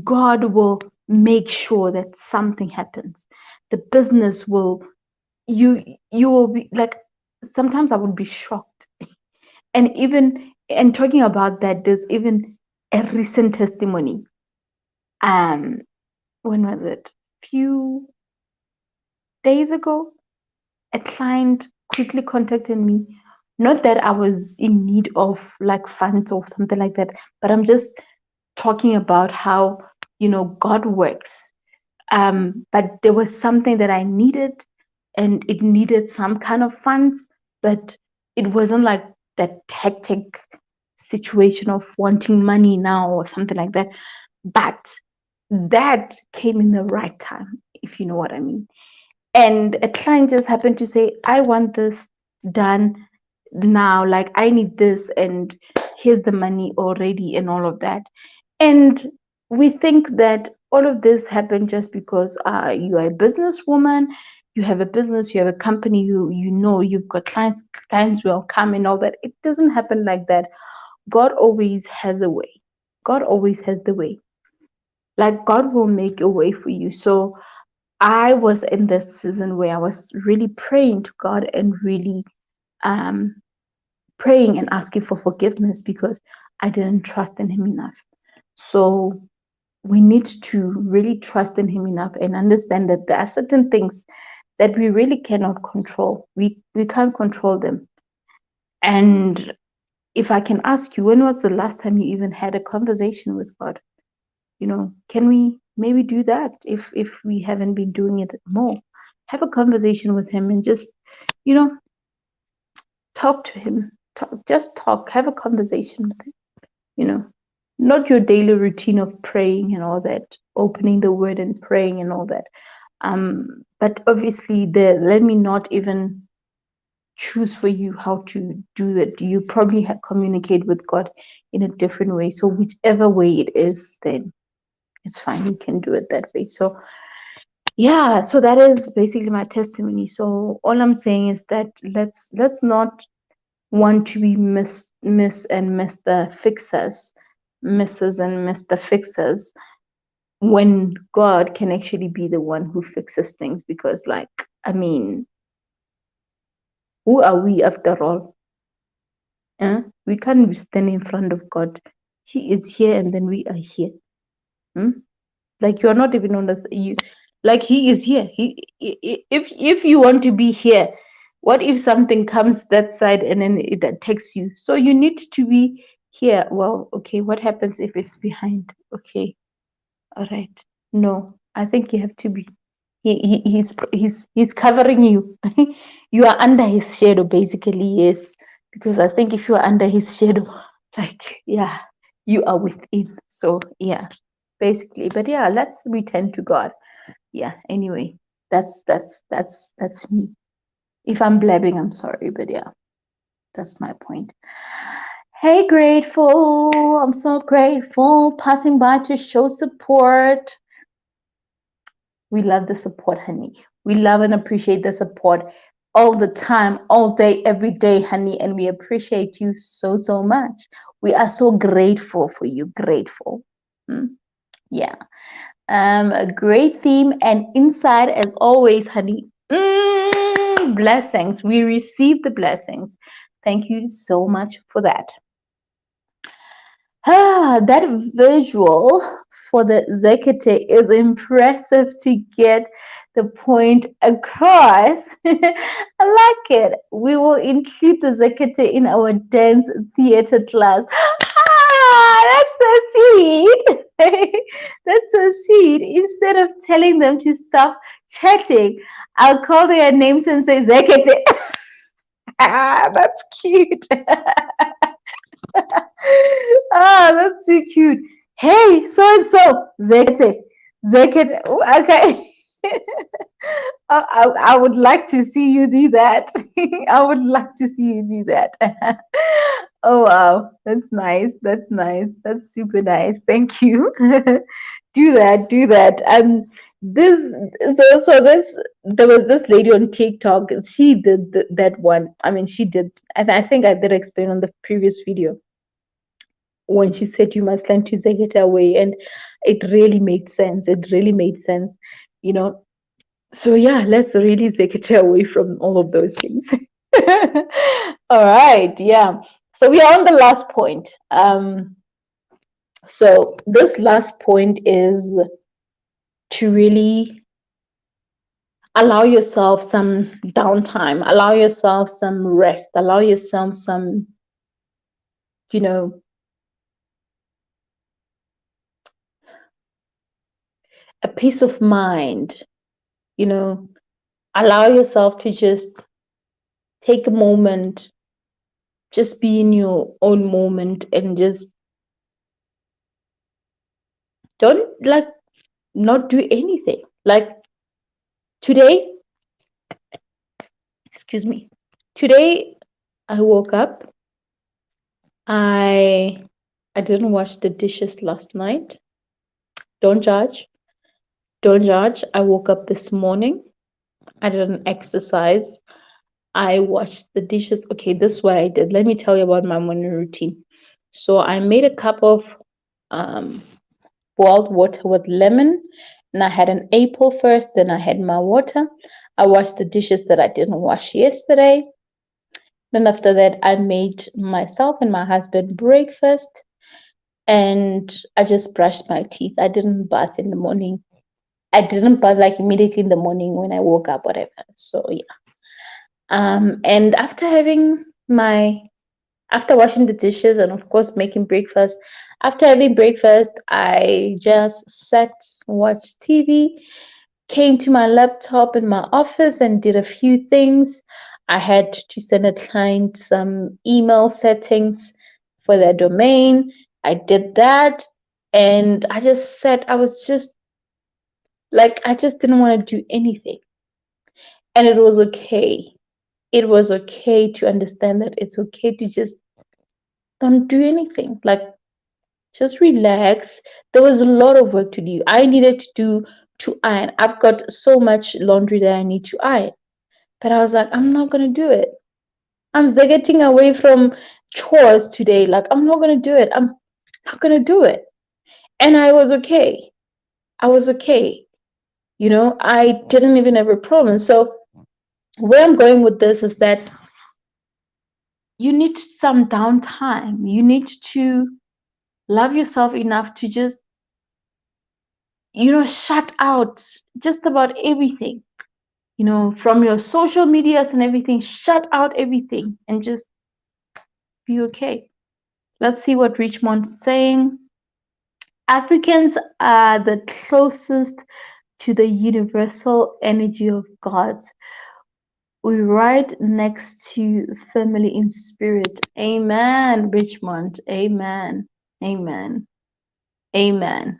God will make sure that something happens. The business will, you will be like, sometimes I would be shocked. And even, and talking about that, there's even a recent testimony. Um, when was it? Few days ago, a client quickly contacted me. Not that I was in need of like funds or something like that, but I'm just talking about how, God works. But there was something that I needed, and it needed some kind of funds, but it wasn't like that hectic situation of wanting money now or something like that. But that came in the right time, if you know what I mean. And a client just happened to say, I want this done now, like I need this, and here's the money already, and all of that. And we think that all of this happened just because you are a businesswoman, you have a business, you have a company, you've got clients will come and all that. It doesn't happen like that. God always has a way. God always has the way. Like God will make a way for you. So I was in this season where I was really praying to God and really um, praying and asking for forgiveness because I didn't trust in Him enough. So we need to really trust in Him enough and understand that there are certain things that we really cannot control. We can't control them. And if I can ask you, when was the last time you even had a conversation with God? Can we maybe do that if we haven't been doing it more? Have a conversation with Him and just, you know, talk to Him. Just talk, have a conversation with Him, you know. Not your daily routine of praying and all that, opening the word and praying and all that. But obviously, let me not even choose for you how to do it. You probably communicate with God in a different way. So whichever way it is, then it's fine. You can do it that way. So yeah, so that is basically my testimony. So all I'm saying is that let's not want to be miss and Mr. Fixers, Mrs. and Mr. Fixers, when God can actually be the one who fixes things. Because, like, I mean, who are we after all? We can't be standing in front of God. He is here, and then we are here. Like, you are not even on you. Like, He is here. If you want to be here, what if something comes that side and then it attacks you? So you need to be here. Well, okay. What happens if it's behind? Okay, all right. No, I think you have to be. He's covering you. You are under His shadow, basically. Yes, because I think if you are under His shadow, like, yeah, you are within. So yeah, basically. But yeah, let's return to God. Yeah. Anyway, that's me. If I'm blabbing, I'm sorry, but yeah, that's my point. Hey, grateful. I'm so grateful. Passing by to show support. We love the support, honey. We love and appreciate the support all the time, all day, every day, honey. And we appreciate you so, so much. We are so grateful for you. Grateful. Yeah. A great theme and insight as always, honey. want blessings, we receive the blessings. Thank you so much for that. That visual for the Zekete is impressive to get the point across. I like it. We will include the Zekete in our dance theater class. That's so sweet. That's so sweet. Instead of telling them to stop chatting, I'll call their names and say Zekete. That's cute. That's so cute. Hey, so and so, Zekete, Zekete. Okay. I would like to see you do that. I would like to see you do that. Oh wow, that's nice. That's nice. That's super nice. Thank you. Do that. Do that. This this there was this lady on TikTok. She did that one. I mean, she did. I think I did explain on the previous video when she said you must learn to take it away, and it really made sense. It really made sense, you know. So yeah, let's really take it away from all of those things. All right, yeah. So we are on the last point. So this last point is to really allow yourself some downtime, allow yourself some rest, allow yourself some, you know, a peace of mind, you know, allow yourself to just take a moment, just be in your own moment and just don't like not do anything. Like today, excuse me, today I woke up, I I didn't wash the dishes last night. Don't judge. Don't judge. I woke up this morning. I didn't exercise. I washed the dishes. Okay, this is what I did. Let me tell you about my morning routine. So I made a cup of um, boiled water with lemon, and I had an apple first, then I had my water. I washed the dishes that I didn't wash yesterday. Then after that, I made myself and my husband breakfast, and I just brushed my teeth. I didn't bath in the morning. I didn't bath like immediately in the morning when I woke up, whatever. So yeah. And after washing the dishes and of course making breakfast, after having breakfast, I just sat, watched TV, came to my laptop in my office and did a few things. I had to send a client some email settings for their domain. I did that, and I just said I was just like I just didn't want to do anything. And it was okay. It was okay to understand that it's okay to just don't do anything. Like just relax. There was a lot of work to do. I needed to iron. I've got so much laundry that I need to iron. But I was like, I'm not gonna do it. I'm getting away from chores today. Like I'm not gonna do it. I'm not gonna do it. And I was okay. I was okay. You know, I didn't even have a problem. So where I'm going with this is that you need some downtime. You need to love yourself enough to just, shut out just about everything, from your social medias and everything. Shut out everything and just be okay. Let's see what Richmond's saying. Africans are the closest to the universal energy of God. We right next to family in spirit. Amen, Richmond. Amen. Amen. Amen.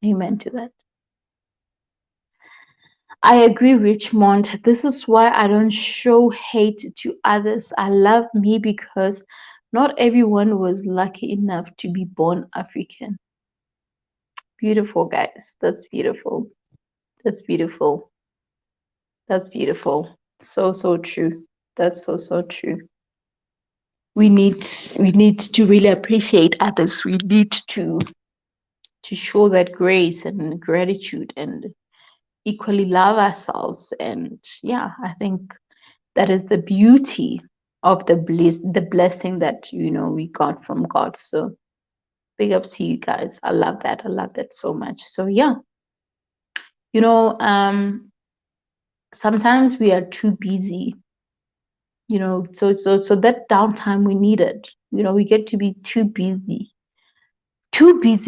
Amen to that. I agree, Richmond. This is why I don't show hate to others. I love me because not everyone was lucky enough to be born African. Beautiful, guys. That's beautiful. That's beautiful. That's beautiful. So, so true. That's so, so true. We need to really appreciate others. We need to show that grace and gratitude and equally love ourselves. And yeah, I think that is the beauty of the blessing that we got from God. So big up to you guys. I love that. I love that so much. So yeah, you know, sometimes we are too busy, so that downtime we needed. We get to be too busy,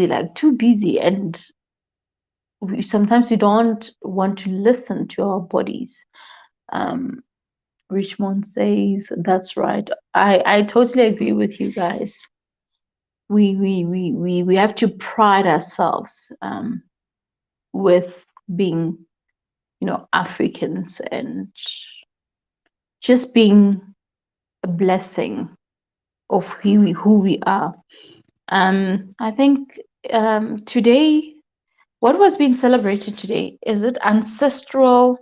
like too busy, and sometimes we don't want to listen to our bodies. Um, Richmond says that's right. I totally agree with you guys. We have to pride ourselves with being Africans, and just being a blessing of who we are. I think today, what was being celebrated today? Is it Ancestral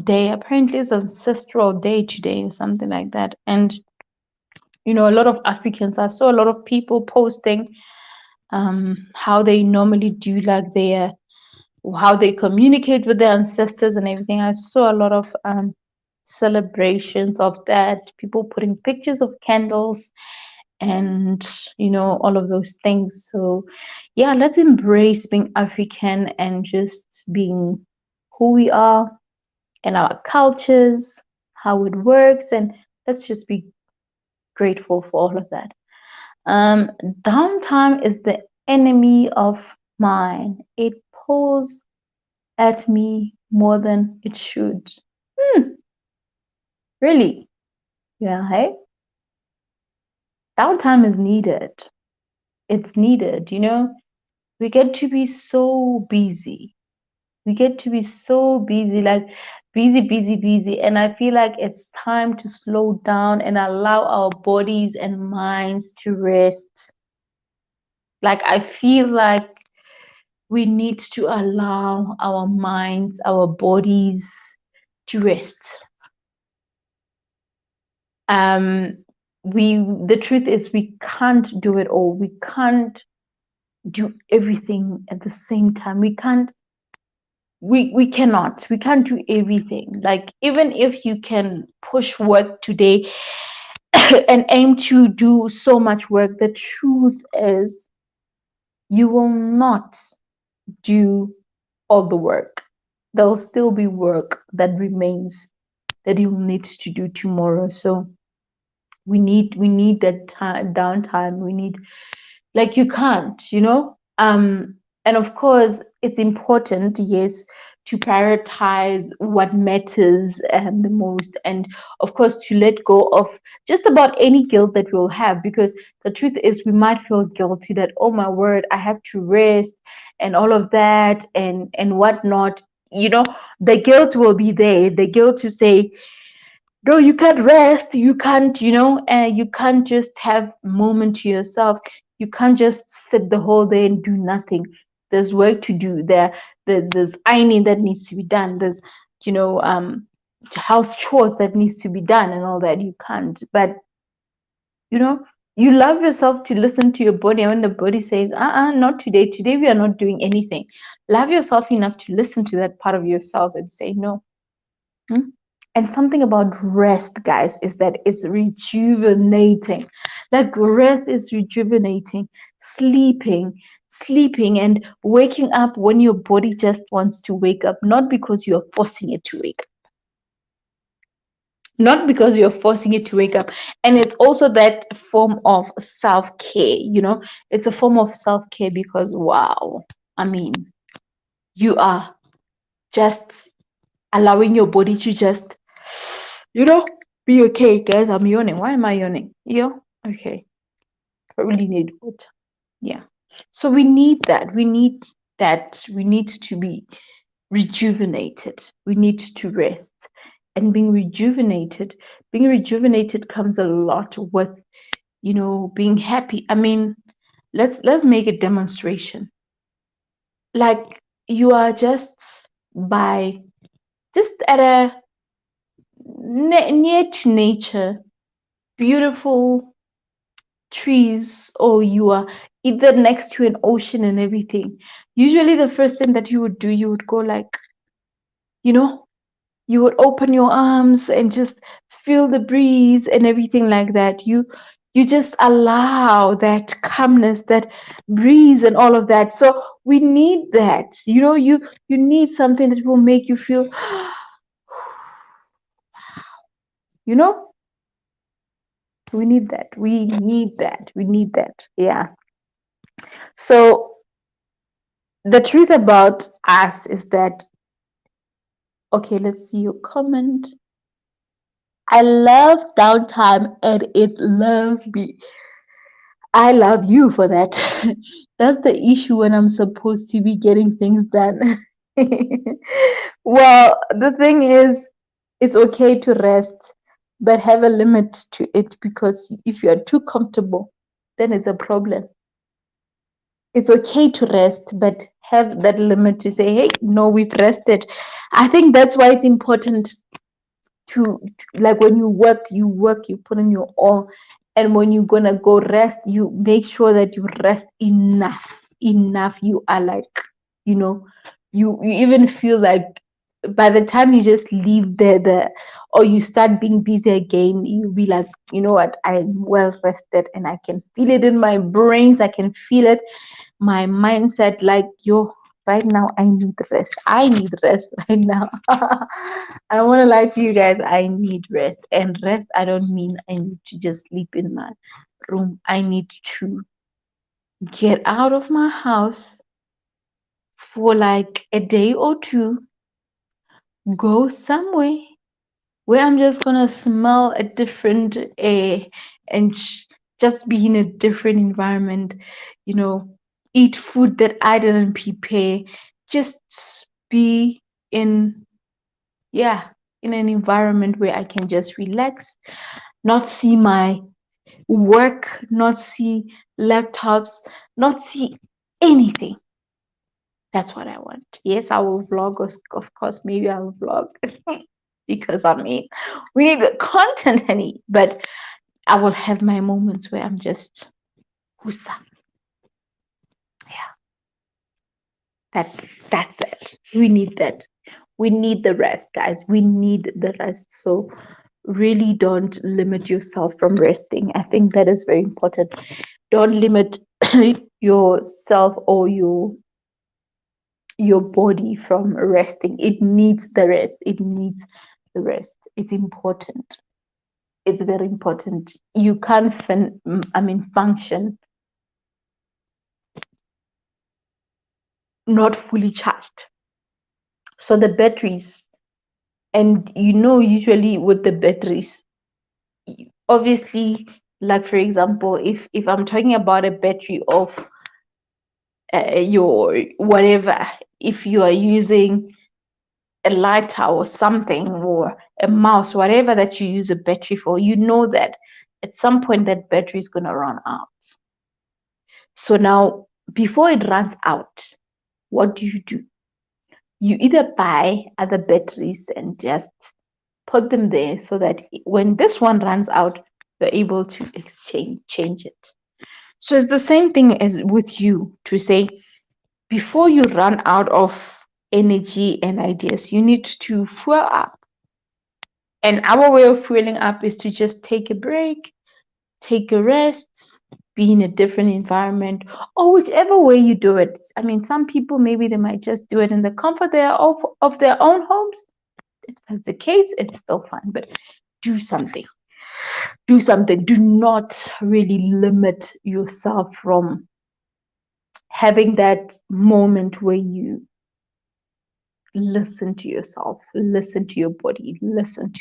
Day? Apparently, it's Ancestral Day today, or something like that. And a lot of Africans, I saw a lot of people posting how they normally do, like how they communicate with their ancestors and everything. I saw a lot of celebrations of that, people putting pictures of candles, and all of those things. So yeah, let's embrace being African and just being who we are and our cultures, how it works, and let's just be grateful for all of that. um Downtime is the enemy of mine. It pulls at me more than it should. Hmm, really? Yeah, hey, downtime is needed. It's needed. We get to be so busy. We get to be so busy, like busy, busy, busy. And I feel like it's time to slow down and allow our bodies and minds to rest. Like, I feel like we need to allow our minds, our bodies to rest. Um, the truth is, we can't do it all. We can't do everything at the same time. We can't do everything. Like, even if you can push work today and aim to do so much work, the truth is you will not do all the work. There'll still be work that remains that you will need to do tomorrow. So we need that time, downtime. We need, like, you can't, and of course it's important, yes, to prioritize what matters the most, and of course to let go of just about any guilt that we'll have, because the truth is we might feel guilty that, oh my word, I have to rest and all of that and whatnot. The guilt will be there, the guilt to say, no, you can't rest, you can't, you can't just have a moment to yourself, you can't just sit the whole day and do nothing. There's work to do there's ironing that needs to be done, there's you know um house chores that needs to be done and all that. You can't. But you know you love yourself to listen to your body, and when the body says, not today, today we are not doing anything, love yourself enough to listen to that part of yourself and say no. Hmm? And something about rest, guys, is that it's rejuvenating. Like, rest is rejuvenating. Sleeping and waking up when your body just wants to wake up, not because you're forcing it to wake up. Not because you're forcing it to wake up. And it's also that form of self-care, it's a form of self-care, because wow, I mean, you are just allowing your body to just, you know, be okay. Guys, I'm yawning. Why am I yawning? Okay. Probably need water. Yeah. So we need that. We need that. We need to be rejuvenated. We need to rest. And being rejuvenated comes a lot with, being happy. I mean, let's make a demonstration. Like, you are just at a near to nature, beautiful trees, or you are either next to an ocean and everything. Usually the first thing that you would do, you would go like, you know, you would open your arms and just feel the breeze and everything like that. You just allow that calmness, that breeze and all of that. So we need that. You need something that will make you feel, you know, we need that. We need that. We need that. Yeah. So the truth about us is that, okay, let's see your comment. I love downtime and it loves me. I love you for that. That's the issue when I'm supposed to be getting things done. Well, the thing is, it's okay to rest, but have a limit to it, because if you are too comfortable, then it's a problem. It's okay to rest, but have that limit to say, hey, no, we've rested. I think that's why it's important like when you work, you put in your all, and when you're gonna go rest, you make sure that you rest enough. You are like, you know, you even feel like by the time you just leave there, or you start being busy again, you'll be like, you know what, I'm well rested and I can feel it in my brains, I can feel it, my mindset, like, yo, right now I need rest. I need rest right now. I don't want to lie to you guys. I need rest. And rest, I don't mean I need to just sleep in my room. I need to get out of my house for like a day or two, go somewhere where I'm just gonna smell a different air and just be in a different environment, you know, eat food that I didn't prepare, just be in, yeah, in an environment where I can just relax, not see my work, not see laptops, not see anything. That's what I want. Yes, I will vlog, of course, maybe I'll vlog because I mean, we need the content, honey. But I will have my moments where I'm just who's up. Yeah, that's it. We need that. We need the rest, guys. We need the rest. So really don't limit yourself from resting. I think that is very important. Don't limit yourself or your body from resting. It needs the rest. It needs the rest. It's important. It's very important. You can't function not fully charged. So the batteries, and usually with the batteries, obviously, like for example, if I'm talking about a battery of your whatever, if you are using a lighter or something, or a mouse, whatever that you use a battery for, you know that at some point that battery is going to run out. So now, before it runs out, what do? You either buy other batteries and just put them there, so that when this one runs out, you're able to change it. So it's the same thing as with you, to say, before you run out of energy and ideas, you need to fuel up. And our way of fueling up is to just take a break, take a rest, be in a different environment, or whichever way you do it. I mean, some people, maybe they might just do it in the comfort of their own homes. If that's the case, it's still fine, but do something. Do something. Do not really limit yourself from having that moment where you listen to yourself, listen to your body, listen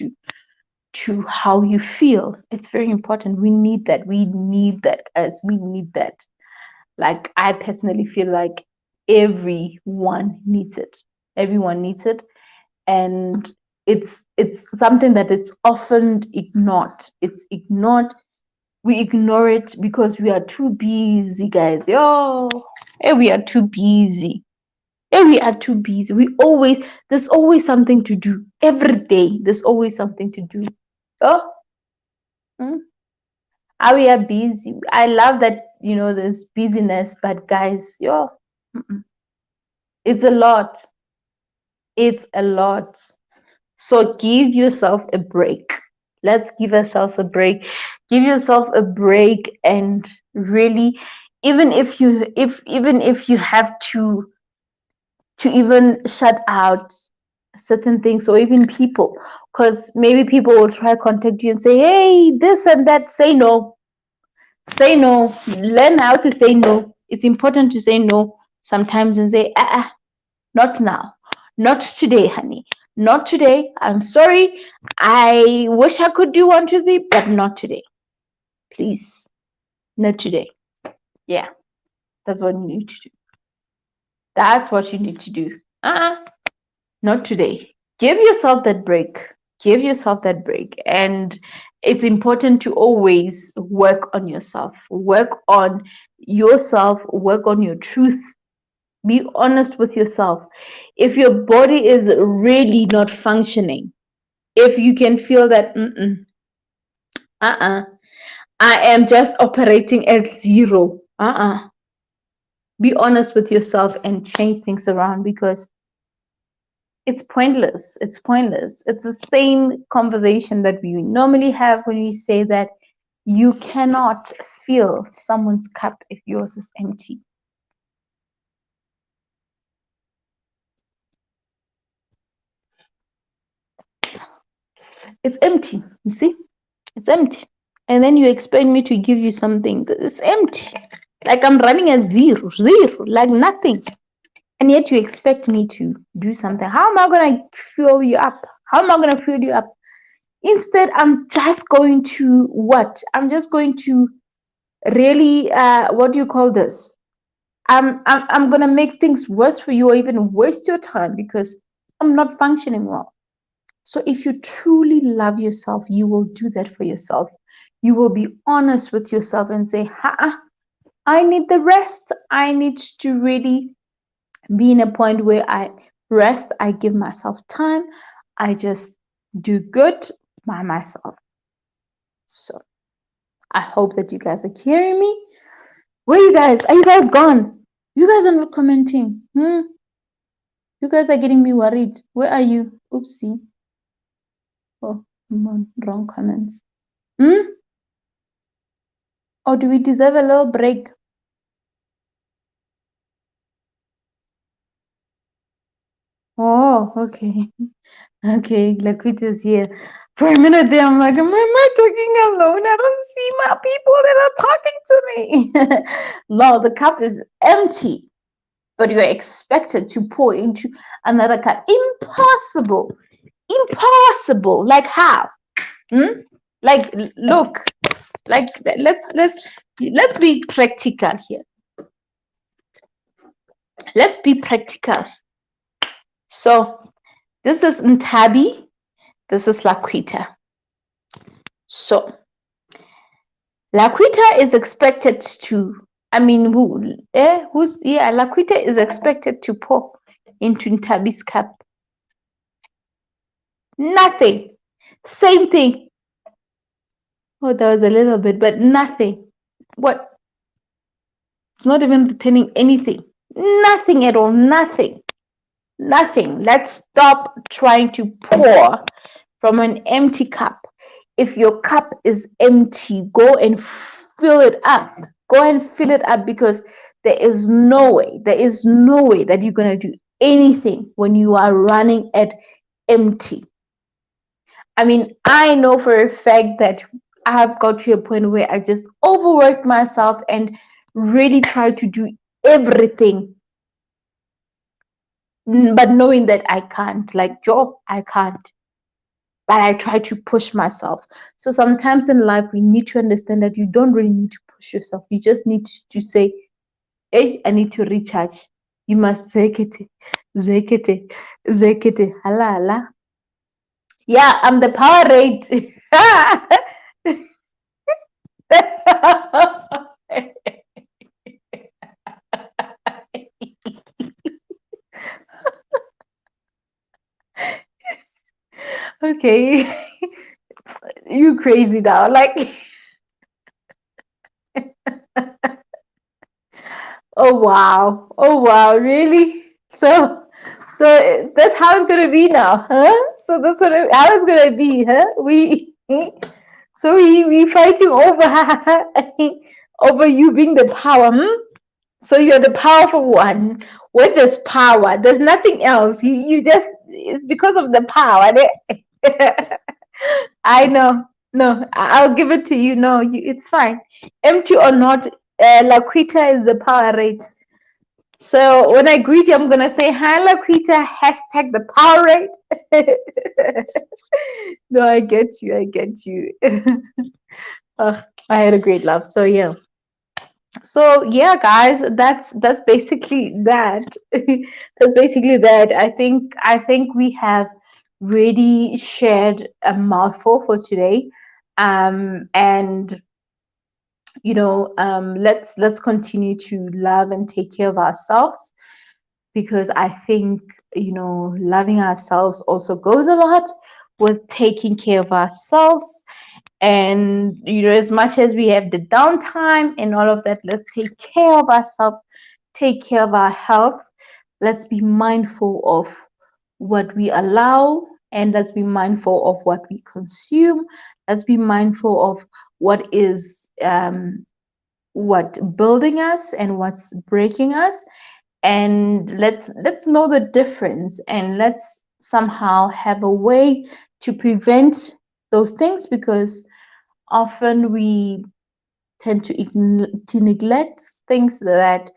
to how you feel. It's very important. We need that. We need that, as we need that. Like, I personally feel like everyone needs it. Everyone needs it. And it's something that it's often ignored. It's ignored. We ignore it because we are too busy, guys. Yo, hey, we are too busy. Hey, we are too busy. There's always something to do. Every day, there's always something to do. Oh, mm, we are busy. I love that, there's busyness, but guys, yo, mm-mm, it's a lot. It's a lot. So give yourself a break. Let's give ourselves a break. Give yourself a break and really, even if you have to even shut out certain things or even people, because maybe people will try to contact you and say, hey, this and that. Say no. Say no. Learn how to say no. It's important to say no sometimes and say, not now. Not today, honey. Not today. I'm sorry. I wish I could do one, two, three, but not today. Please. Not today. Yeah, that's what you need to do. That's what you need to do. Not today. Give yourself that break. Give yourself that break. And it's important to always work on yourself. Work on yourself. Work on your truth. Be honest with yourself. If your body is really not functioning, if you can feel that, I am just operating at zero, be honest with yourself and change things around, because it's pointless. It's pointless. It's the same conversation that we normally have when we say that you cannot fill someone's cup if yours is empty. It's empty. You see? It's empty. And then you expect me to give you something that is empty. Like I'm running at zero, zero, like nothing. And yet you expect me to do something. How am I going to fill you up? How am I going to fill you up? Instead, I'm just going to what? I'm just going to really, what do you call this? I'm going to make things worse for you or even waste your time because I'm not functioning well. So if you truly love yourself, you will do that for yourself. You will be honest with yourself and say, I need the rest. I need to really be in a point where I rest. I give myself time. I just do good by myself. So I hope that you guys are hearing me. Where you guys? Are you guys gone? You guys are not commenting. You guys are getting me worried. Where are you? Oopsie. Oh, come on. Wrong comments. Or do we deserve a little break? Oh, okay. Okay, Laquita's here. For a minute there, I'm like, am I talking alone? I don't see my people that are talking to me. No, the cup is empty, but you're expected to pour into another cup. Impossible. Impossible. Like how? Like, look, like let's be practical here. Let's be practical. So this is Ntabi. This is Laquita. So Laquita is expected to, Laquita is expected to pour into Ntabi's cup. Nothing. Same thing. Oh, there was a little bit, but nothing. What? It's not even retaining anything. Nothing at all. Nothing. Nothing. Let's stop trying to pour from an empty cup. If your cup is empty, go and fill it up. Go and fill it up, because there is no way that you're going to do anything when you are running at empty. I know for a fact that I have got to a point where I just overworked myself and really tried to do everything, but knowing that I can't. Like, Joe, I can't. But I try to push myself. So sometimes in life, we need to understand that you don't really need to push yourself. You just need to say, hey, I need to recharge. You must zekete, zekete, zekete, hala, hala. Yeah, I'm the power rate. Okay. You crazy now. Like, oh wow. Oh wow, really? So So that's how it's gonna be now, huh? So that's how it's gonna be, huh? We fighting over over you being the power, hmm? So you're the powerful one. With this power, there's nothing else. You just it's because of the power. I know. No, I'll give it to you. No, it's fine. Empty or not, Laquita is the power rate. So when I greet you, I'm gonna say hi, Laquita. Hashtag the power rate. No, I get you. I get you. Ugh, I had a great laugh. So yeah. So yeah, guys, that's basically that. That's basically that. I think we have really shared a mouthful for today. And let's continue to love and take care of ourselves, because I think loving ourselves also goes a lot with taking care of ourselves. And as much as we have the downtime and all of that, let's take care of ourselves, take care of our health. Let's be mindful of what we allow, and let's be mindful of what we consume. Let's be mindful of what is what building us and what's breaking us. And let's know the difference, and let's somehow have a way to prevent those things, because often we tend to neglect things that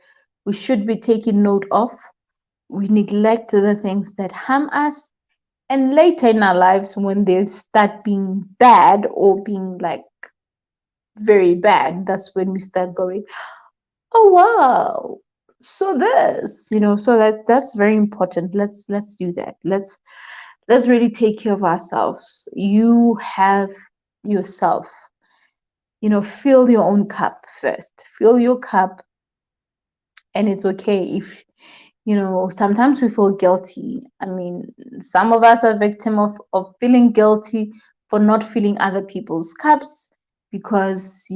we should be taking note of. We neglect the things that harm us, and later in our lives, when they start being bad or being like very bad, that's when we start going, oh wow, so this, so that's very important. Let's do that. Let's really take care of ourselves. You have yourself. Fill your own cup first. Fill your cup. And it's okay if sometimes we feel guilty. I mean, some of us are victim of feeling guilty for not filling other people's cups, because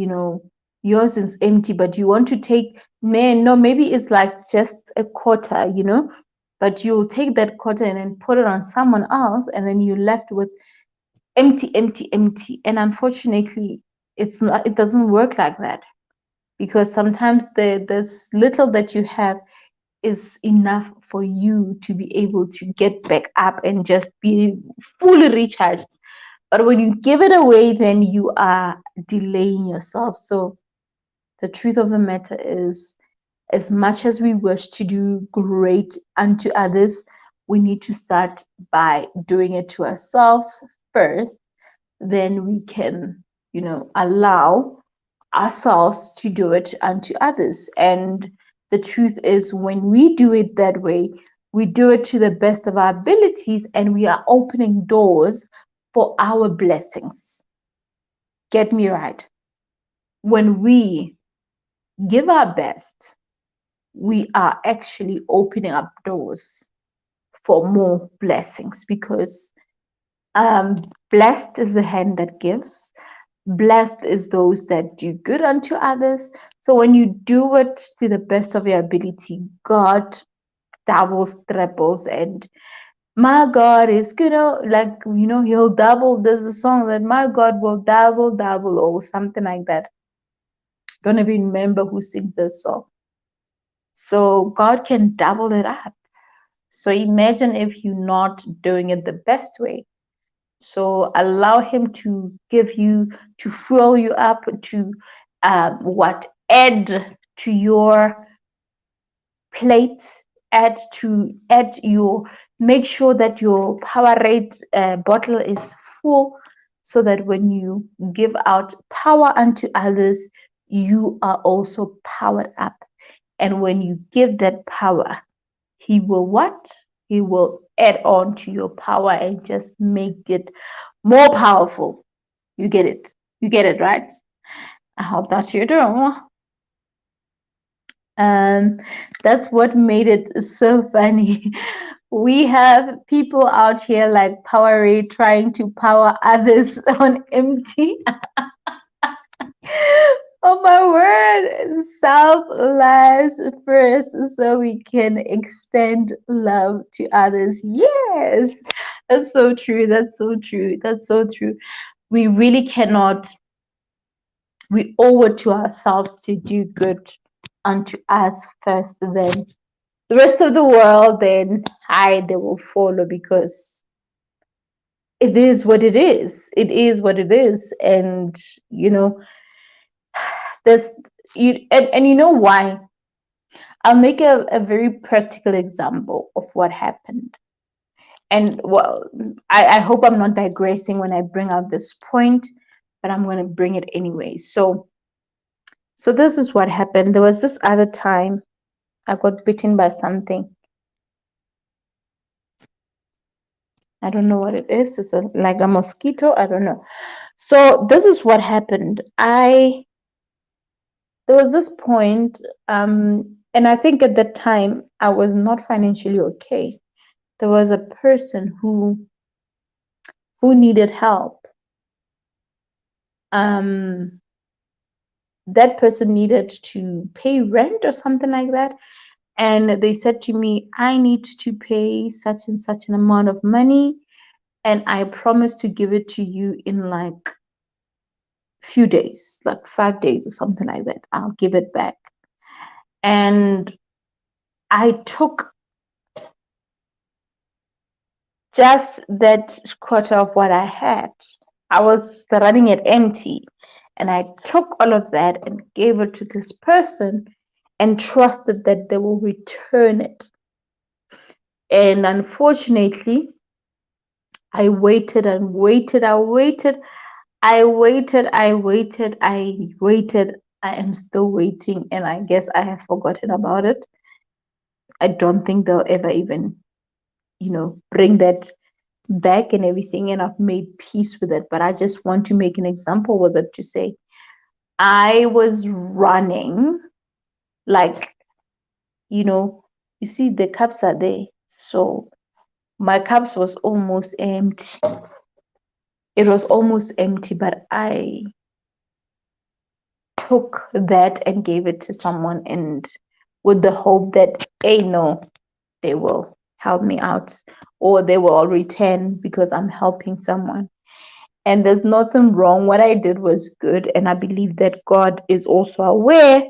yours is empty, but you want to take, man, no, maybe it's like just a quarter, but you'll take that quarter and then put it on someone else, and then you're left with empty, empty, empty. And unfortunately, it doesn't work like that, because sometimes this little that you have is enough for you to be able to get back up and just be fully recharged. But when you give it away, then you are delaying yourself. So the truth of the matter is, as much as we wish to do great unto others, we need to start by doing it to ourselves first. Then we can, allow ourselves to do it unto others. And the truth is, when we do it that way, we do it to the best of our abilities, and we are opening doors for our blessings. Get me right. When we give our best, we are actually opening up doors for more blessings, because um, blessed is the hand that gives. Blessed is those that do good unto others. So when you do it to the best of your ability, God doubles, triples, and my God is good. Like, He'll double. There's a song that my God will double, double, or something like that. Don't even remember who sings this song. So God can double it up. So imagine if you're not doing it the best way. So allow him to give you, to fill you up, to add to your plate, add your, make sure that your Powerade bottle is full, so that when you give out power unto others, you are also powered up. And when you give that power, he will what? He will add on to your power and just make it more powerful. You get it. You get it, right? I hope that you do. Um, that's what made it so funny. We have people out here like Powerade trying to power others on empty. Oh my word, selfless first so we can extend love to others. Yes, that's so true. That's so true. That's so true. We really cannot, we owe it to ourselves to do good unto us first, then the rest of the world, then they will follow because it is what it is. It is what it is. And, you know, there's, and you know why? I'll make a very practical example of what happened. And well, I hope I'm not digressing when I bring out this point, but I'm going to bring it anyway. So this is what happened. There was this other time I got bitten by something. I don't know what it is. It's like a mosquito. I don't know. So this is what happened. There was this point, and I think at that time I was not financially okay. There was a person who needed help. Um, that person needed to pay rent or something like that. And they said to me, I need to pay such and such an amount of money, and I promise to give it to you in like few days, like 5 days or something like that. I'll give it back. And I took just that quarter of what I had. I was running it empty. And I took all of that and gave it to this person and trusted that they will return it. And unfortunately, I waited and waited. I waited. I am still waiting. And I guess I have forgotten about it. I don't think they'll ever even, bring that back and everything. And I've made peace with it. But I just want to make an example with it to say, I was running like, you see the cups are there. So my cups was almost empty. It was almost empty, but I took that and gave it to someone and with the hope that, hey, no, they will help me out or they will return because I'm helping someone. And there's nothing wrong. What I did was good. And I believe that God is also aware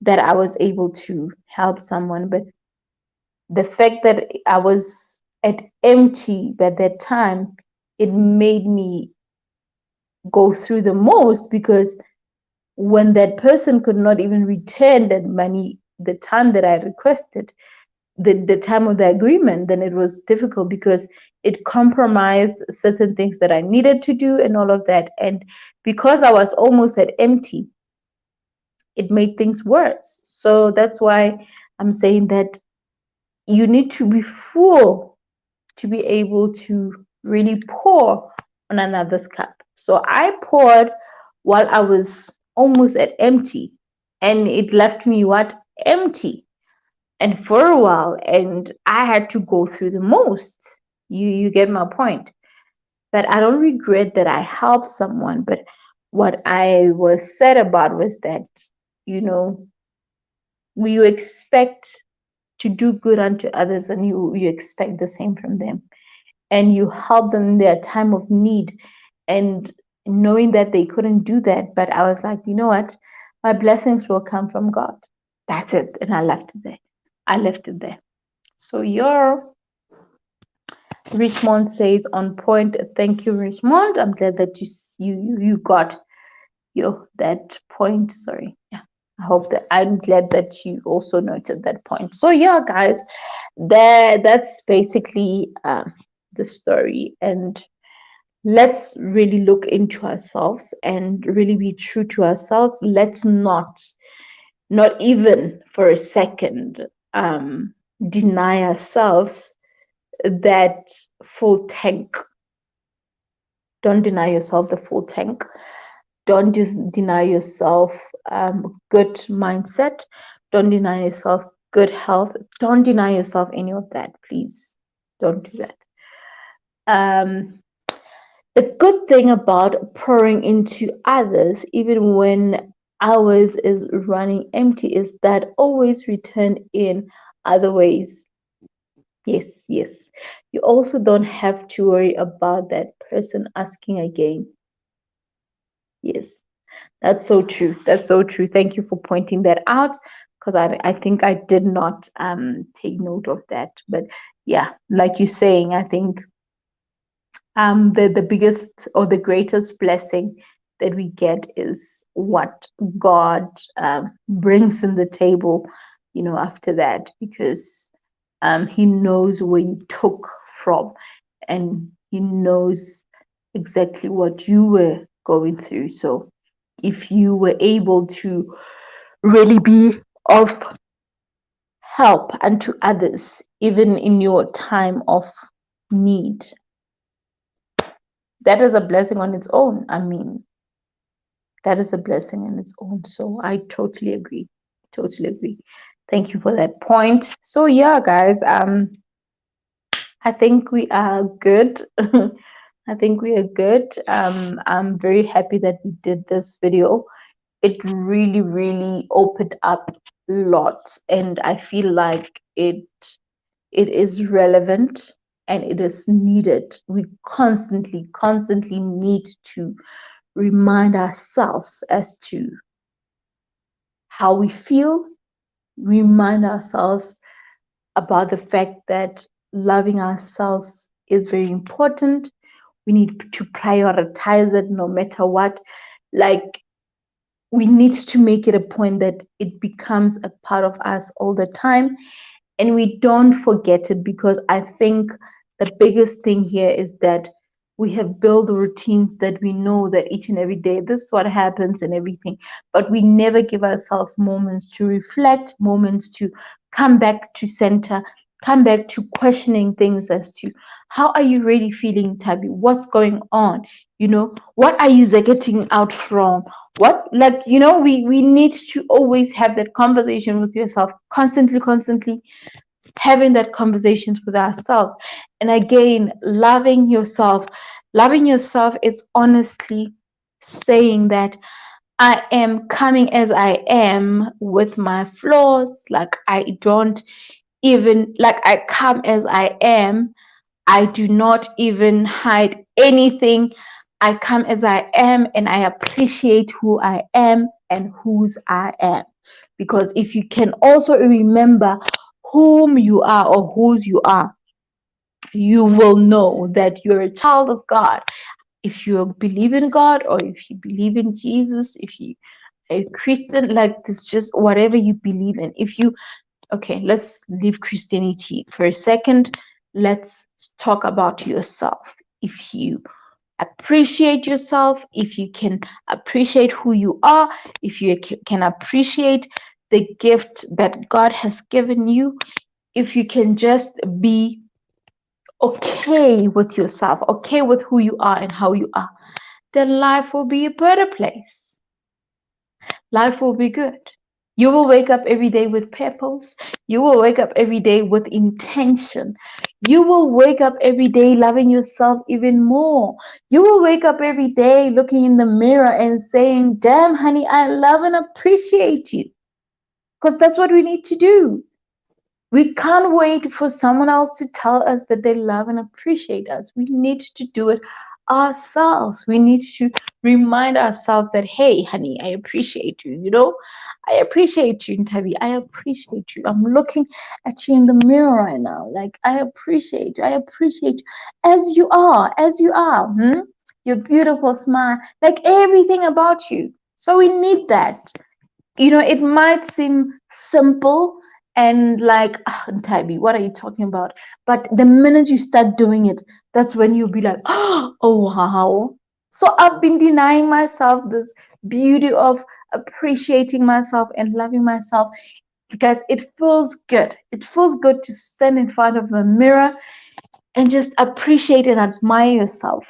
that I was able to help someone. But the fact that I was at empty by that time, it made me go through the most because when that person could not even return that money the time that I requested, the time of the agreement, then it was difficult because it compromised certain things that I needed to do and all of that. And because I was almost at empty, it made things worse. So that's why I'm saying that you need to be full to be able to really pour on another's cup. So I poured while I was almost at empty, and it left me what? Empty. And for a while, and I had to go through the most. You get my point. But I don't regret that I helped someone. But what I was sad about was that, you know, you expect to do good unto others and you expect the same from them. And you help them in their time of need. And knowing that they couldn't do that, but I was like, you know what? My blessings will come from God. That's it. And I left it there. I left it there. So your Richmond says on point. Thank you, Richmond. I'm glad that you got that point. Sorry. Yeah. I hope that I'm glad that you also noted that point. So yeah, guys, that's basically the story. And let's really look into ourselves and really be true to ourselves. Let's not even for a second, deny ourselves that full tank. Don't deny yourself the full tank. Don't just deny yourself good mindset. Don't deny yourself good health. Don't deny yourself any of that. Please don't do that. The good thing about pouring into others, even when ours is running empty, is that always return in other ways. Yes, yes. You also don't have to worry about that person asking again. Yes, that's so true. That's so true. Thank you for pointing that out, because I think I did not take note of that. But yeah, like you're saying, I think the biggest or the greatest blessing that we get is what God brings in the table, after that, because He knows where you took from, and He knows exactly what you were going through. So if you were able to really be of help unto others, even in your time of need, that is a blessing on its own. I mean, that is a blessing on its own. So I totally agree. Totally agree. Thank you for that point. So yeah, guys, I think we are good. I think we are good. I'm very happy that we did this video. It really, really opened up lots, and I feel like it is relevant and it is needed. We constantly need to remind ourselves as to how we feel, remind ourselves about the fact that loving ourselves is very important. We need to prioritize it no matter what. Like, we need to make it a point that it becomes a part of us all the time and we don't forget it, because I think the biggest thing here is that we have built routines that we know that each and every day this is what happens and everything, but we never give ourselves moments to reflect, moments to come back to center, come back to questioning things as to how are you really feeling, Tabi? What's going on? What are you getting out from? What, like, we need to always have that conversation with yourself, constantly having that conversation with ourselves. And again, loving yourself is honestly saying that I am coming as I am with my flaws. Like, I don't even, like, I come as I am. I do not even hide anything. I come as I am and I appreciate who I am and whose I am. Because if you can also remember whom you are or whose you are, you will know that you're a child of God. If you believe in God, or if you believe in Jesus, if you are a Christian, like, this, just whatever you believe in. If you, okay, let's leave Christianity for a second. Let's talk about yourself. If you appreciate yourself, if you can appreciate who you are, if you can appreciate the gift that God has given you, if you can just be okay with yourself, okay with who you are and how you are, then life will be a better place. Life will be good. You will wake up every day with purpose. You will wake up every day with intention. You will wake up every day loving yourself even more. You will wake up every day looking in the mirror and saying, damn, honey, I love and appreciate you. Because that's what we need to do. We can't wait for someone else to tell us that they love and appreciate us. We need to do it ourselves. We need to remind ourselves that, hey, honey, I appreciate you. I appreciate you, Ntabi. I appreciate you. I'm looking at you in the mirror right now. Like, I appreciate you. I appreciate you as you are, as you are. Your beautiful smile, like everything about you. So we need that. It might seem simple and like, Tabi, what are you talking about? But the minute you start doing it, that's when you'll be like, oh, wow. So I've been denying myself this beauty of appreciating myself and loving myself, because it feels good. It feels good to stand in front of a mirror and just appreciate and admire yourself.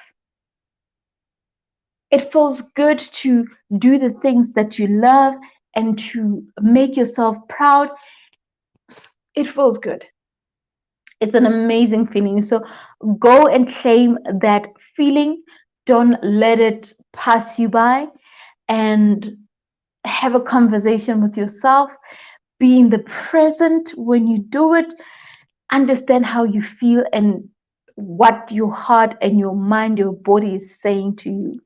It feels good to do the things that you love and to make yourself proud. It feels good. It's an amazing feeling. So go and claim that feeling. Don't let it pass you by. And have a conversation with yourself, be in the present when you do it, understand how you feel and what your heart and your mind, your body is saying to you.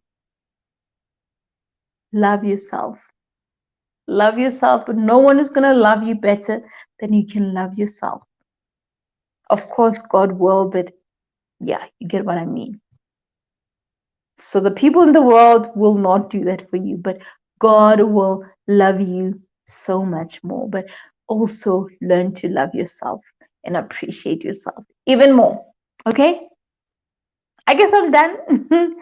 Love yourself. Love yourself. No one is going to love you better than you can love yourself. Of course, God will, but yeah, you get what I mean. So the people in the world will not do that for you, but God will love you so much more. But also learn to love yourself and appreciate yourself even more. Okay? I guess I'm done.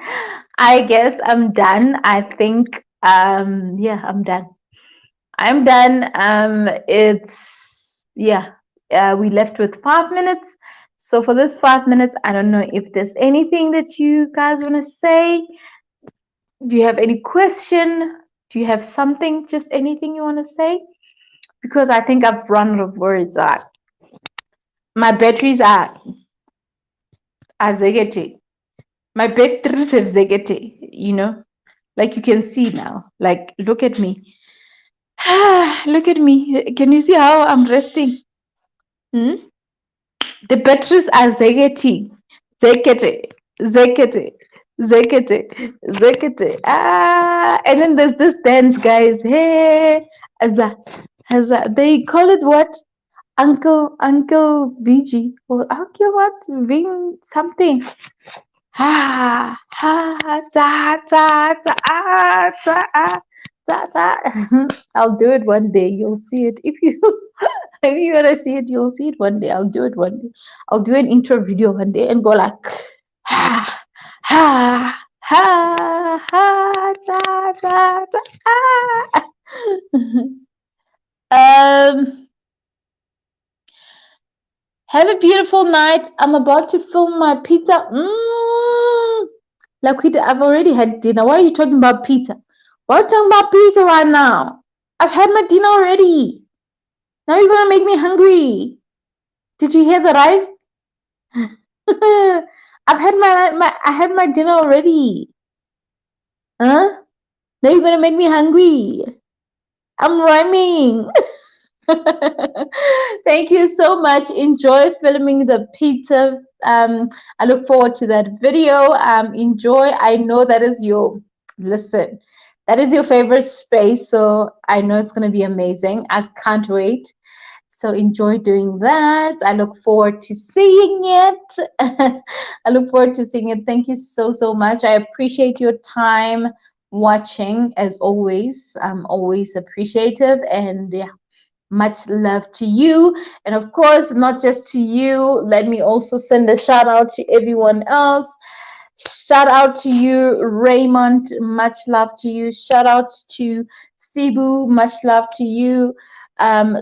I guess I'm done. I think yeah, I'm done. I'm done. It's yeah. We left with 5 minutes. So for this 5 minutes, I don't know if there's anything that you guys want to say. Do you have any question? Do you have something, just anything you want to say? Because I think I've run out of words. My batteries are zegete. My batteries have zegete, like you can see now. Like, look at me. Look at me. Can you see how I'm resting? Hmm? The batteries are zegete. Zekete. Zekete. Zekete. Zekete. And then there's this dance, guys. Hey, Aza. Aza. They call it what? Uncle VG. Or Uncle what? Ving something. Ha ha ta ta ta ta ta ta. I'll do it one day. You'll see it. If you if you wanna see it, you'll see it one day. I'll do it one day. I'll do an intro video one day and go like ha ha ha ha ta ta ta. um have a beautiful night. I'm about to film my pizza. Laquita, I've already had dinner. Why are you talking about pizza? Why are you talking about pizza right now? I've had my dinner already. Now you're gonna make me hungry. Did you hear that? I've had I had my dinner already. Huh? Now you're gonna make me hungry. I'm rhyming. Thank you so much. Enjoy filming the pizza. I look forward to that video. Enjoy. I know that is your listen. That is your favorite space, so I know it's gonna be amazing. I can't wait. So enjoy doing that. I look forward to seeing it. I look forward to seeing it. Thank you so much. I appreciate your time watching as always. I'm always appreciative, and yeah, much love to you. And of course, not just to you, let me also send a shout out to everyone else. Shout out to you, Raymond. Much love to you. Shout out to Cebu. Much love to you.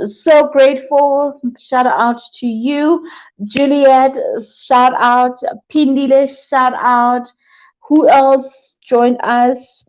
So grateful. Shout out to you, Juliet. Shout out, Pindile. Shout out. Who else joined us?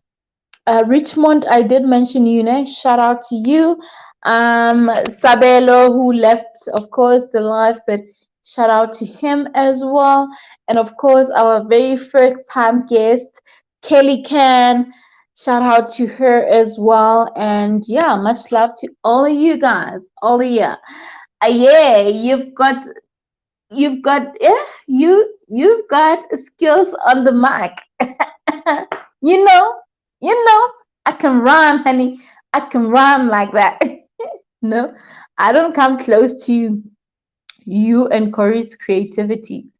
Richmond, I did mention you, ne? Shout out to you. Sabelo, who left, of course, the live, but shout out to him as well. And of course, our very first time guest, Kelly Can. Shout out to her as well. And yeah, much love to all of you guys. All of you. Yeah, yeah, you've got skills on the mic. you know, you know, I can rhyme, honey. I can rhyme like that. No, I don't come close to you and Corey's creativity.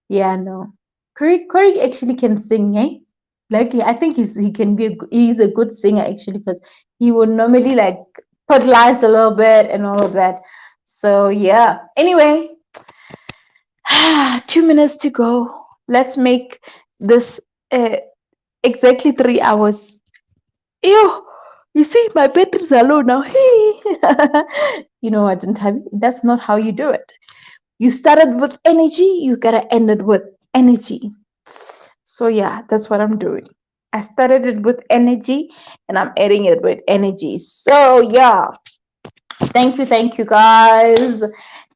Yeah, no. Corey actually can sing, eh? Like I think he can be he's a good singer actually because he would normally like put lines a little bit and all of that. So yeah. Anyway, 2 minutes to go. Let's make this exactly 3 hours. Ew, you see, my batteries are low now. You know what, Ntabi? That's not how you do it. You started with energy, you gotta end it with energy. So yeah, that's what I'm doing. I started it with energy and I'm ending it with energy. So yeah, thank you guys.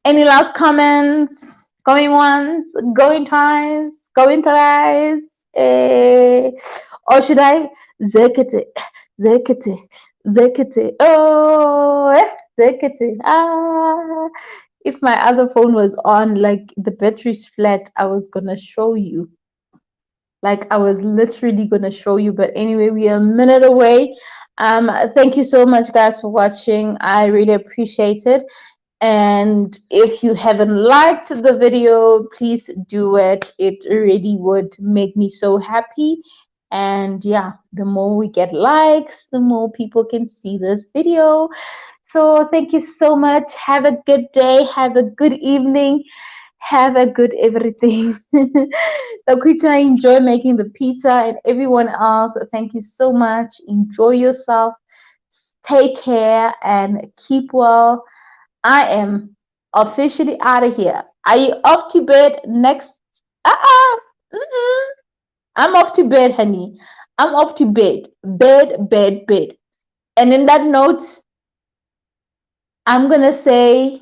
Any last comments? Going once, going twice, going thrice. Or should I zekete, zekete, Zekete. Oh, Zekete. Ah. If my other phone was on, like the battery's flat, I was gonna show you. Like I was literally gonna show you. But anyway, we are a minute away. Thank you so much, guys, for watching. I really appreciate it. And if you haven't liked the video, please do it. It really would make me so happy. And yeah, the more we get likes, the more people can see this video. So thank you so much. Have a good day. Have a good evening. Have a good everything. Laquita, enjoy making the pizza, and everyone else, thank you so much. Enjoy yourself. Take care and keep well. I am officially out of here. Are you off to bed next? Uh-uh. Mm-mm. I'm off to bed, honey. I'm off to bed. Bed, bed, bed. And in that note, I'm gonna say,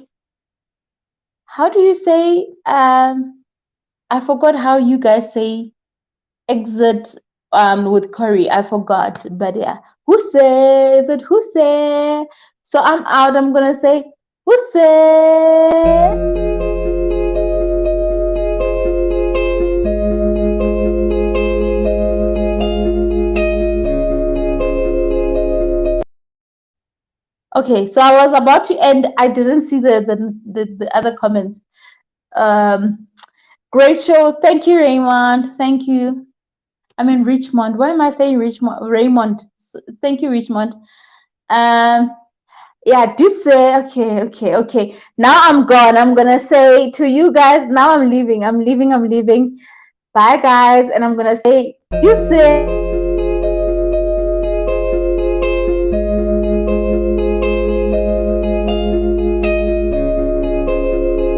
how do you say? I forgot how you guys say exit with curry. I forgot, but yeah. Who says it? Who say? So I'm out. I'm gonna say, who say? Okay, so I was about to end. I didn't see the other comments. Um, great show. Thank you, Raymond. Thank you. I mean Richmond. Why am I saying Richmond? Raymond. Thank you, Richmond. Um, yeah, this okay. Now I'm gone. I'm gonna say to you guys. Now I'm leaving. I'm leaving. Bye, guys. And I'm gonna say, you say.